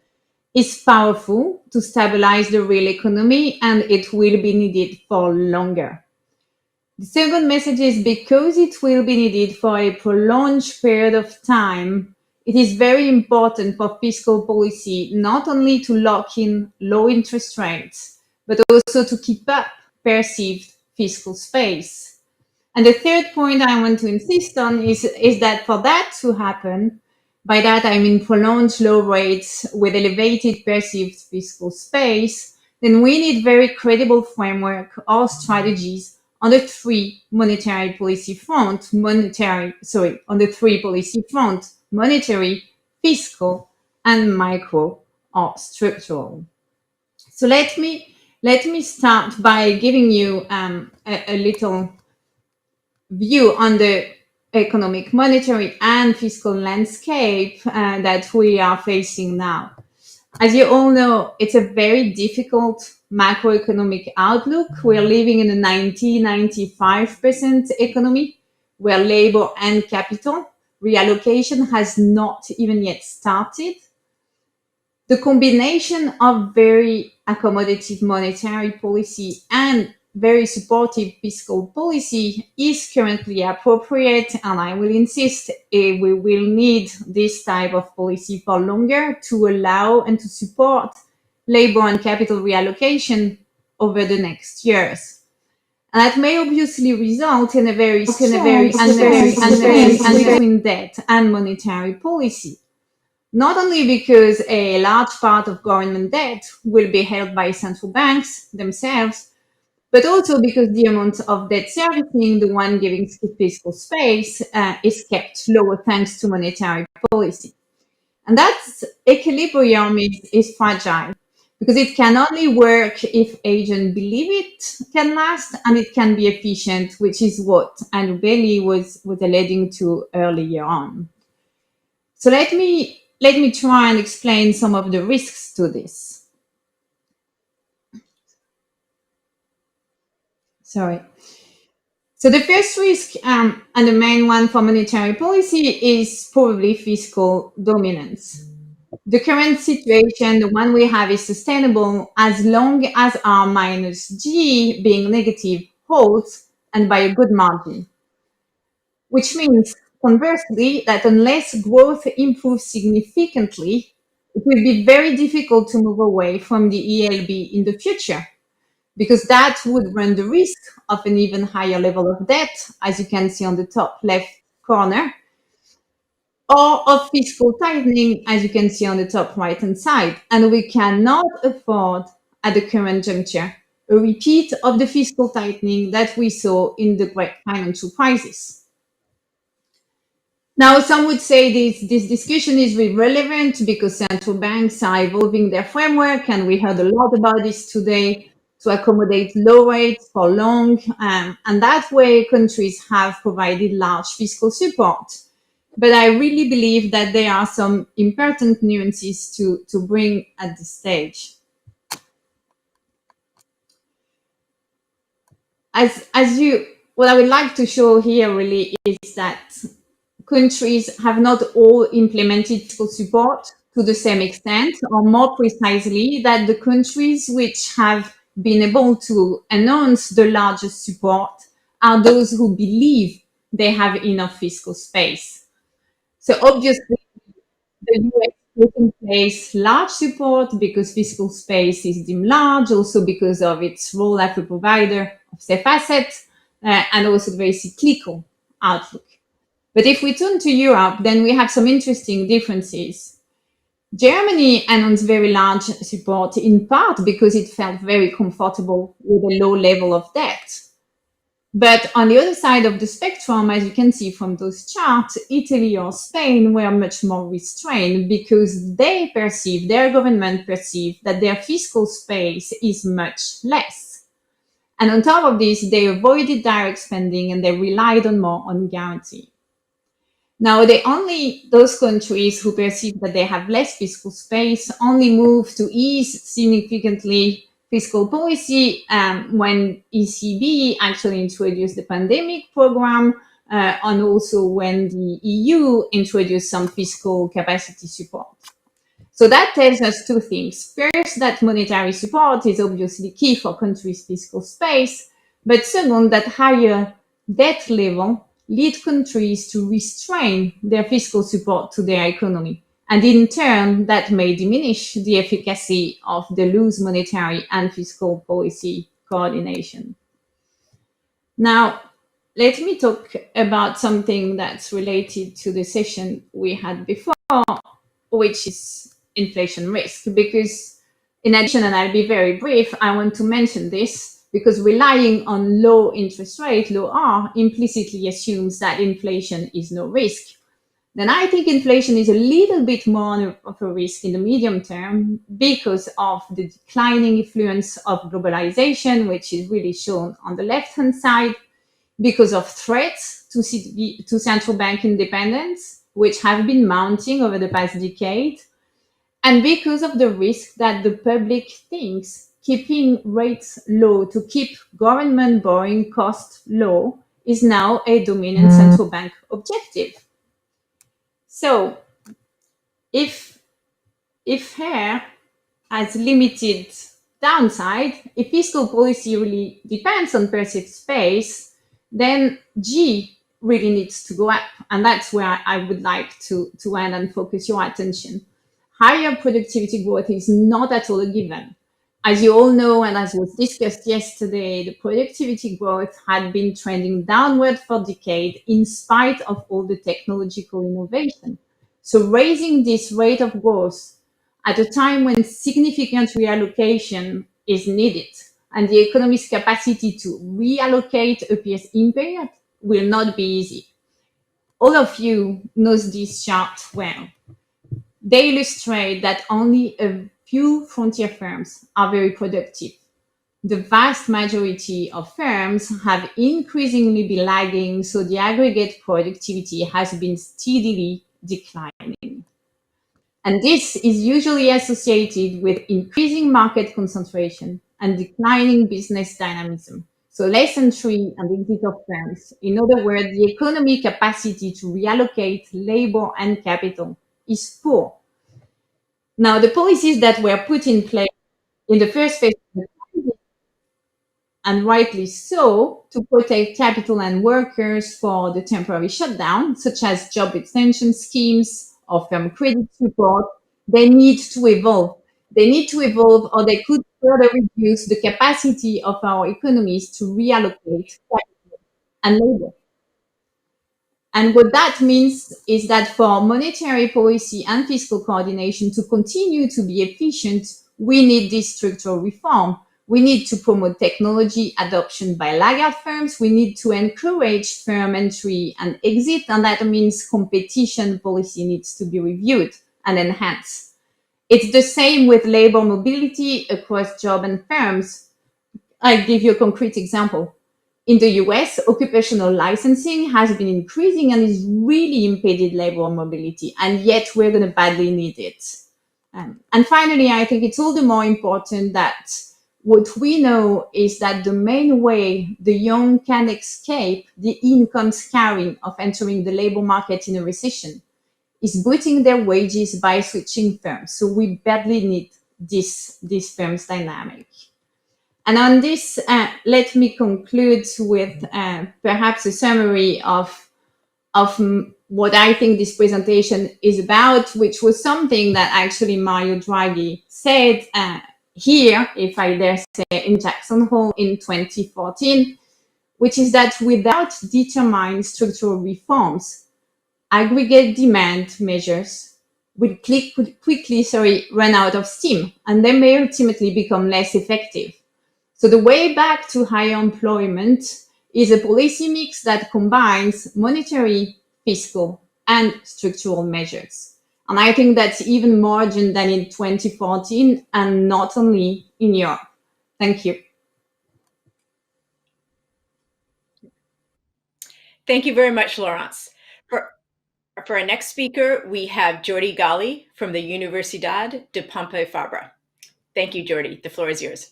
is powerful to stabilize the real economy, and it will be needed for longer. The second message is because it will be needed for a prolonged period of time, it is very important for fiscal policy not only to lock in low interest rates, but also to keep up perceived fiscal space. And the third point I want to insist on is that for that to happen, by that I mean prolonged low rates with elevated perceived fiscal space, then we need very credible framework or strategies on the three monetary policy front, monetary, fiscal, and micro or structural. So let me start by giving you a little view on the economic, monetary, and fiscal landscape that we are facing now. As you all know, it's a very difficult macroeconomic outlook. We're living in a 90-95% economy where labor and capital reallocation has not even yet started. The combination of very accommodative monetary policy and very supportive fiscal policy is currently appropriate, and I will insist we will need this type of policy for longer to allow and to support labor and capital reallocation over the next years. And that may obviously result in a very between debt and monetary policy. Not only because a large part of government debt will be held by central banks themselves, but also because the amount of debt servicing, the one giving fiscal space, is kept lower thanks to monetary policy. And that equilibrium is fragile because it can only work if agents believe it can last and it can be efficient, which is what Andrew Bailey was alluding to earlier on. So let me try and explain some of the risks to this. Sorry. So the first risk, and the main one for monetary policy, is probably fiscal dominance. The current situation, the one we have, is sustainable as long as R minus G being negative holds and by a good margin, which means conversely that unless growth improves significantly, it will be very difficult to move away from the ELB in the future, because that would run the risk of an even higher level of debt, as you can see on the top left corner, or of fiscal tightening, as you can see on the top right-hand side. And we cannot afford, at the current juncture, a repeat of the fiscal tightening that we saw in the great financial crisis. Now, some would say this discussion is irrelevant because central banks are evolving their framework, and we heard a lot about this today, to accommodate low rates for long, and that way countries have provided large fiscal support. But I really believe that there are some important nuances to bring at this stage. What I would like to show here really is that countries have not all implemented fiscal support to the same extent, or more precisely, that the countries which have been able to announce the largest support are those who believe they have enough fiscal space. So obviously, the US put in place large support because fiscal space is deemed large, also because of its role as a provider of safe assets, and also the very cyclical outlook. But if we turn to Europe, then we have some interesting differences. Germany announced very large support, in part because it felt very comfortable with a low level of debt. But on the other side of the spectrum, as you can see from those charts, Italy or Spain were much more restrained because their government perceived that their fiscal space is much less. And on top of this, they avoided direct spending and they relied more on guarantee. Now, those countries who perceive that they have less fiscal space only move to ease significantly fiscal policy when ECB actually introduced the pandemic program and also when the EU introduced some fiscal capacity support. So that tells us two things. First, that monetary support is obviously key for countries' fiscal space, but second, that higher debt level lead countries to restrain their fiscal support to their economy. And in turn, that may diminish the efficacy of the loose monetary and fiscal policy coordination. Now, let me talk about something that's related to the session we had before, which is inflation risk. Because in addition, and I'll be very brief, I want to mention this because relying on low interest rate, low R, implicitly assumes that inflation is no risk. Then I think inflation is a little bit more of a risk in the medium term because of the declining influence of globalization, which is really shown on the left-hand side, because of threats to central bank independence, which have been mounting over the past decade, and because of the risk that the public thinks keeping rates low to keep government borrowing costs low is now a dominant central bank objective. So if here has limited downside, if fiscal policy really depends on perceived space, then G really needs to go up. And that's where I would like to end and focus your attention. Higher productivity growth is not at all a given. As you all know, and as was discussed yesterday, the productivity growth had been trending downward for decades in spite of all the technological innovation. So raising this rate of growth at a time when significant reallocation is needed and the economy's capacity to reallocate appears impaired will not be easy. All of you knows this chart well. They illustrate that only a few frontier firms are very productive. The vast majority of firms have increasingly been lagging, so the aggregate productivity has been steadily declining. And this is usually associated with increasing market concentration and declining business dynamism. So less entry and exit of firms. In other words, the economic capacity to reallocate labor and capital is poor. Now, the policies that were put in place in the first phase, and rightly so, to protect capital and workers for the temporary shutdown, such as job extension schemes or firm credit support, they need to evolve. They need to evolve, or they could further reduce the capacity of our economies to reallocate capital and labor. And what that means is that for monetary policy and fiscal coordination to continue to be efficient, we need this structural reform. We need to promote technology adoption by laggard firms. We need to encourage firm entry and exit, and that means competition policy needs to be reviewed and enhanced. It's the same with labor mobility across job and firms. I'll give you a concrete example. In the US, occupational licensing has been increasing and is really impeded labor mobility, and yet we're going to badly need it. And finally, I think it's all the more important that what we know is that the main way the young can escape the income scarring of entering the labor market in a recession is boosting their wages by switching firms. So we badly need this firm's dynamic. And on this, let me conclude with perhaps a summary of what I think this presentation is about, which was something that actually Mario Draghi said here, if I dare say, in Jackson Hole in 2014, which is that without determined structural reforms, aggregate demand measures will quickly run out of steam, and they may ultimately become less effective. So the way back to higher employment is a policy mix that combines monetary, fiscal, and structural measures. And I think that's even more urgent than in 2014 and not only in Europe. Thank you. Thank you very much, Laurence. For our next speaker, we have Jordi Gali from the Universidad de Pompeu Fabra. Thank you, Jordi. The floor is yours.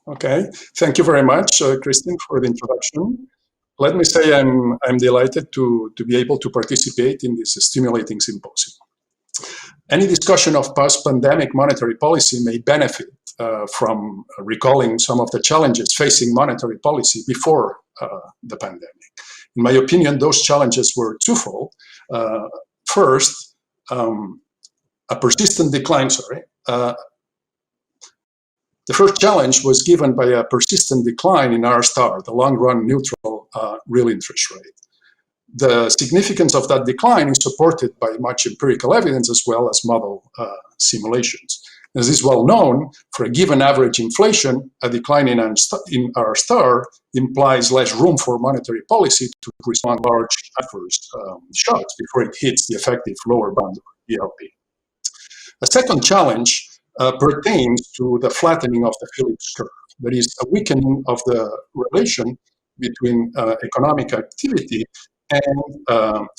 Okay, thank you very much, Christine, for the introduction. Let me say I'm delighted to be able to participate in this stimulating symposium. Any discussion of post-pandemic monetary policy may benefit from recalling some of the challenges facing monetary policy before the pandemic. In my opinion, those challenges were twofold. First, a persistent decline, the first challenge was given by a persistent decline in R star, the long-run neutral real interest rate. The significance of that decline is supported by much empirical evidence as well as model simulations. As is well known, for a given average inflation, a decline in R star implies less room for monetary policy to respond to large adverse shocks before it hits the effective lower bound of ELP. A second challenge pertains to the flattening of the Phillips curve. There is a weakening of the relation between economic activity and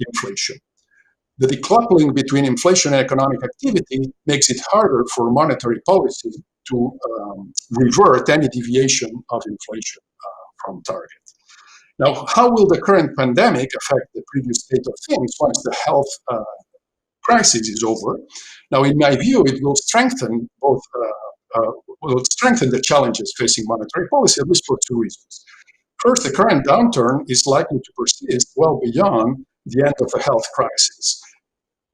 inflation. The decoupling between inflation and economic activity makes it harder for monetary policy to revert any deviation of inflation from target. Now, how will the current pandemic affect the previous state of things once the health crisis is over? Now, in my view, it will strengthen the challenges facing monetary policy, at least for two reasons. First, the current downturn is likely to persist well beyond the end of the health crisis,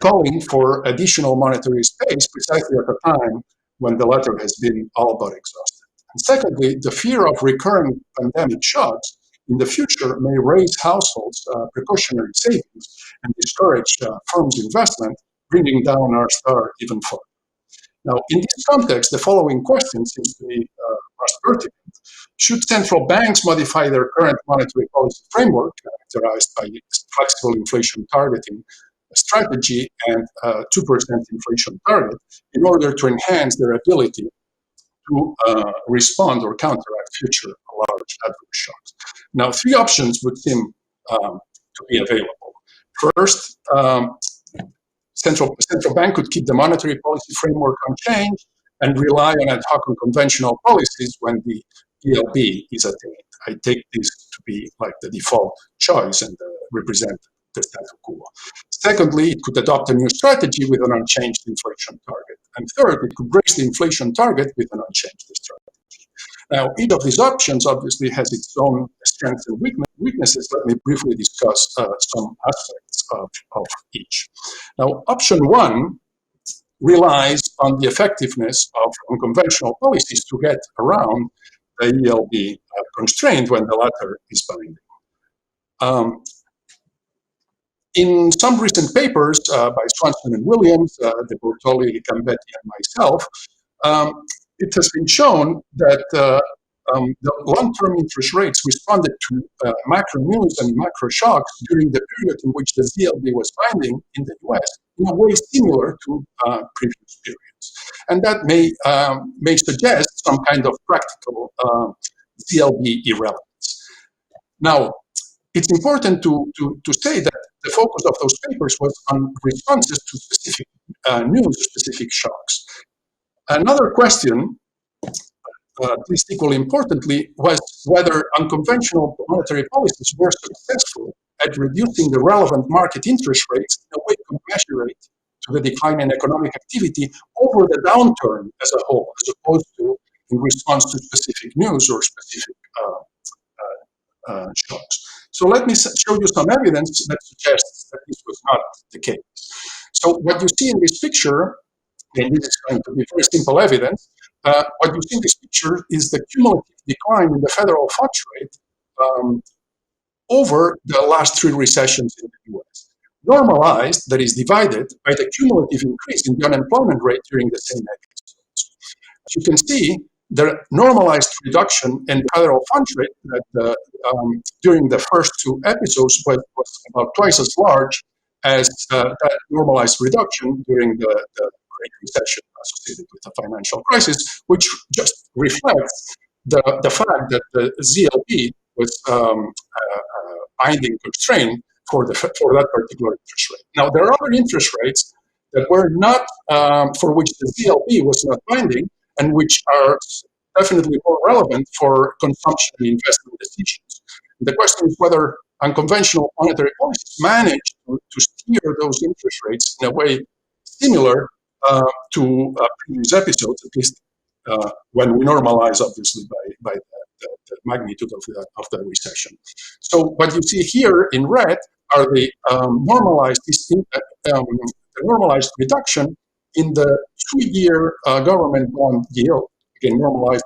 calling for additional monetary space precisely at the time when the latter has been all but exhausted. And secondly, the fear of recurrent pandemic shocks in the future may raise households' precautionary savings and discourage firms' investment, bringing down R star even further. Now, in this context, the following question seems to be most pertinent. Should central banks modify their current monetary policy framework, characterized by flexible inflation targeting strategy and 2% inflation target, in order to enhance their ability to respond or counteract future large adverse shocks? Now, three options would seem to be available. First, central bank could keep the monetary policy framework unchanged and rely on ad hoc and conventional policies when the ELB is attained. I take this to be like the default choice and represent the status quo. Secondly, it could adopt a new strategy with an unchanged inflation target. And third, it could raise the inflation target with an unchanged strategy. Now, each of these options obviously has its own strengths and weaknesses. Let me briefly discuss some aspects of each. Now, option one relies on the effectiveness of unconventional policies to get around the ELB constraint when the latter is binding. In some recent papers by Swanson and Williams, De Bortoli, Gambetti, and myself, it has been shown that the long-term interest rates responded to macro news and macro shocks during the period in which the ZLB was binding in the US in a way similar to previous periods. And that may suggest some kind of practical ZLB irrelevance. Now, it's important to say that the focus of those papers was on responses to specific news, specific shocks. Another question, at least equally importantly, was whether unconventional monetary policies were successful at reducing the relevant market interest rates in a way commensurate to the decline in economic activity over the downturn as a whole, as opposed to in response to specific news or specific shocks. So let me show you some evidence that suggests that this was not the case. So what you see in this picture, and this is going to be very simple evidence, what you see in this picture is the cumulative decline in the federal funds rate over the last three recessions in the US. normalized, that is divided by the cumulative increase in the unemployment rate during the same episodes. As you can see, the normalized reduction in the federal funds rate that during the first two episodes was about twice as large as that normalized reduction during the Great Recession associated with the financial crisis, which just reflects the fact that the ZLP was binding constraint for that particular interest rate. Now, there are other interest rates that were not, for which the ZLP was not binding, and which are definitely more relevant for consumption and investment decisions. The question is whether unconventional monetary policies manage to steer those interest rates in a way similar to previous episodes, at least when we normalize, obviously, by the magnitude of the recession. So what you see here in red are the normalized reduction in the 2-year government bond yield, again normalized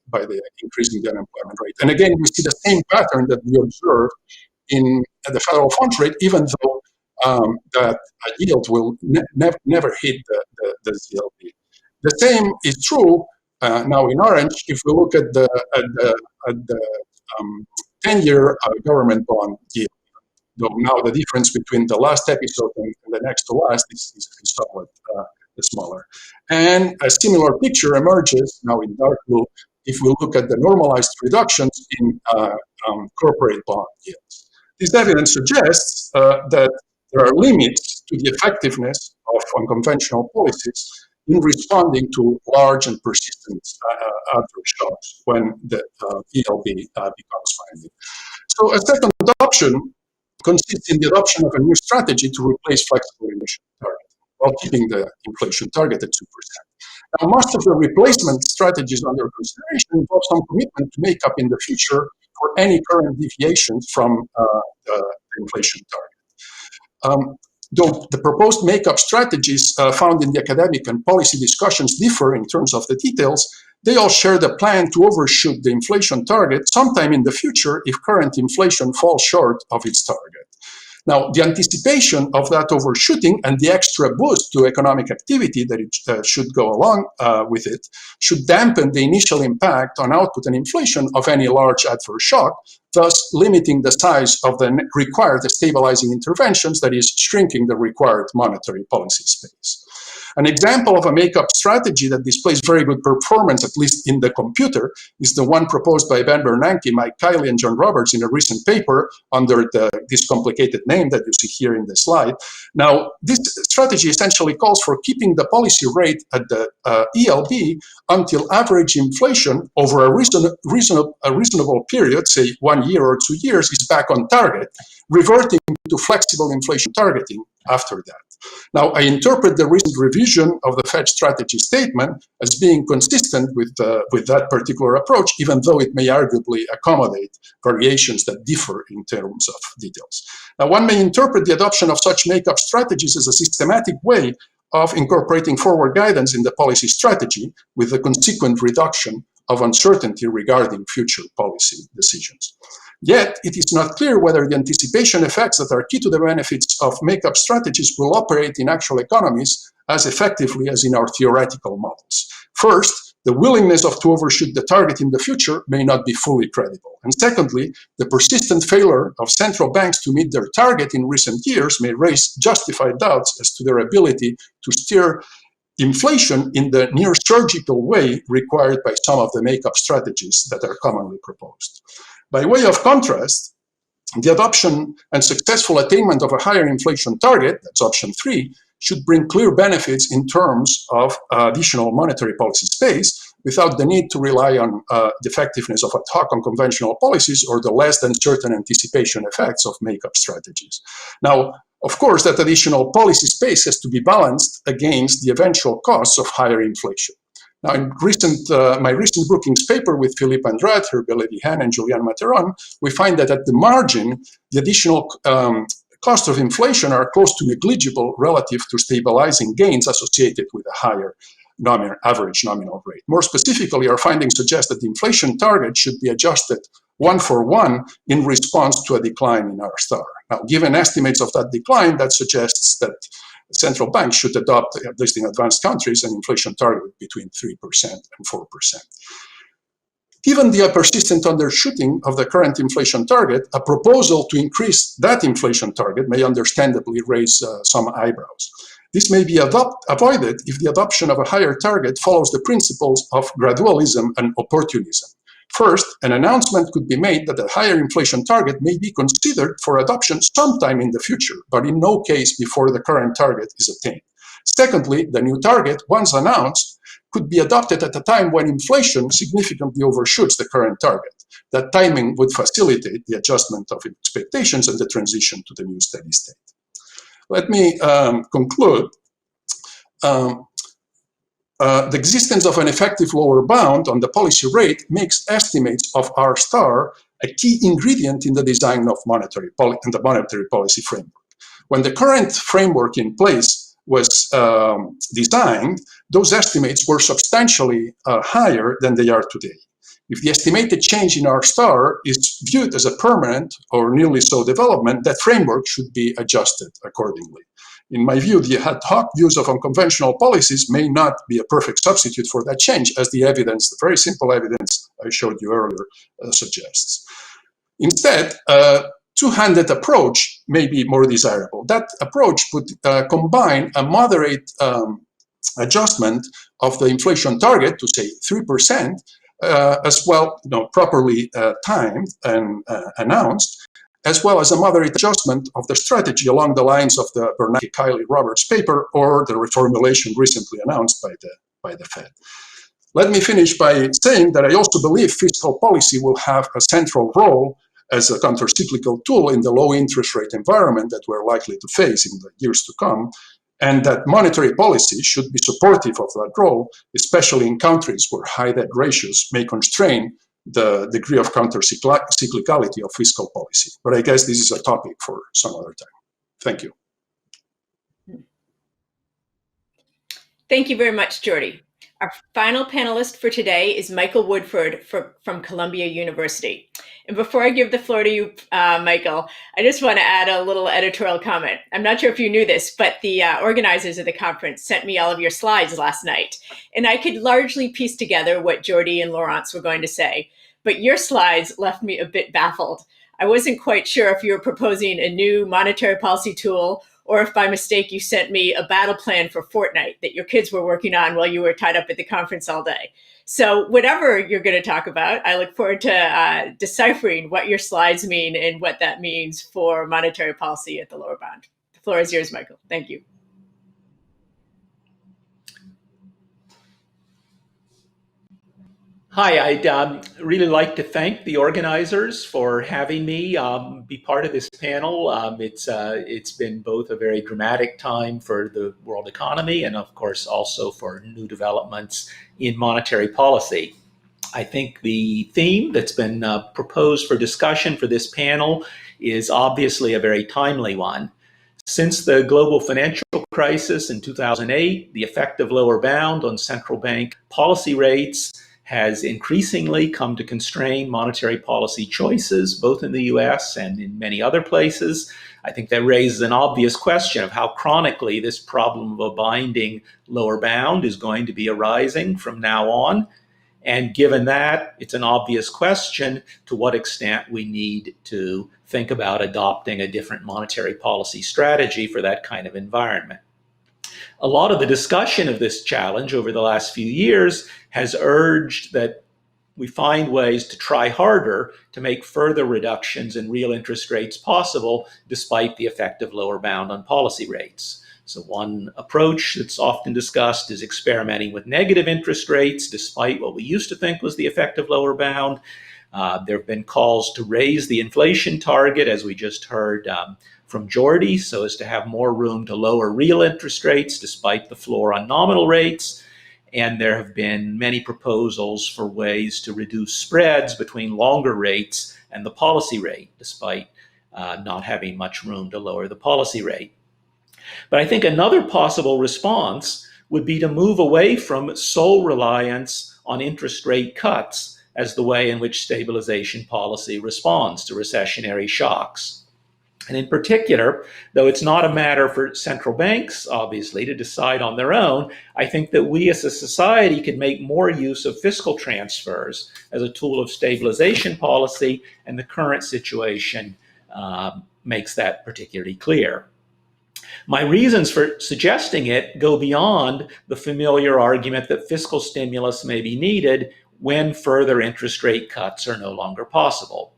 by the increase in the unemployment rate. And again, we see the same pattern that we observe in the federal funds rate, even though that yield will never hit the ZLP. The same is true now in orange if we look at the 10-year government bond yield. Though now the difference between the last episode and the next to last is somewhat smaller. And a similar picture emerges now in dark blue if we look at the normalized reductions in corporate bond yields. This evidence suggests that there are limits to the effectiveness of unconventional policies in responding to large and persistent adverse shocks when the ELB becomes binding. So a second option consists in the adoption of a new strategy to replace flexible emission target while keeping the inflation target at 2%. Now, most of the replacement strategies under consideration involve some commitment to make up in the future for any current deviations from the inflation target. Though the proposed make-up strategies found in the academic and policy discussions differ in terms of the details, they all share the plan to overshoot the inflation target sometime in the future if current inflation falls short of its target. Now, the anticipation of that overshooting and the extra boost to economic activity that it should go along with it should dampen the initial impact on output and inflation of any large adverse shock, thus limiting the size of the required stabilizing interventions, that is, shrinking the required monetary policy space. An example of a make-up strategy that displays very good performance, at least in the computer, is the one proposed by Ben Bernanke, Mike Kiley, and John Roberts in a recent paper under this complicated name that you see here in the slide. Now, this strategy essentially calls for keeping the policy rate at the ELB until average inflation over a reasonable period, say 1 year or 2 years, is back on target, reverting to flexible inflation targeting after that. Now, I interpret the recent revision of the Fed strategy statement as being consistent with that particular approach, even though it may arguably accommodate variations that differ in terms of details. Now, one may interpret the adoption of such make-up strategies as a systematic way of incorporating forward guidance in the policy strategy with the consequent reduction of uncertainty regarding future policy decisions. Yet, it is not clear whether the anticipation effects that are key to the benefits of make-up strategies will operate in actual economies as effectively as in our theoretical models. First, the willingness to overshoot the target in the future may not be fully credible. And secondly, the persistent failure of central banks to meet their target in recent years may raise justified doubts as to their ability to steer inflation in the near surgical way required by some of the make-up strategies that are commonly proposed. By way of contrast, the adoption and successful attainment of a higher inflation target, that's option 3, should bring clear benefits in terms of additional monetary policy space without the need to rely on the effectiveness of ad hoc unconventional policies or the less than certain anticipation effects of make-up strategies. Now, of course, that additional policy space has to be balanced against the eventual costs of higher inflation. Now, in my recent Brookings paper with Philippe Andrade, Herbert Levy-Han, and Julian Materon, we find that at the margin, the additional costs of inflation are close to negligible relative to stabilizing gains associated with a higher average nominal rate. More specifically, our findings suggest that the inflation target should be adjusted 1-for-1 in response to a decline in R star. Now, given estimates of that decline, that suggests that central banks should adopt, at least in advanced countries, an inflation target between 3% and 4%. Given the persistent undershooting of the current inflation target, a proposal to increase that inflation target may understandably raise some eyebrows. This may be avoided if the adoption of a higher target follows the principles of gradualism and opportunism. First, an announcement could be made that a higher inflation target may be considered for adoption sometime in the future, but in no case before the current target is attained. Secondly, the new target, once announced, could be adopted at a time when inflation significantly overshoots the current target. That timing would facilitate the adjustment of expectations and the transition to the new steady state. Let me conclude. The existence of an effective lower bound on the policy rate makes estimates of R star a key ingredient in the design of the monetary policy framework. When the current framework in place was designed, those estimates were substantially higher than they are today. If the estimated change in R star is viewed as a permanent or nearly so development, that framework should be adjusted accordingly. In my view, the ad hoc use of unconventional policies may not be a perfect substitute for that change, as the evidence, the very simple evidence I showed you earlier, suggests. Instead, a two-handed approach may be more desirable. That approach would combine a moderate adjustment of the inflation target to, say, 3%, as well, properly timed and announced, as well as a moderate adjustment of the strategy along the lines of the Bernanke-Kiley-Roberts paper or the reformulation recently announced by the Fed. Let me finish by saying that I also believe fiscal policy will have a central role as a countercyclical tool in the low interest rate environment that we're likely to face in the years to come, and that monetary policy should be supportive of that role, especially in countries where high debt ratios may constrain the degree of counter-cyclicality of fiscal policy. But I guess this is a topic for some other time. Thank you. Thank you very much, Jordi. Our final panelist for today is Michael Woodford from Columbia University. And before I give the floor to you, Michael, I just want to add a little editorial comment. I'm not sure if you knew this, but the organizers of the conference sent me all of your slides last night. And I could largely piece together what Jordi and Laurence were going to say. But your slides left me a bit baffled. I wasn't quite sure if you were proposing a new monetary policy tool or if by mistake you sent me a battle plan for Fortnite that your kids were working on while you were tied up at the conference all day. So whatever you're going to talk about, I look forward to deciphering what your slides mean and what that means for monetary policy at the lower bound. The floor is yours, Michael. Thank you. Hi, I'd really like to thank the organizers for having me be part of this panel. It's been both a very dramatic time for the world economy and, of course, also for new developments in monetary policy. I think the theme that's been proposed for discussion for this panel is obviously a very timely one. Since the global financial crisis in 2008, the effective lower bound on central bank policy rates has increasingly come to constrain monetary policy choices, both in the US and in many other places. I think that raises an obvious question of how chronically this problem of a binding lower bound is going to be arising from now on. And given that, it's an obvious question to what extent we need to think about adopting a different monetary policy strategy for that kind of environment. A lot of the discussion of this challenge over the last few years has urged that we find ways to try harder to make further reductions in real interest rates possible despite the effective lower bound on policy rates. So one approach that's often discussed is experimenting with negative interest rates despite what we used to think was the effective lower bound. There have been calls to raise the inflation target, as we just heard from Jordi, so as to have more room to lower real interest rates despite the floor on nominal rates. And there have been many proposals for ways to reduce spreads between longer rates and the policy rate, despite not having much room to lower the policy rate. But I think another possible response would be to move away from sole reliance on interest rate cuts as the way in which stabilization policy responds to recessionary shocks. And in particular, though it's not a matter for central banks, obviously, to decide on their own, I think that we as a society could make more use of fiscal transfers as a tool of stabilization policy, and the current situation makes that particularly clear. My reasons for suggesting it go beyond the familiar argument that fiscal stimulus may be needed when further interest rate cuts are no longer possible.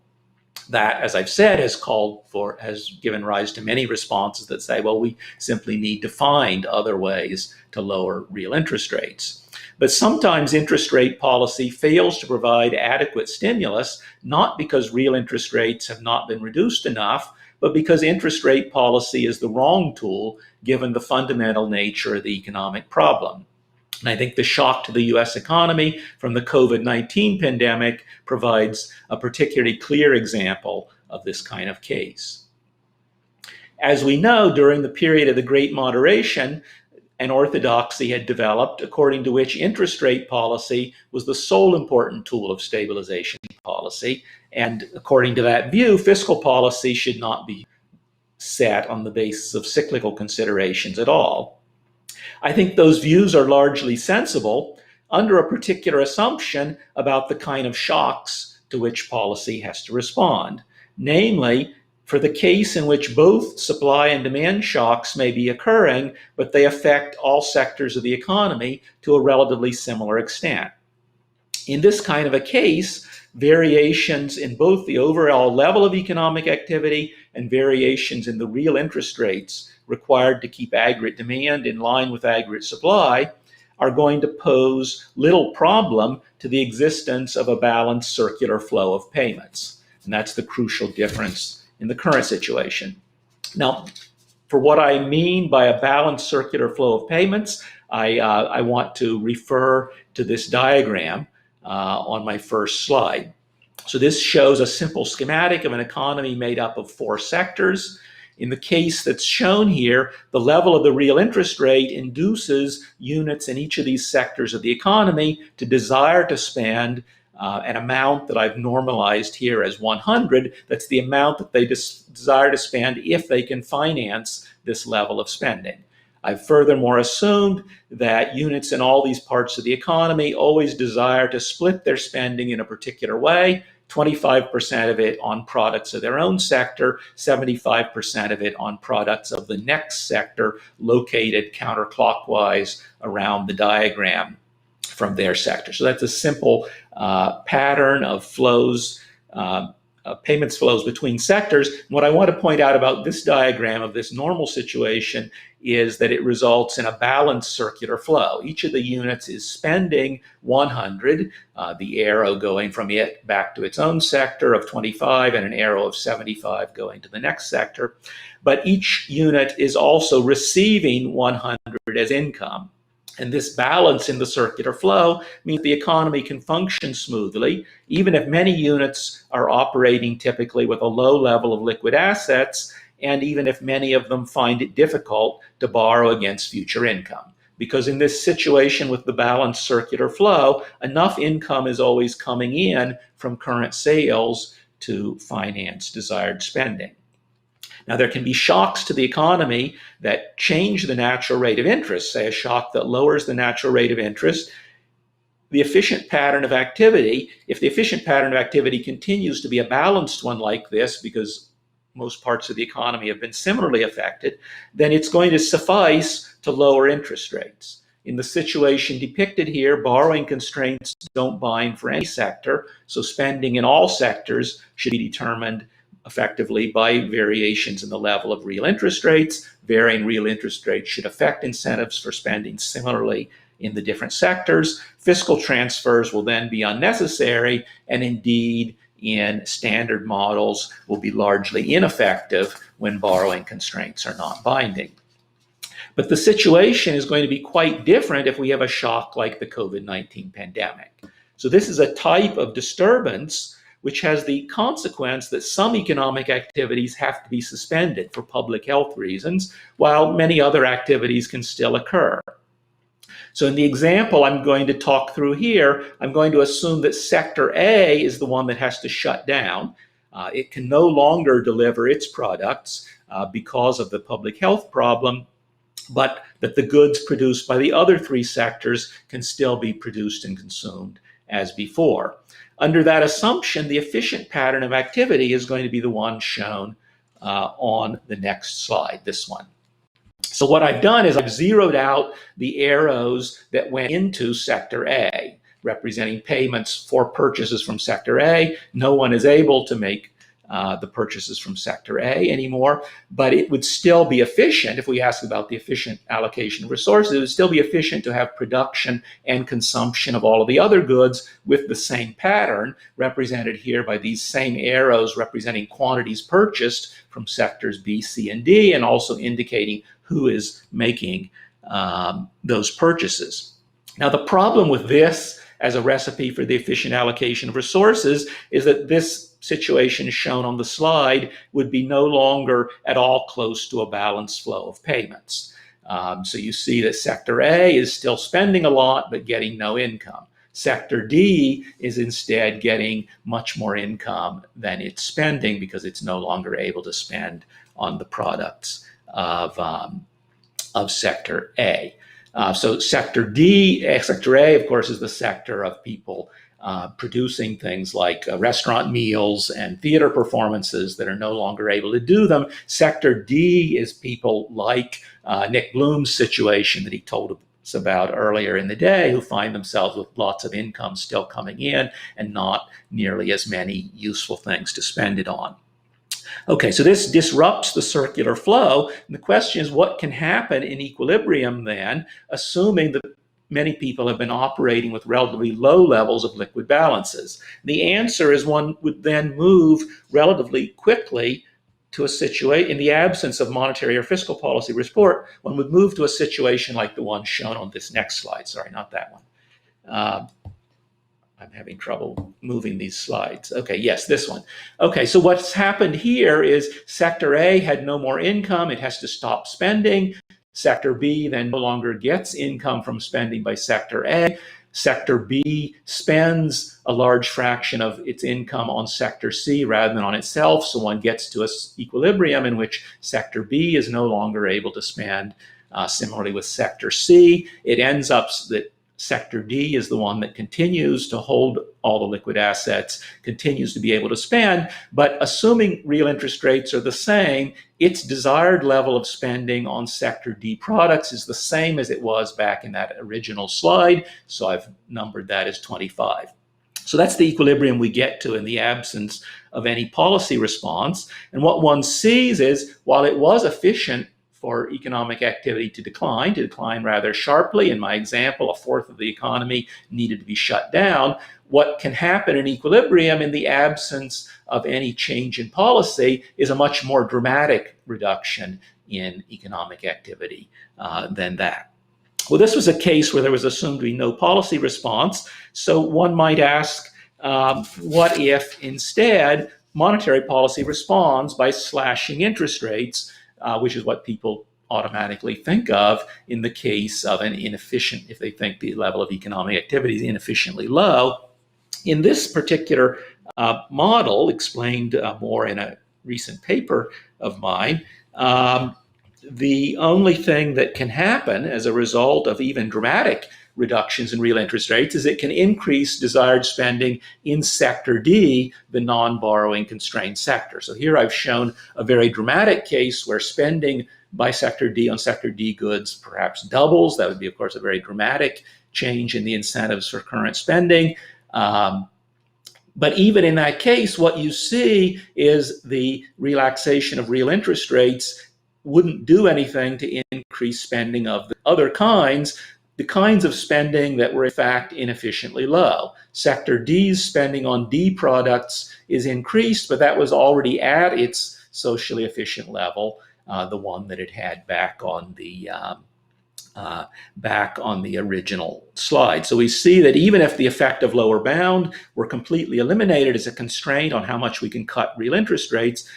That, as I've said, has given rise to many responses that say, well, we simply need to find other ways to lower real interest rates. But sometimes interest rate policy fails to provide adequate stimulus, not because real interest rates have not been reduced enough, but because interest rate policy is the wrong tool given the fundamental nature of the economic problem. And I think the shock to the US economy from the COVID-19 pandemic provides a particularly clear example of this kind of case. As we know, during the period of the Great Moderation, an orthodoxy had developed according to which interest rate policy was the sole important tool of stabilization policy. And according to that view, fiscal policy should not be set on the basis of cyclical considerations at all. I think those views are largely sensible under a particular assumption about the kind of shocks to which policy has to respond. Namely, for the case in which both supply and demand shocks may be occurring, but they affect all sectors of the economy to a relatively similar extent. In this kind of a case, variations in both the overall level of economic activity and variations in the real interest rates required to keep aggregate demand in line with aggregate supply are going to pose little problem to the existence of a balanced circular flow of payments. And that's the crucial difference in the current situation. Now, for what I mean by a balanced circular flow of payments, I want to refer to this diagram on my first slide. So this shows a simple schematic of an economy made up of 4 sectors. In the case that's shown here, the level of the real interest rate induces units in each of these sectors of the economy to desire to spend an amount that I've normalized here as 100. That's the amount that they desire to spend if they can finance this level of spending. I've furthermore assumed that units in all these parts of the economy always desire to split their spending in a particular way, 25% of it on products of their own sector, 75% of it on products of the next sector located counterclockwise around the diagram from their sector. So that's a simple pattern of flows, payments flows between sectors. And what I want to point out about this diagram of this normal situation is that it results in a balanced circular flow. Each of the units is spending 100, the arrow going from it back to its own sector of 25 and an arrow of 75 going to the next sector. But each unit is also receiving 100 as income. And this balance in the circular flow means the economy can function smoothly, even if many units are operating typically with a low level of liquid assets, and even if many of them find it difficult to borrow against future income. Because in this situation with the balanced circular flow, enough income is always coming in from current sales to finance desired spending. Now, there can be shocks to the economy that change the natural rate of interest, say a shock that lowers the natural rate of interest. The efficient pattern of activity, if the efficient pattern of activity continues to be a balanced one like this, because most parts of the economy have been similarly affected, then it's going to suffice to lower interest rates. In the situation depicted here, borrowing constraints don't bind for any sector, so spending in all sectors should be determined effectively by variations in the level of real interest rates. Varying real interest rates should affect incentives for spending similarly in the different sectors. Fiscal transfers will then be unnecessary, and indeed in standard models will be largely ineffective when borrowing constraints are not binding. But the situation is going to be quite different if we have a shock like the COVID-19 pandemic. So this is a type of disturbance which has the consequence that some economic activities have to be suspended for public health reasons, while many other activities can still occur. So in the example I'm going to talk through here, I'm going to assume that sector A is the one that has to shut down. It can no longer deliver its products because of the public health problem, but that the goods produced by the other three sectors can still be produced and consumed as before. Under that assumption, the efficient pattern of activity is going to be the one shown on the next slide, this one. So what I've done is I've zeroed out the arrows that went into sector A, representing payments for purchases from sector A. No one is able to make the purchases from sector A anymore, but it would still be efficient. If we ask about the efficient allocation of resources, it would still be efficient to have production and consumption of all of the other goods with the same pattern, represented here by these same arrows representing quantities purchased from sectors B, C, and D, and also indicating who is making those purchases. Now, the problem with this as a recipe for the efficient allocation of resources is that this situation shown on the slide would be no longer at all close to a balanced flow of payments. So you see that sector A is still spending a lot but getting no income. Sector D is instead getting much more income than it's spending because it's no longer able to spend on the products of sector A. So sector A, of course, is the sector of people producing things like restaurant meals and theater performances that are no longer able to do them. Sector D is people like Nick Bloom's situation that he told us about earlier in the day, who find themselves with lots of income still coming in and not nearly as many useful things to spend it on. Okay, so this disrupts the circular flow. And the question is, what can happen in equilibrium then, assuming that many people have been operating with relatively low levels of liquid balances? The answer is one would then move relatively quickly to a situation, in the absence of monetary or fiscal policy support, one would move to a situation like the one shown on this next slide. Sorry, not that one. I'm having trouble moving these slides. Okay, yes, this one. Okay, so what's happened here is sector A had no more income. It has to stop spending. Sector B then no longer gets income from spending by sector A. Sector B spends a large fraction of its income on sector C rather than on itself. So one gets to an equilibrium in which sector B is no longer able to spend. Similarly with sector C, it ends up that sector D is the one that continues to hold all the liquid assets, continues to be able to spend, but assuming real interest rates are the same, its desired level of spending on sector D products is the same as it was back in that original slide. So I've numbered that as 25. So that's the equilibrium we get to in the absence of any policy response. And what one sees is, while it was efficient for economic activity to decline rather sharply. In my example, a fourth of the economy needed to be shut down. What can happen in equilibrium in the absence of any change in policy is a much more dramatic reduction in economic activity than that. Well, this was a case where there was assumed to be no policy response. So one might ask, what if instead monetary policy responds by slashing interest rates, which is what people automatically think of in the case of an inefficient, if they think the level of economic activity is inefficiently low. In this particular model, explained more in a recent paper of mine, the only thing that can happen as a result of even dramatic reductions in real interest rates is it can increase desired spending in sector D, the non-borrowing constrained sector. So here I've shown a very dramatic case where spending by sector D on sector D goods perhaps doubles. That would be, of course, a very dramatic change in the incentives for current spending. But even in that case, what you see is the relaxation of real interest rates wouldn't do anything to increase spending of the other kinds, the kinds of spending that were in fact inefficiently low. Sector D's spending on D products is increased, but that was already at its socially efficient level, the one that it had back on the original slide. So we see that even if the effect of lower bound were completely eliminated as a constraint on how much we can cut real interest rates,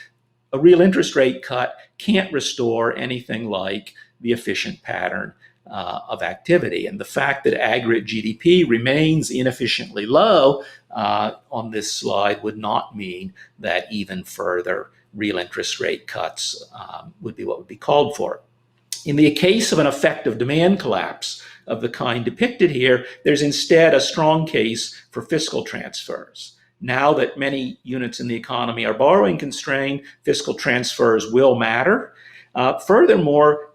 a real interest rate cut can't restore anything like the efficient pattern of activity. And the fact that aggregate GDP remains inefficiently low on this slide would not mean that even further real interest rate cuts would be what would be called for. In the case of an effective demand collapse of the kind depicted here, there's instead a strong case for fiscal transfers. Now that many units in the economy are borrowing constrained, fiscal transfers will matter. Furthermore,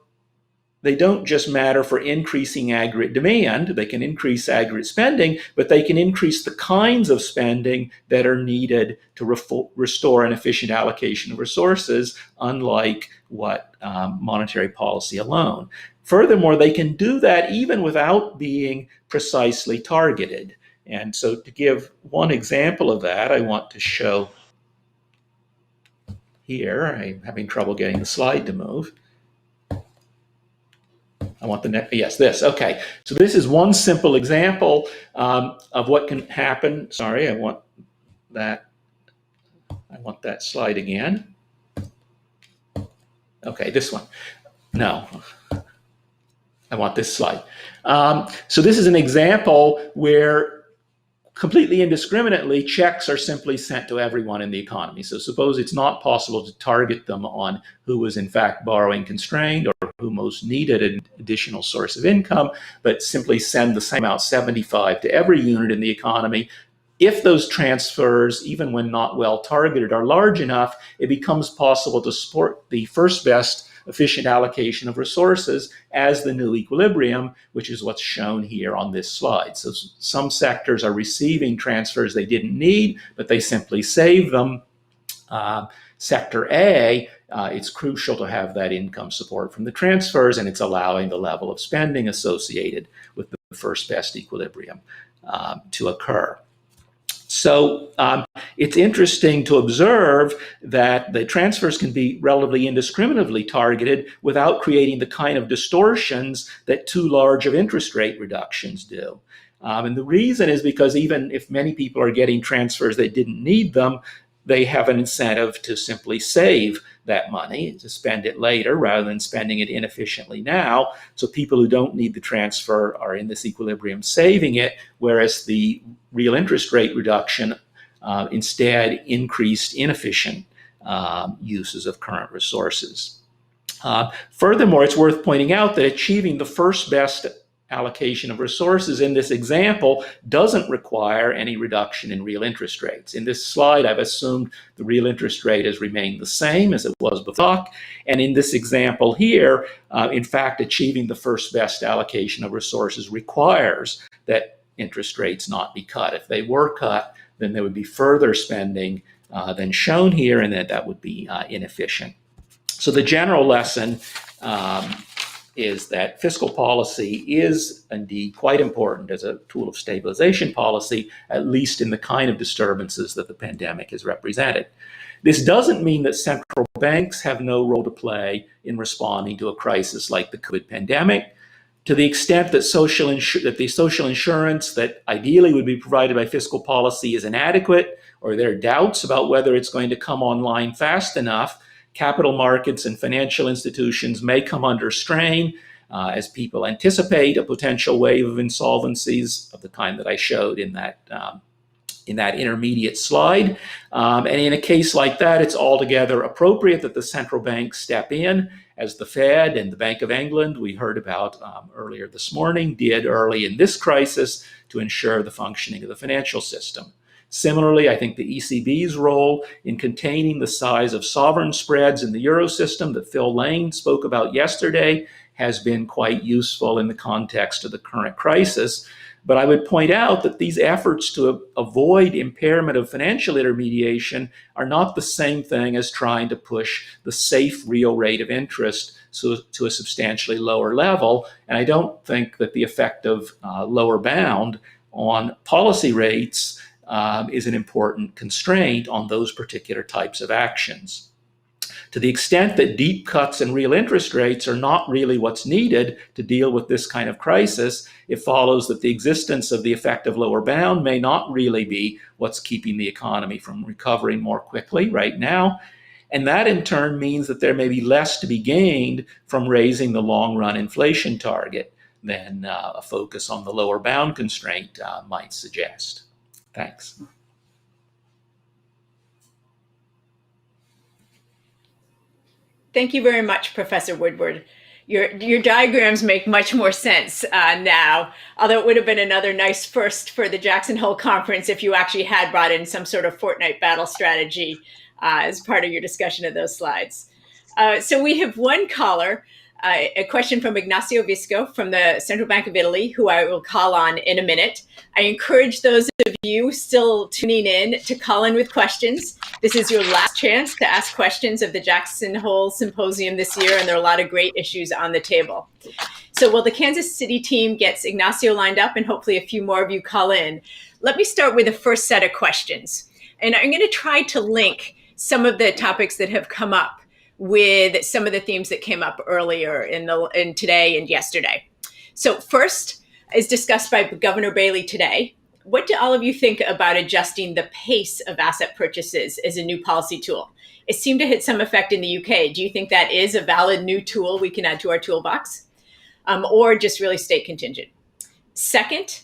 they don't just matter for increasing aggregate demand. They can increase aggregate spending, but they can increase the kinds of spending that are needed to restore an efficient allocation of resources, unlike what monetary policy alone. Furthermore, they can do that even without being precisely targeted. And so to give one example of that, I want to show here. I'm having trouble getting the slide to move. I want the next, yes, this, okay. So this is one simple example of what can happen. Sorry, I want that slide again. Okay, this one. No, I want this slide. So this is an example where completely indiscriminately, checks are simply sent to everyone in the economy. So suppose it's not possible to target them on who was in fact borrowing constrained or who most needed an additional source of income, but simply send the same amount, 75, to every unit in the economy. If those transfers, even when not well targeted, are large enough, it becomes possible to support the first best efficient allocation of resources as the new equilibrium, which is what's shown here on this slide. So some sectors are receiving transfers they didn't need, but they simply save them. Sector A, it's crucial to have that income support from the transfers, and it's allowing the level of spending associated with the first best equilibrium to occur. So it's interesting to observe that the transfers can be relatively indiscriminately targeted without creating the kind of distortions that too large of interest rate reductions do. And the reason is because even if many people are getting transfers that didn't need them, they have an incentive to simply save that money, to spend it later rather than spending it inefficiently now. So people who don't need the transfer are in this equilibrium saving it, whereas the real interest rate reduction instead increased inefficient uses of current resources. Furthermore, it's worth pointing out that achieving the first best allocation of resources in this example doesn't require any reduction in real interest rates. In this slide, I've assumed the real interest rate has remained the same as it was before. And in this example here, in fact, achieving the first best allocation of resources requires that interest rates not be cut. If they were cut, then there would be further spending than shown here, and that would be inefficient. So the general lesson is that fiscal policy is indeed quite important as a tool of stabilization policy, at least in the kind of disturbances that the pandemic has represented. This doesn't mean that central banks have no role to play in responding to a crisis like the COVID pandemic. To the extent that the social insurance that ideally would be provided by fiscal policy is inadequate, or there are doubts about whether it's going to come online fast enough, capital markets and financial institutions may come under strain as people anticipate a potential wave of insolvencies of the kind that I showed in that intermediate slide. And in a case like that, it's altogether appropriate that the central banks step in, as the Fed and the Bank of England, we heard about earlier this morning, did early in this crisis to ensure the functioning of the financial system. Similarly, I think the ECB's role in containing the size of sovereign spreads in the Eurosystem that Phil Lane spoke about yesterday has been quite useful in the context of the current crisis. But I would point out that these efforts to avoid impairment of financial intermediation are not the same thing as trying to push the safe real rate of interest to a substantially lower level. And I don't think that the effective lower bound on policy rates is an important constraint on those particular types of actions. To the extent that deep cuts in real interest rates are not really what's needed to deal with this kind of crisis, it follows that the existence of the effective lower bound may not really be what's keeping the economy from recovering more quickly right now. And that in turn means that there may be less to be gained from raising the long-run inflation target. than a focus on the lower bound constraint might suggest. Thanks. Thank you very much, Professor Woodward. Your diagrams make much more sense now, although it would have been another nice first for the Jackson Hole Conference if you actually had brought in some sort of fortnight battle strategy as part of your discussion of those slides. So we have one caller, a question from Ignacio Visco from the Central Bank of Italy, who I will call on in a minute. I encourage those of you still tuning in to call in with questions. This is your last chance to ask questions of the Jackson Hole Symposium this year, and there are a lot of great issues on the table. So while the Kansas City team gets Ignacio lined up and hopefully a few more of you call in, let me start with the first set of questions. And I'm going to try to link some of the topics that have come up with some of the themes that came up earlier in today and yesterday. So first, as discussed by Governor Bailey today, what do all of you think about adjusting the pace of asset purchases as a new policy tool? It seemed to hit some effect in the UK. Do you think that is a valid new tool we can add to our toolbox, or just really state contingent? Second,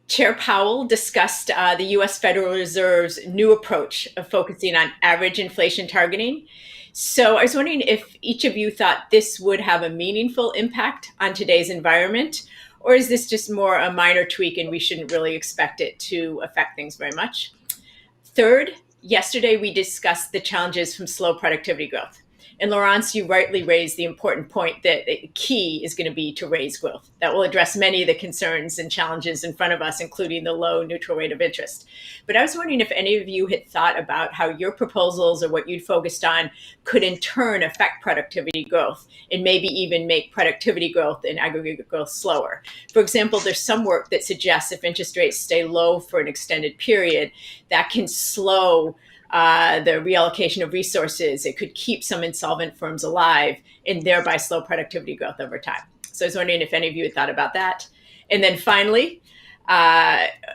Chair Powell discussed the U.S. Federal Reserve's new approach of focusing on average inflation targeting. So I was wondering if each of you thought this would have a meaningful impact on today's environment, or is this just more a minor tweak and we shouldn't really expect it to affect things very much? Third, yesterday we discussed the challenges from slow productivity growth. And Laurence, you rightly raised the important point that the key is going to be to raise growth. That will address many of the concerns and challenges in front of us, including the low neutral rate of interest. But I was wondering if any of you had thought about how your proposals or what you'd focused on could in turn affect productivity growth and maybe even make productivity growth and aggregate growth slower. For example, there's some work that suggests if interest rates stay low for an extended period, that can slow the reallocation of resources. It could keep some insolvent firms alive and thereby slow productivity growth over time. So I was wondering if any of you had thought about that. And then finally,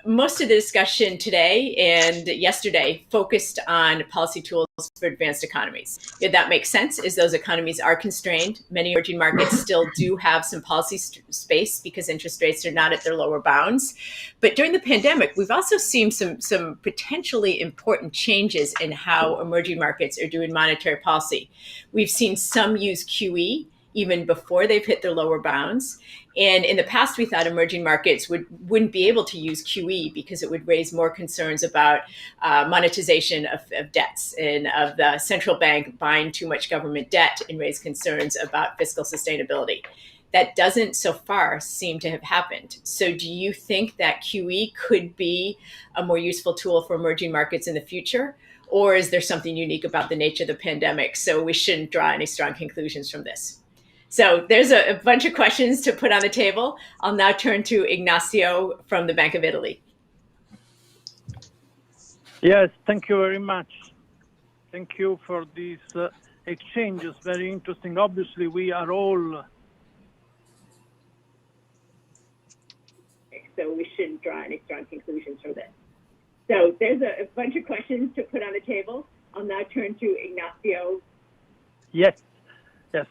most of the discussion today and yesterday focused on policy tools for advanced economies. That makes sense, as those economies are constrained. Many emerging markets still do have some policy space because interest rates are not at their lower bounds. But during the pandemic, we've also seen some potentially important changes in how emerging markets are doing monetary policy. We've seen some use QE even before they've hit their lower bounds. And in the past, we thought emerging markets wouldn't be able to use QE because it would raise more concerns about monetization of debts and of the central bank buying too much government debt and raise concerns about fiscal sustainability. That doesn't so far seem to have happened. So do you think that QE could be a more useful tool for emerging markets in the future? Or is there something unique about the nature of the pandemic, so we shouldn't draw any strong conclusions from this? So there's a bunch of questions to put on the table. I'll now turn to Ignacio from the Bank of Italy. Yes, thank you very much. Thank you for these exchanges, very interesting. Obviously, we are all... So we shouldn't draw any strong conclusions from this. So there's a bunch of questions to put on the table. I'll now turn to Ignacio. Yes,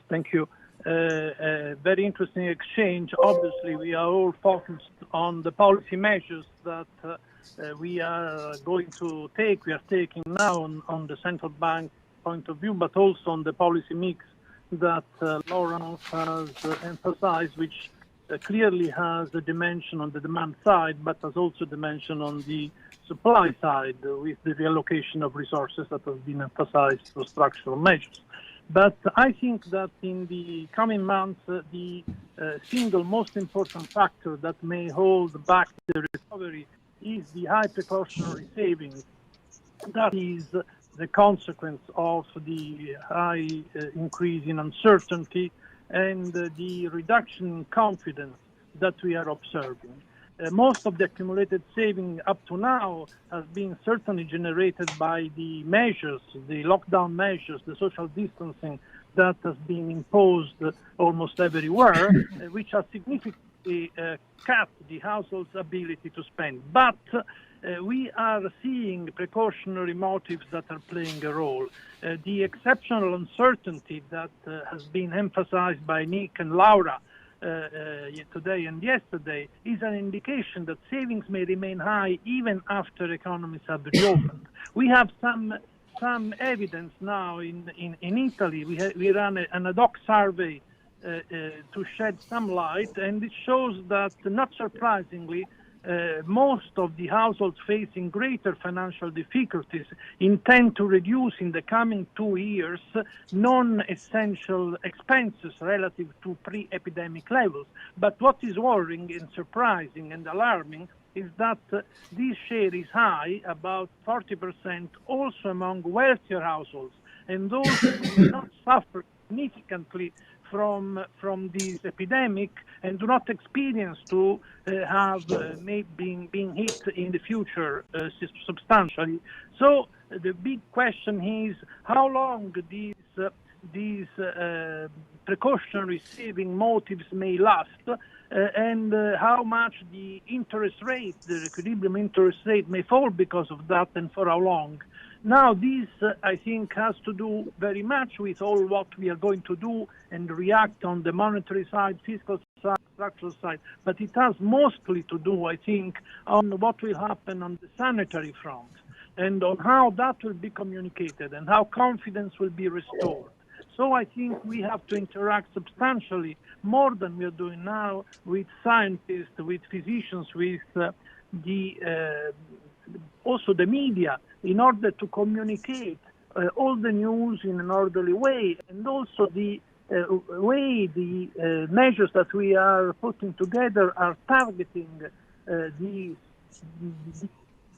thank you. Very interesting exchange. Obviously, we are all focused on the policy measures that we are going to take, we are taking now on the central bank point of view, but also on the policy mix that Laurence has emphasized, which clearly has a dimension on the demand side, but has also a dimension on the supply side with the reallocation of resources that has been emphasized through structural measures. But I think that in the coming months, the single most important factor that may hold back the recovery is the high precautionary savings. That is the consequence of the high increase in uncertainty and the reduction in confidence that we are observing. Most of the accumulated saving up to now has been certainly generated by the measures, the lockdown measures, the social distancing that has been imposed almost everywhere, which has significantly cut the household's ability to spend. But we are seeing precautionary motives that are playing a role. The exceptional uncertainty that has been emphasized by Nick and Laura today and yesterday is an indication that savings may remain high even after economies have reopened. We have some evidence now in Italy. We ran an ad hoc survey to shed some light, and it shows that, not surprisingly, most of the households facing greater financial difficulties intend to reduce in the coming 2 years non-essential expenses relative to pre-epidemic levels. But what is worrying and surprising and alarming is that this share is high, about 40%, also among wealthier households, and those who do not suffer significantly from this epidemic and do not experience to have being hit in the future substantially. So the big question is how long these precautionary saving motives may last, and how much the interest rate, the equilibrium interest rate, may fall because of that, and for how long. Now, this, I think, has to do very much with all what we are going to do and react on the monetary side, fiscal side, structural side, but it has mostly to do, I think, on what will happen on the sanitary front and on how that will be communicated and how confidence will be restored. So I think we have to interact substantially more than we are doing now with scientists, with physicians, with also the media, in order to communicate all the news in an orderly way, and also the way the measures that we are putting together are targeting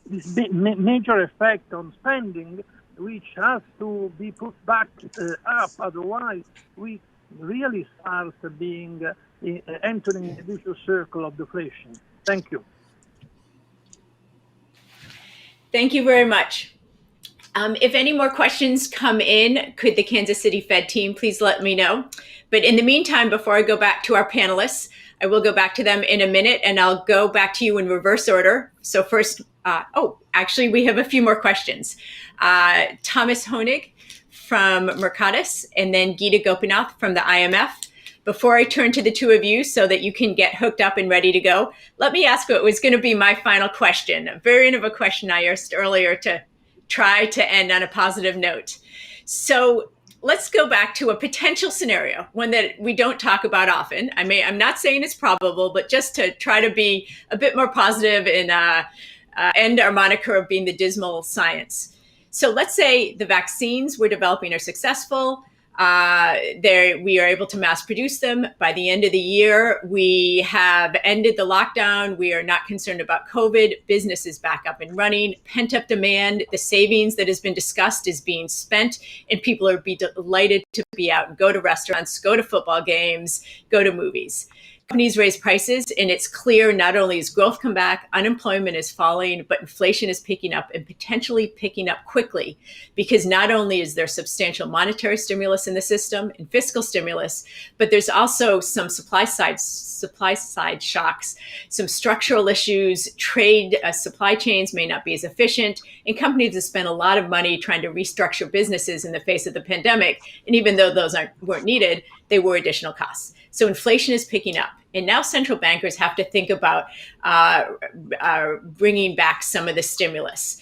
this major effect on spending, which has to be put back up. Otherwise, we really start being entering a vicious circle of deflation. Thank you. Thank you very much. If any more questions come in, could the Kansas City Fed team please let me know? But in the meantime, before I go back to our panelists, I will go back to them in a minute, and I'll go back to you in reverse order. So first, actually, we have a few more questions. Thomas Honig from Mercatus, and then Geeta Gopinath from the IMF. Before I turn to the two of you so that you can get hooked up and ready to go, let me ask what was going to be my final question, a variant of a question I asked earlier to try to end on a positive note. So let's go back to a potential scenario, one that we don't talk about often. I'm not saying it's probable, but just to try to be a bit more positive and end our moniker of being the dismal science. So let's say the vaccines we're developing are successful. We are able to mass produce them. By the end of the year, we have ended the lockdown. We are not concerned about COVID. Business is back up and running. Pent-up demand, the savings that has been discussed is being spent, and people are delighted to be out and go to restaurants, go to football games, go to movies. Companies raise prices, and it's clear not only is growth come back, unemployment is falling, but inflation is picking up and potentially picking up quickly, because not only is there substantial monetary stimulus in the system and fiscal stimulus, but there's also some supply side shocks, some structural issues, trade supply chains may not be as efficient, and companies have spent a lot of money trying to restructure businesses in the face of the pandemic. And even though those weren't needed, they were additional costs. So inflation is picking up. And now central bankers have to think about bringing back some of the stimulus.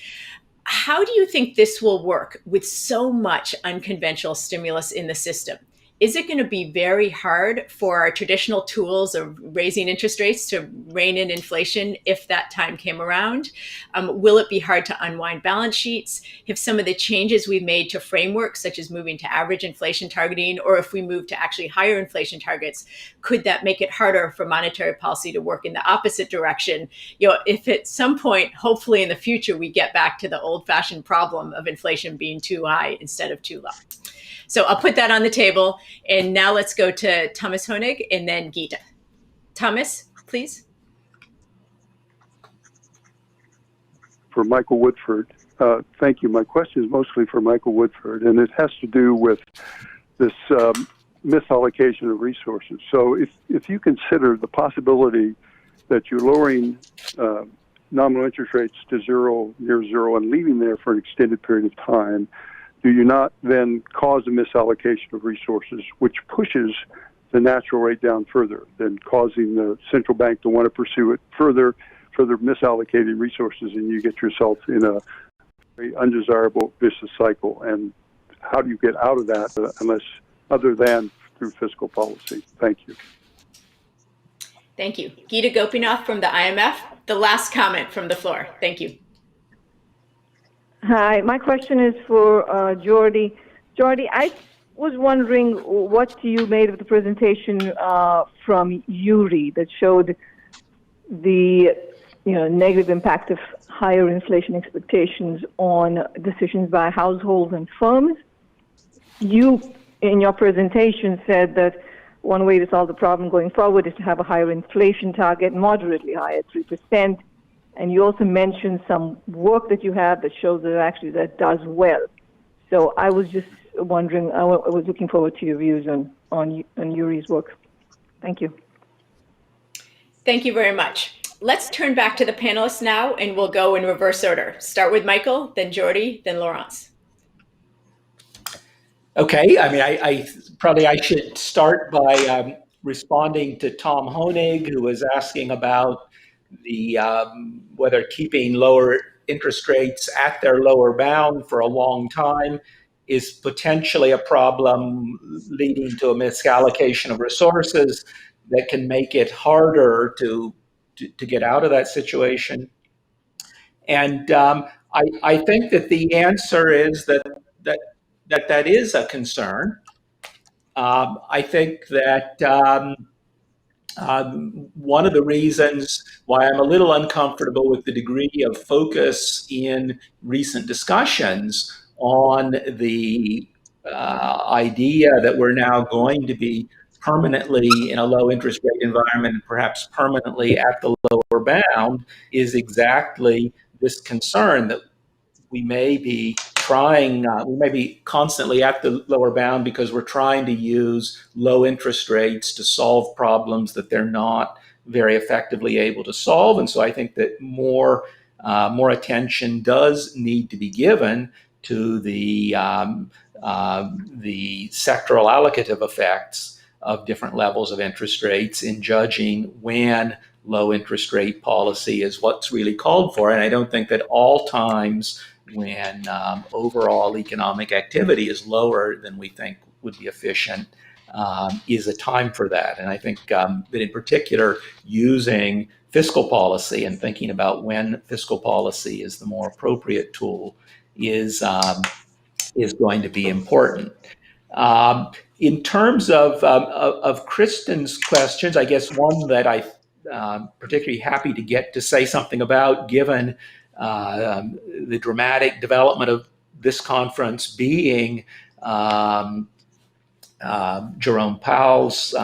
How do you think this will work with so much unconventional stimulus in the system? Is it going to be very hard for our traditional tools of raising interest rates to rein in inflation if that time came around? Will it be hard to unwind balance sheets? If some of the changes we've made to frameworks, such as moving to average inflation targeting, or if we move to actually higher inflation targets, could that make it harder for monetary policy to work in the opposite direction? If at some point, hopefully in the future, we get back to the old-fashioned problem of inflation being too high instead of too low. So I'll put that on the table. And now let's go to Thomas Honig and then Geeta. Thomas, please. For Michael Woodford. Thank you. My question is mostly for Michael Woodford, and it has to do with this misallocation of resources. So if you consider the possibility that you're lowering nominal interest rates to zero, near zero, and leaving there for an extended period of time, do you not then cause a misallocation of resources, which pushes the natural rate down further, then causing the central bank to want to pursue it further misallocating resources, and you get yourself in a very undesirable vicious cycle? And how do you get out of that unless other than through fiscal policy? Thank you. Thank you. Geeta Gopinath from the IMF, the last comment from the floor. Thank you. Hi, my question is for Jordi. Jordi, I was wondering what you made of the presentation from URI that showed the negative impact of higher inflation expectations on decisions by households and firms. You, in your presentation, said that one way to solve the problem going forward is to have a higher inflation target, moderately higher, 3%. And you also mentioned some work that you have that shows that actually that does well. So I was just wondering, I was looking forward to your views on Yuri's work. Thank you. Thank you very much. Let's turn back to the panelists now, and we'll go in reverse order. Start with Michael, then Jordi, then Laurence. Okay, I mean, I should start by responding to Tom Honig, who was asking about the whether keeping lower interest rates at their lower bound for a long time is potentially a problem leading to a misallocation of resources that can make it harder to get out of that situation. And I think that the answer is that is a concern. I think that one of the reasons why I'm a little uncomfortable with the degree of focus in recent discussions on the idea that we're now going to be permanently in a low interest rate environment and perhaps permanently at the lower bound is exactly this concern that we may be constantly at the lower bound because we're trying to use low interest rates to solve problems that they're not very effectively able to solve. And so I think that more attention does need to be given to the sectoral allocative effects of different levels of interest rates in judging when low interest rate policy is what's really called for. And I don't think that all times when overall economic activity is lower than we think would be efficient is a time for that. And I think that in particular, using fiscal policy and thinking about when fiscal policy is the more appropriate tool is going to be important. In terms of Kristen's questions, I guess one that I'm particularly happy to get to say something about, given the dramatic development of this conference being Jerome Powell's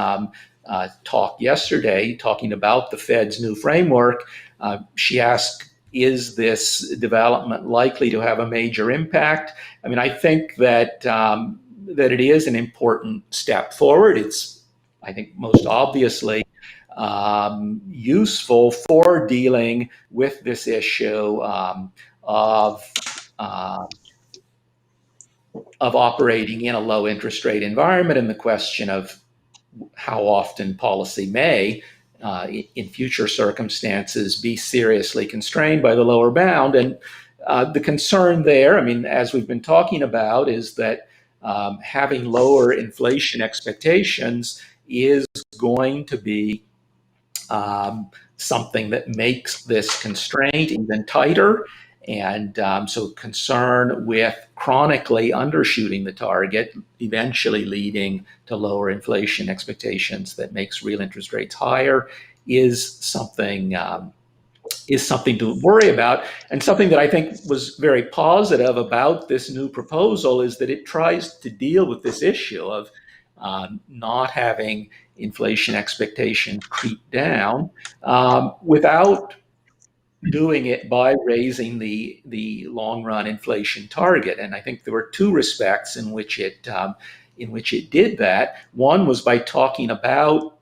talk yesterday, talking about the Fed's new framework. She asked, is this development likely to have a major impact? I mean, I think that that it is an important step forward. It's, I think, most obviously useful for dealing with this issue of operating in a low interest rate environment and the question of how often policy may, in future circumstances, be seriously constrained by the lower bound. And the concern there, I mean, as we've been talking about, is that having lower inflation expectations is going to be something that makes this constraint even tighter. And so concern with chronically undershooting the target, eventually leading to lower inflation expectations that makes real interest rates higher, is something to worry about. And something that I think was very positive about this new proposal is that it tries to deal with this issue of not having inflation expectations creep down without doing it by raising the long-run inflation target. And I think there were two respects in which it did that. One was by talking about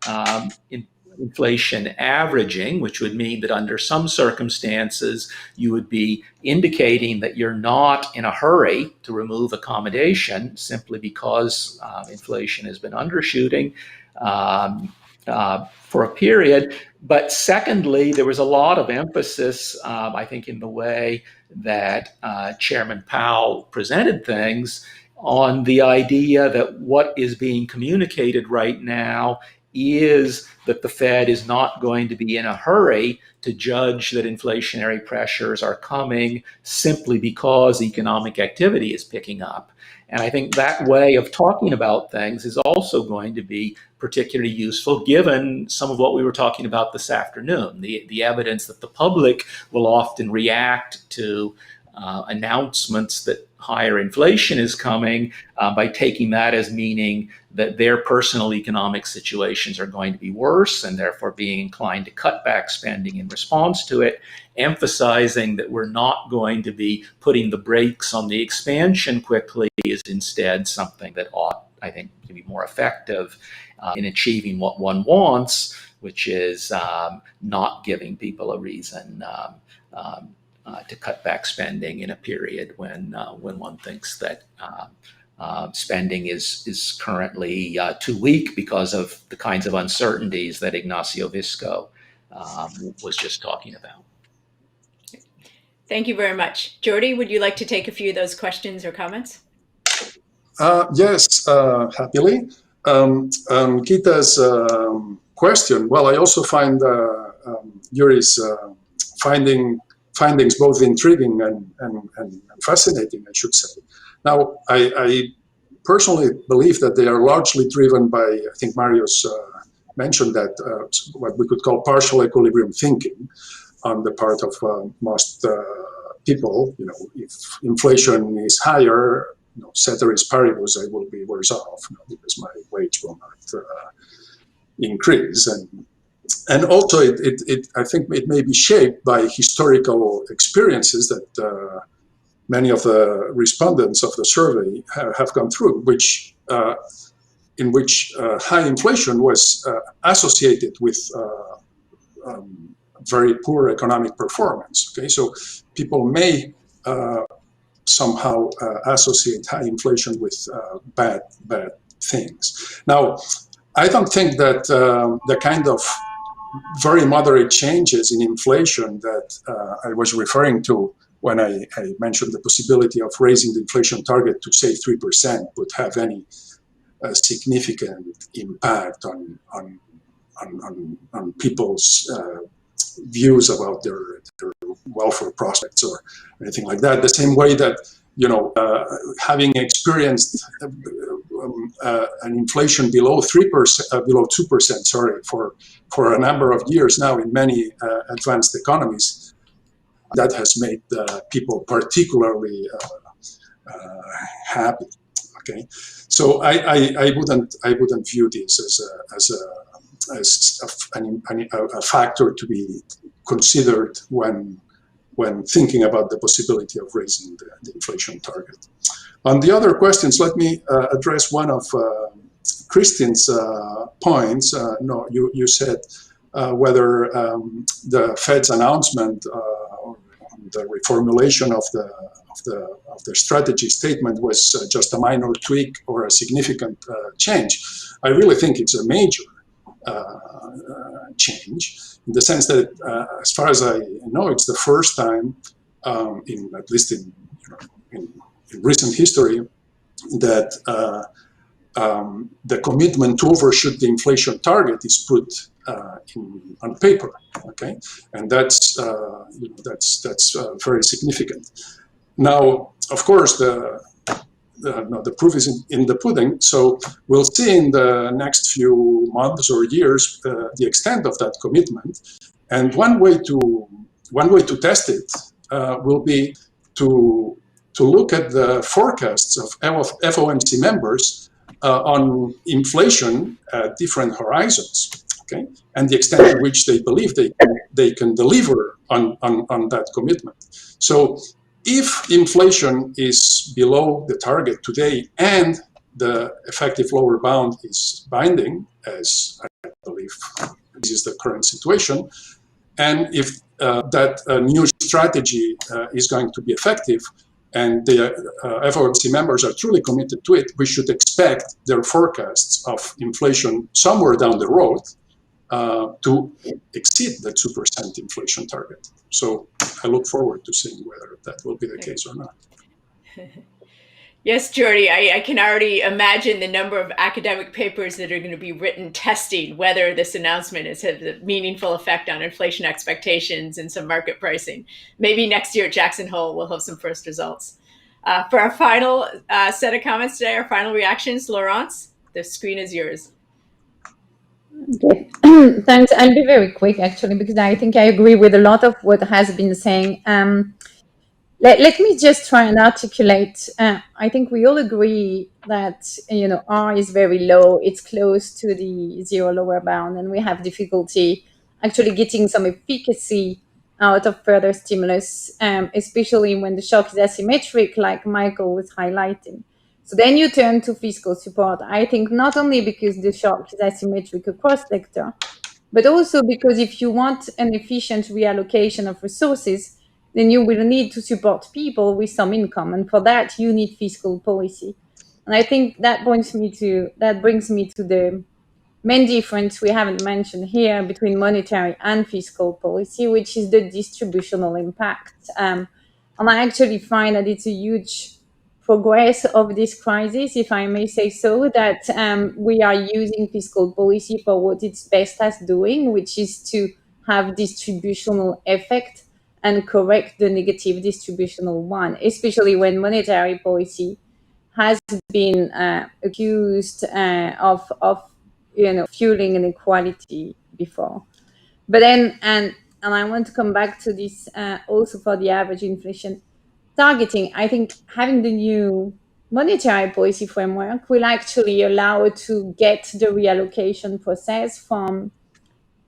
inflation averaging, which would mean that under some circumstances you would be indicating that you're not in a hurry to remove accommodation simply because inflation has been undershooting for a period. But secondly, there was a lot of emphasis, I think, in the way that Chairman Powell presented things on the idea that what is being communicated right now is that the Fed is not going to be in a hurry to judge that inflationary pressures are coming simply because economic activity is picking up. And I think that way of talking about things is also going to be particularly useful given some of what we were talking about this afternoon, the evidence that the public will often react to announcements that higher inflation is coming by taking that as meaning that their personal economic situations are going to be worse and therefore being inclined to cut back spending in response to it, emphasizing that we're not going to be putting the brakes on the expansion quickly is instead something that ought, I think, to be more effective in achieving what one wants, which is not giving people a reason to cut back spending in a period when one thinks that spending is currently too weak because of the kinds of uncertainties that Ignacio Visco was just talking about. Thank you very much. Jordi, would you like to take a few of those questions or comments? Yes, happily. Kita's question, well, I also find Yuri's findings both intriguing and fascinating, I should say. Now, I personally believe that they are largely driven by, I think Marius mentioned that, what we could call partial equilibrium thinking on the part of most people. You know, if inflation is higher, ceteris paribus, I will be worse off because my wage will not increase. And also, I think it may be shaped by historical experiences that many of the respondents of the survey have gone through, in which high inflation was associated with very poor economic performance. Okay, so people may somehow associate high inflation with bad things. Now, I don't think that the kind of very moderate changes in inflation that I was referring to when I mentioned the possibility of raising the inflation target to, say, 3% would have any significant impact on people's views about their welfare prospects or anything like that. The same way that, having experienced an inflation below 3%, below 2%, sorry, for a number of years now in many advanced economies, that has made people particularly happy. Okay, so I wouldn't view this as a factor to be considered when thinking about the possibility of raising the inflation target. On the other questions, let me address one of Christine's points. No, you said whether the Fed's announcement or the reformulation of the strategy statement was just a minor tweak or a significant change. I really think it's a major change, in the sense that, as far as I know, it's the first time, at least in recent history, that the commitment to overshoot the inflation target is put on paper. Okay, and that's very significant. Now, of course, the proof is in the pudding. So we'll see in the next few months or years the extent of that commitment. And one way to test it will be to look at the forecasts of FOMC members on inflation at different horizons. Okay, and the extent to which they believe they can deliver on that commitment. So if inflation is below the target today and the effective lower bound is binding, as I believe this is the current situation. And if that new strategy is going to be effective and the FOMC members are truly committed to it, we should expect their forecasts of inflation somewhere down the road to exceed the 2% inflation target. So I look forward to seeing whether that will be the case or not. Yes, Jordi, I can already imagine the number of academic papers that are going to be written testing whether this announcement has had a meaningful effect on inflation expectations and some market pricing. Maybe next year at Jackson Hole, we'll have some first results. For our final set of comments today, our final reactions, Laurence, the screen is yours. Okay. Thanks. I'll be very quick, actually, because I think I agree with a lot of what has been saying. Let me just try and articulate. I think we all agree that R is very low. It's close to the zero lower bound, and we have difficulty actually getting some efficacy out of further stimulus, especially when the shock is asymmetric, like Michael was highlighting. So then you turn to fiscal support. I think not only because the shock is asymmetric across sector, but also because if you want an efficient reallocation of resources, then you will need to support people with some income. And for that, you need fiscal policy. And I think that brings me to the main difference we haven't mentioned here between monetary and fiscal policy, which is the distributional impact. And I actually find that it's a huge progress of this crisis, if I may say so, that we are using fiscal policy for what it's best at doing, which is to have distributional effect and correct the negative distributional one, especially when monetary policy has been accused of fueling inequality before. But then, and I want to come back to this also for the average inflation targeting. I think having the new monetary policy framework will actually allow it to get the reallocation process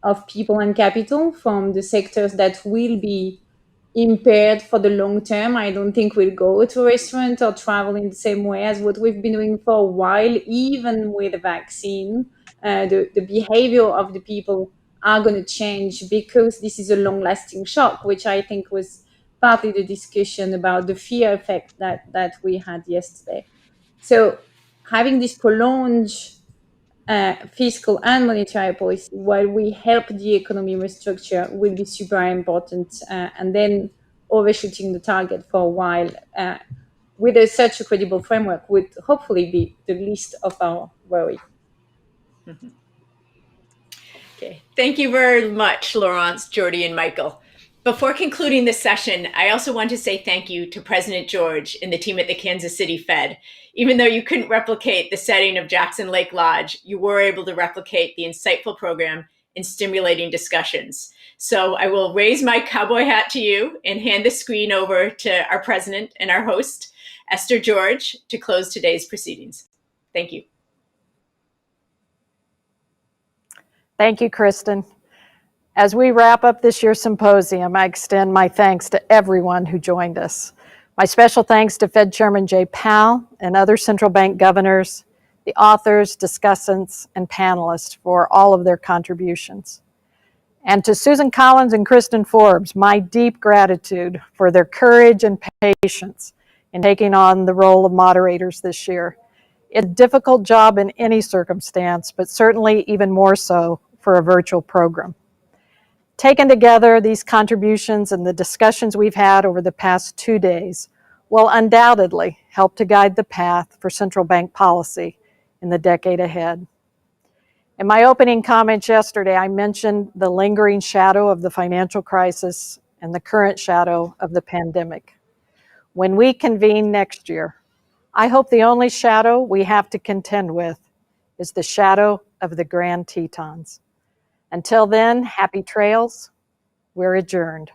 of people and capital from the sectors that will be impaired for the long term. I don't think we'll go to a restaurant or travel in the same way as what we've been doing for a while, even with a vaccine. The behavior of the people are going to change because this is a long-lasting shock, which I think was partly the discussion about the fear effect that we had yesterday. So having this prolonged fiscal and monetary policy while we help the economy restructure will be super important, and then overshooting the target for a while with such a credible framework would hopefully be the least of our worry. Mm-hmm. Okay, thank you very much, Laurence, Jordi, and Michael. Before concluding this session, I also want to say thank you to President George and the team at the Kansas City Fed. Even though you couldn't replicate the setting of Jackson Lake Lodge, you were able to replicate the insightful program and stimulating discussions. So I will raise my cowboy hat to you and hand the screen over to our president and our host, Esther George, to close today's proceedings. Thank you. Thank you, Kristen. As we wrap up this year's symposium, I extend my thanks to everyone who joined us. My special thanks to Fed Chairman Jay Powell and other central bank governors, the authors, discussants, and panelists for all of their contributions. And to Susan Collins and Kristen Forbes, my deep gratitude for their courage and patience in taking on the role of moderators this year. It's a difficult job in any circumstance, but certainly even more so for a virtual program. Taken together, these contributions and the discussions we've had over the past 2 days will undoubtedly help to guide the path for central bank policy in the decade ahead. In my opening comments yesterday, I mentioned the lingering shadow of the financial crisis and the current shadow of the pandemic. When we convene next year, I hope the only shadow we have to contend with is the shadow of the Grand Tetons. Until then, happy trails. We're adjourned.